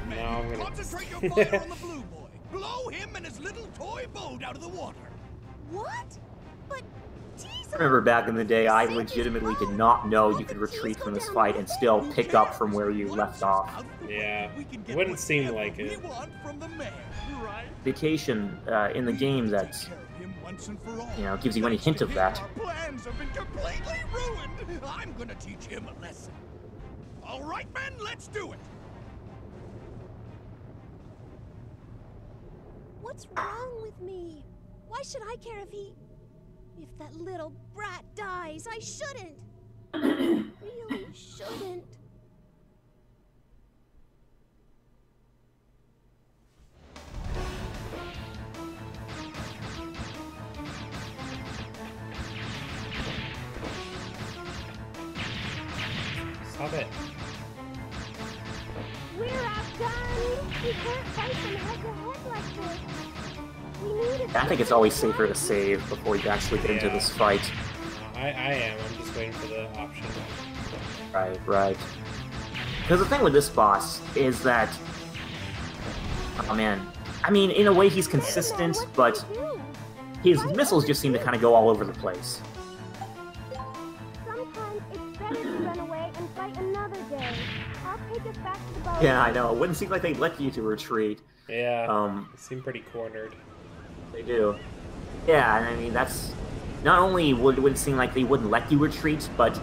No, I'm gonna... Concentrate your fire on the blue boy. Blow him and his little toy boat out of the water. What? But Diesel... I remember back in the day, I legitimately did not know you could retreat from this fight and still pick up from where you left off. Yeah, it wouldn't seem like it. Vacation in the game that, you know, gives you any hint of that. Our plans have been completely ruined. I'm gonna teach him a lesson. All right, men, let's do it. What's wrong with me? Why should I care if that little brat dies? I shouldn't. Really shouldn't. Stop it. We're outgunned. We can't fight them head-to-head like this. We need a... I think it's always safer to save before you actually get into this fight. I am. I'm just waiting for the option. Right, right. Because the thing with this boss is that... Oh man. I mean, in a way he's consistent, but his missiles just seem to kind of go all over the place. Sometimes it's better to run away and fight another day. I'll take us back to the boat. Yeah, I know. It wouldn't seem like they'd let you to retreat. Yeah, they seem pretty cornered. They do. Yeah, and I mean, that's... Not only would it seem like they wouldn't let you retreat, but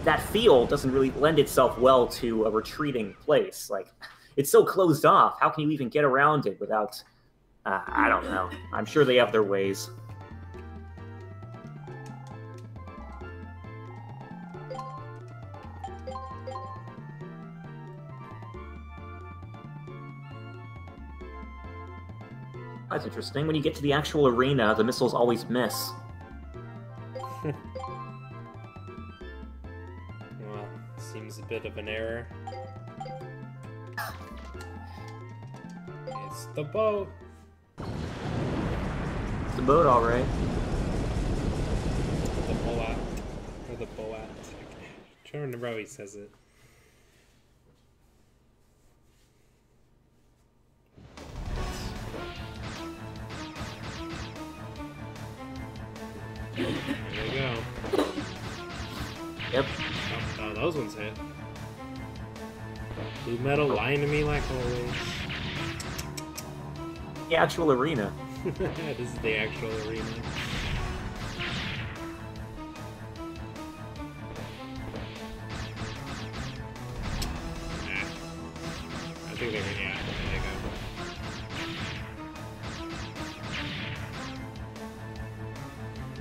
that field doesn't really lend itself well to a retreating place. Like, it's so closed off. How can you even get around it without... I don't know. I'm sure they have their ways. That's interesting. When you get to the actual arena, the missiles always miss. Well, seems a bit of an error. It's the boat. It's the boat, all right. The Boat. Or the Boat. I'm trying to remember how he says it. There you go. those ones hit. Blue metal lying to me like always. The actual arena. This is the actual arena. I think they're gonna, yeah, there they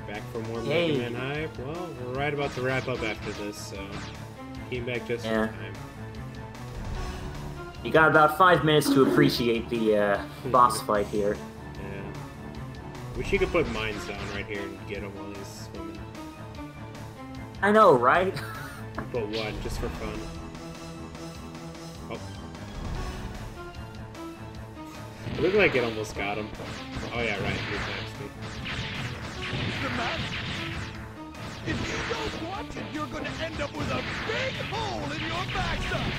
go. Back for more Mega Man hype. Well, we're right about to wrap up after this, so came back just in time. You got about 5 minutes to appreciate the boss fight here. Yeah. Wish you could put mines down right here and get him while he's swimming. I know, right? Put one, just for fun. Oh. It looked like it almost got him. Oh yeah, right, he's next to me. Mr. Matt, if you don't watch it, you're gonna end up with a big hole in your backside!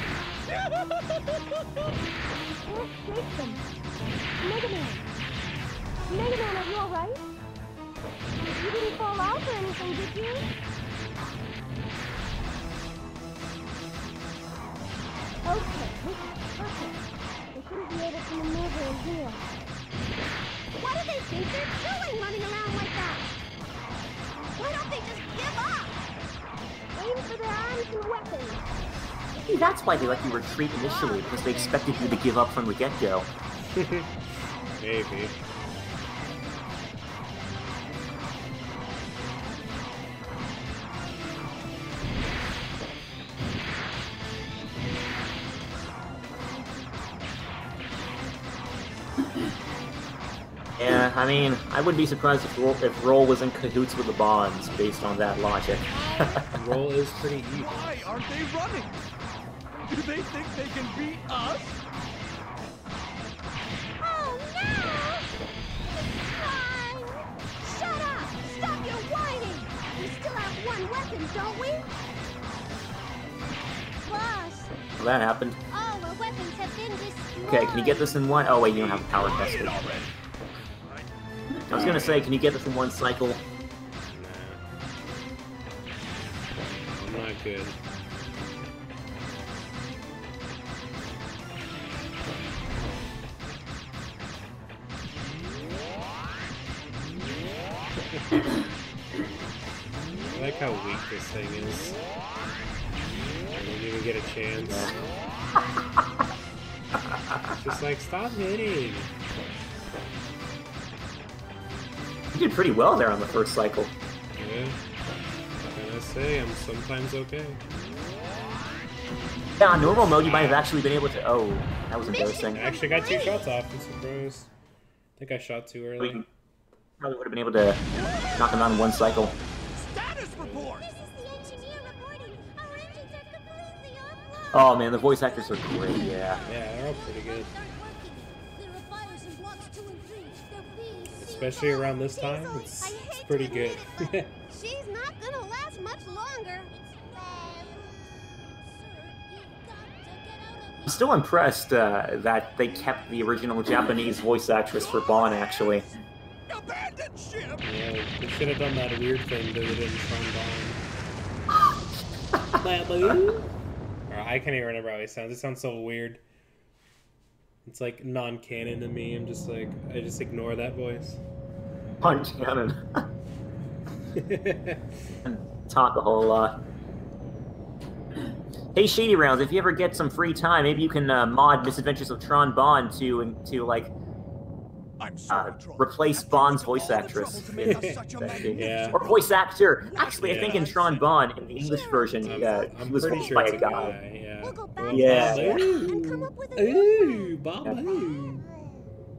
Where's Jason? Mega Man! Mega Man, are you alright? You didn't fall off or anything, did you? Okay. They shouldn't be able to maneuver in here. What do they think they're doing running around like that? Why don't they just give up? Aim for their arms and weapons. Maybe that's why they let you retreat initially, because they expected you to give up from the get-go. Maybe. Yeah, I mean, I wouldn't be surprised if Roll was in cahoots with the Bonds, based on that logic. Roll is pretty evil. Why aren't they running? Do they think they can beat us? Oh no! It's time! Shut up! Stop your whining! We still have one weapon, don't we? Boss, Well, that happened. all our weapons have been destroyed. Okay, can you get this in one? Oh wait, you don't have a power tester. I was gonna say, can you get this in one cycle? Nah. I'm not good. I like how weak this thing is. I don't even get a chance. It's just like, stop hitting! You did pretty well there on the first cycle. Yeah. What can I say? I'm sometimes okay. Yeah, on normal mode, you might have actually been able to... Oh, that was embarrassing. I actually got 2 shots off, I'm surprised. I think I shot too early. You probably would have been able to knock him out in one cycle. Status report! This is the engineer reporting. Our engines are completely offline. Oh man, the voice actors are great, yeah. Yeah, they're all pretty good. There are fires in blocks 2 and 3. They're being Especially around this time, it's pretty good. She's not gonna last much longer. I'm still impressed that they kept the original Japanese voice actress for Bon, actually. Abandon ship! Yeah, they should have done that weird thing that they did in Tron. I can't even remember how he sounds. It sounds so weird. It's like non-canon to me. I'm just like, I just ignore that voice. Punch cannon. And talk a whole lot. Hey, Shady Rounds, if you ever get some free time, maybe you can mod Misadventures of Tron Bond to like I'm sorry, replace Bond's voice actress. Yeah. Or voice actor. Actually, I think in Tron Bond, in the English version, he was pretty voiced sure by it's a a guy. guy. Yeah. We'll go back Yeah. and come up with a Ooh, Babu.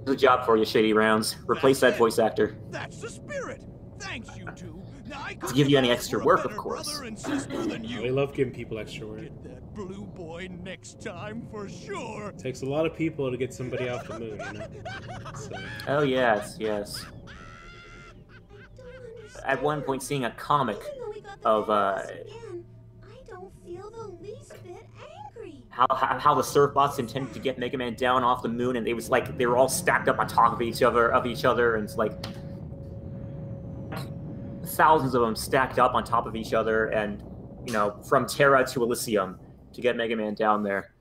Good job for you, Shady Rounds. Replace that voice actor. That's the spirit! Thanks, you two. Now I To give you any extra work, of course. brother and sister than you. We love giving people extra work. Get that blue boy next time for sure. Takes a lot of people to get somebody off the moon, you know? So. Oh, yes, yes. At one point, seeing a comic of I don't feel the least bit angry. how the surf bots intended to get Mega Man down off the moon, and they was like they were all stacked up on top of each other, and it's like thousands of them stacked up on top of each other, and from Terra to Elysium to get Mega Man down there.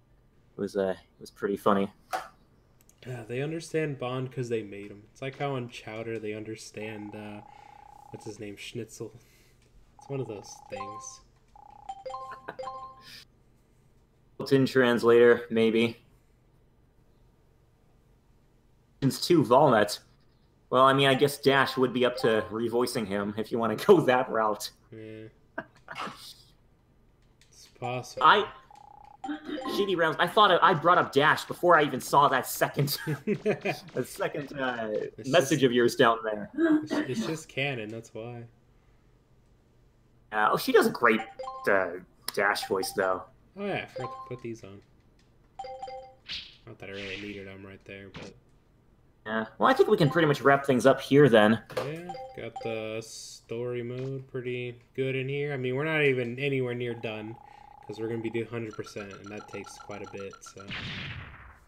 It was pretty funny. Yeah, they understand Bond because they made him. It's like how on Chowder they understand, what's his name, Schnitzel. It's one of those things. Built-in translator, maybe. Since 2 Volnet. Well, I mean, I guess Dash would be up to revoicing him if you want to go that route. Yeah. It's possible. Shitty rounds. I thought I brought up Dash before I even saw that second, message of yours down there. It's just canon, that's why. Oh, she does a great Dash voice, though. Oh yeah, I forgot to put these on. Not that I really needed them right there, but... Yeah. Well, I think we can pretty much wrap things up here, then. Yeah, got the story mode pretty good in here. I mean, we're not even anywhere near done, because we're going to be doing 100%, and that takes quite a bit, so...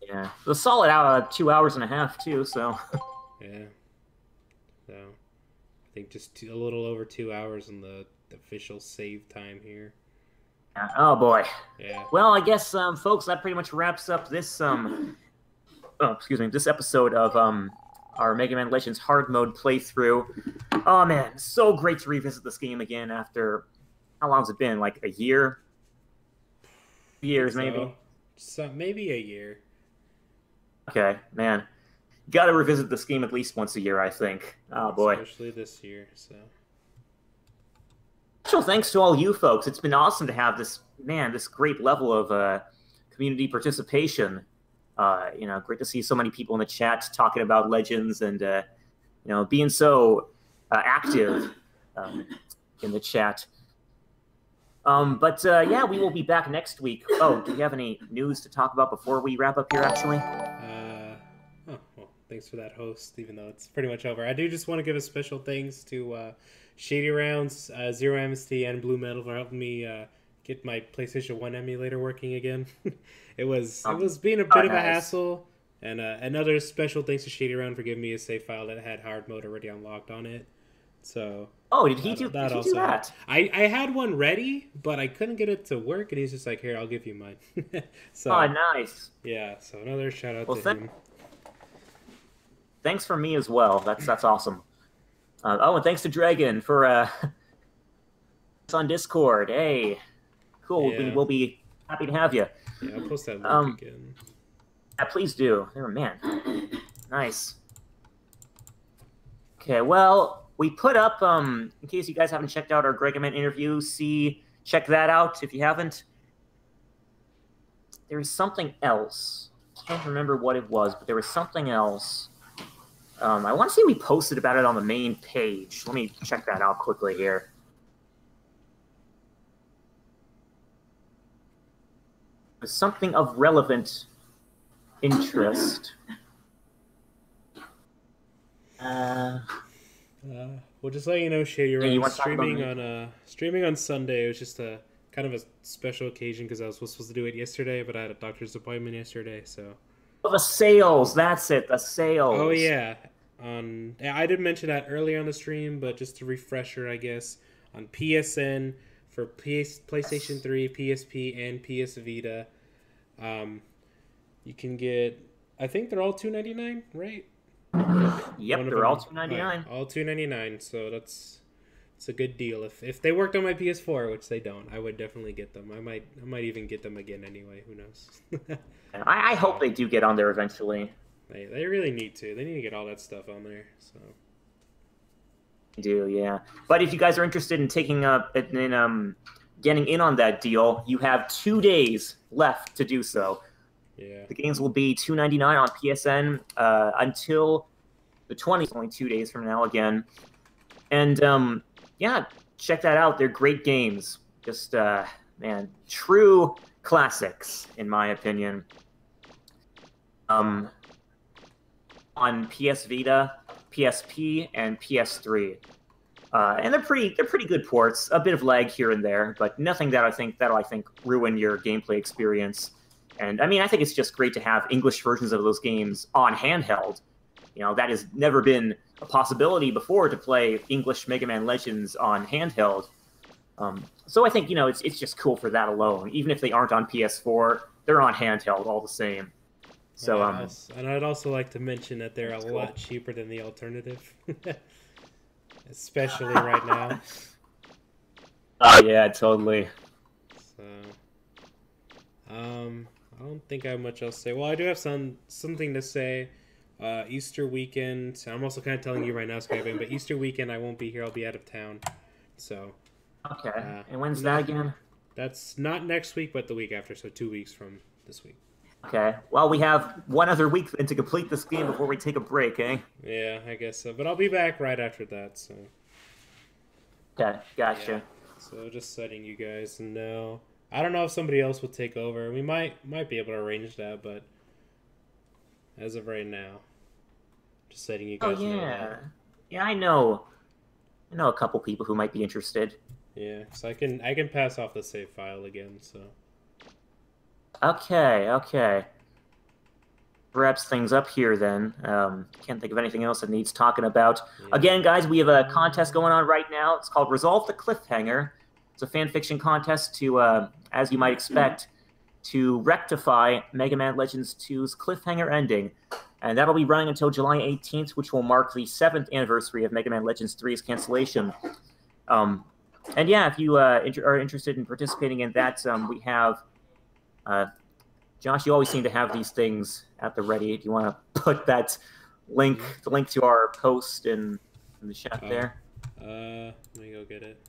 Yeah. It was solid out 2 hours and a half, too, so... Yeah. So, I think just a little over 2 hours in the official save time here. Oh, boy. Yeah. Well, I guess, folks, that pretty much wraps up this, this episode of, our Mega Man Legends hard mode playthrough. Oh, man, so great to revisit this game again after... How long has it been? Like, a year? Years, maybe? So, maybe a year. Okay, man. Gotta revisit this game at least once a year, I think. Oh, boy. Especially this year, so... Special thanks to all you folks. It's been awesome to have this great level of community participation. Great to see so many people in the chat talking about Legends and, being so active in the chat. Yeah, we will be back next week. Oh, do you have any news to talk about before we wrap up here, actually? Well, thanks for that, host, even though it's pretty much over. I do just want to give a special thanks to Shady Rounds, Zero Amnesty, and Blue Metal for helping me get my PlayStation 1 emulator working again. It was being a bit of a hassle. And another special thanks to Shady Round for giving me a save file that had hard mode already unlocked on it. So... Oh, did he do that? I had one ready, but I couldn't get it to work, and he's just like, here, I'll give you mine. So, oh, nice. Yeah, so another shout out to him. Thanks for me as well. That's awesome. And thanks to Dragon for it's on Discord. Hey, cool. Yeah. We'll be happy to have you. Yeah, I'll post that link again. Yeah, please do. Oh, man. Nice. Okay, well... We put up, in case you guys haven't checked out our Gregaman interview, check that out if you haven't. There was something else. I can't remember what it was, but there was something else. I want to say we posted about it on the main page. Let me check that out quickly here. There's something of relevant interest. Well, just let you know, Shady Round, streaming on Sunday. It was just a kind of a special occasion because I was supposed to do it yesterday, but I had a doctor's appointment yesterday, so... Oh, the sales! That's it, the sales! Oh, yeah. I did mention that earlier on the stream, but just a refresher, I guess, on PSN for PlayStation 3, PSP, and PS Vita. You can get... I think they're all $2.99, right? Yep, they're all $2.99. Right, all $2.99, so it's a good deal. If they worked on my PS4, which they don't, I would definitely get them. I might even get them again anyway. Who knows? I hope they do get on there eventually. They really need to. They need to get all that stuff on there. So. They do, yeah. But if you guys are interested in getting in on that deal, you have 2 days left to do so. Yeah. The games will be $2.99 on PSN until the 20th, only 2 days from now again. And, yeah, check that out. They're great games. Just, man, true classics, in my opinion. On PS Vita, PSP, and PS3. And they're pretty good ports. A bit of lag here and there, but nothing that'll I think ruin your gameplay experience. And, I mean, I think it's just great to have English versions of those games on handheld. You know, that has never been a possibility before to play English Mega Man Legends on handheld. So I think, it's just cool for that alone. Even if they aren't on PS4, they're on handheld all the same. So, and I'd also like to mention that they're a cool. lot cheaper than the alternative. Especially right now. Oh, yeah, totally. So, I don't think I have much else to say. Well, I do have something to say. Easter weekend. I'm also kind of telling you right now, Skybang, but Easter weekend I won't be here. I'll be out of town. So. Okay. And when's that again? That's not next week, but the week after. So 2 weeks from this week. Okay. Well, we have one other week then to complete this game before we take a break, eh? Yeah, I guess so. But I'll be back right after that. So. Okay. Gotcha. Yeah. So just letting you guys know. I don't know if somebody else will take over. We might be able to arrange that, but as of right now, just letting you guys know that. Yeah, I know a couple people who might be interested. Yeah, so I can pass off the save file again, so. Okay. Wraps things up here then. Can't think of anything else that needs talking about. Yeah. Again, guys, we have a contest going on right now. It's called Resolve the Cliffhanger. It's a fan fiction contest to, as you might expect, to rectify Mega Man Legends 2's cliffhanger ending. And that'll be running until July 18th, which will mark the 7th anniversary of Mega Man Legends 3's cancellation. And yeah, if you are interested in participating in that, we have... Josh, you always seem to have these things at the ready. Do you want to put that link, the link to our post in the chat there? Let me go get it.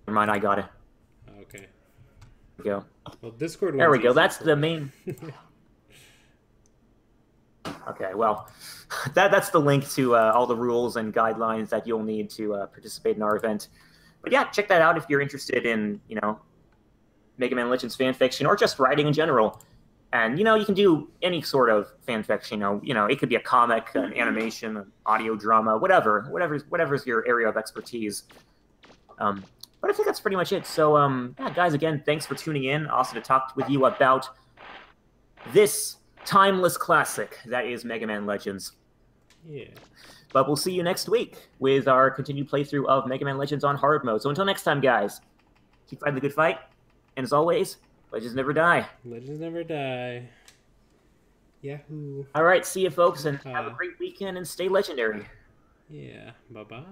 Never mind, I got it. Okay. There we go. Well, Discord. There we go. That's the main. Okay, well, that's the link to all the rules and guidelines that you'll need to participate in our event. But yeah, check that out if you're interested in, Mega Man Legends fanfiction or just writing in general. And, you can do any sort of fanfiction. It could be a comic, an animation, an audio drama, whatever's your area of expertise. But I think that's pretty much it. So, yeah, guys, again, thanks for tuning in. Also to talk with you about this timeless classic that is Mega Man Legends. Yeah. But we'll see you next week with our continued playthrough of Mega Man Legends on hard mode. So until next time, guys, keep fighting the good fight. And as always, legends never die. Legends never die. Yahoo. All right, see you, folks, and have a great weekend and stay legendary. Yeah, bye-bye.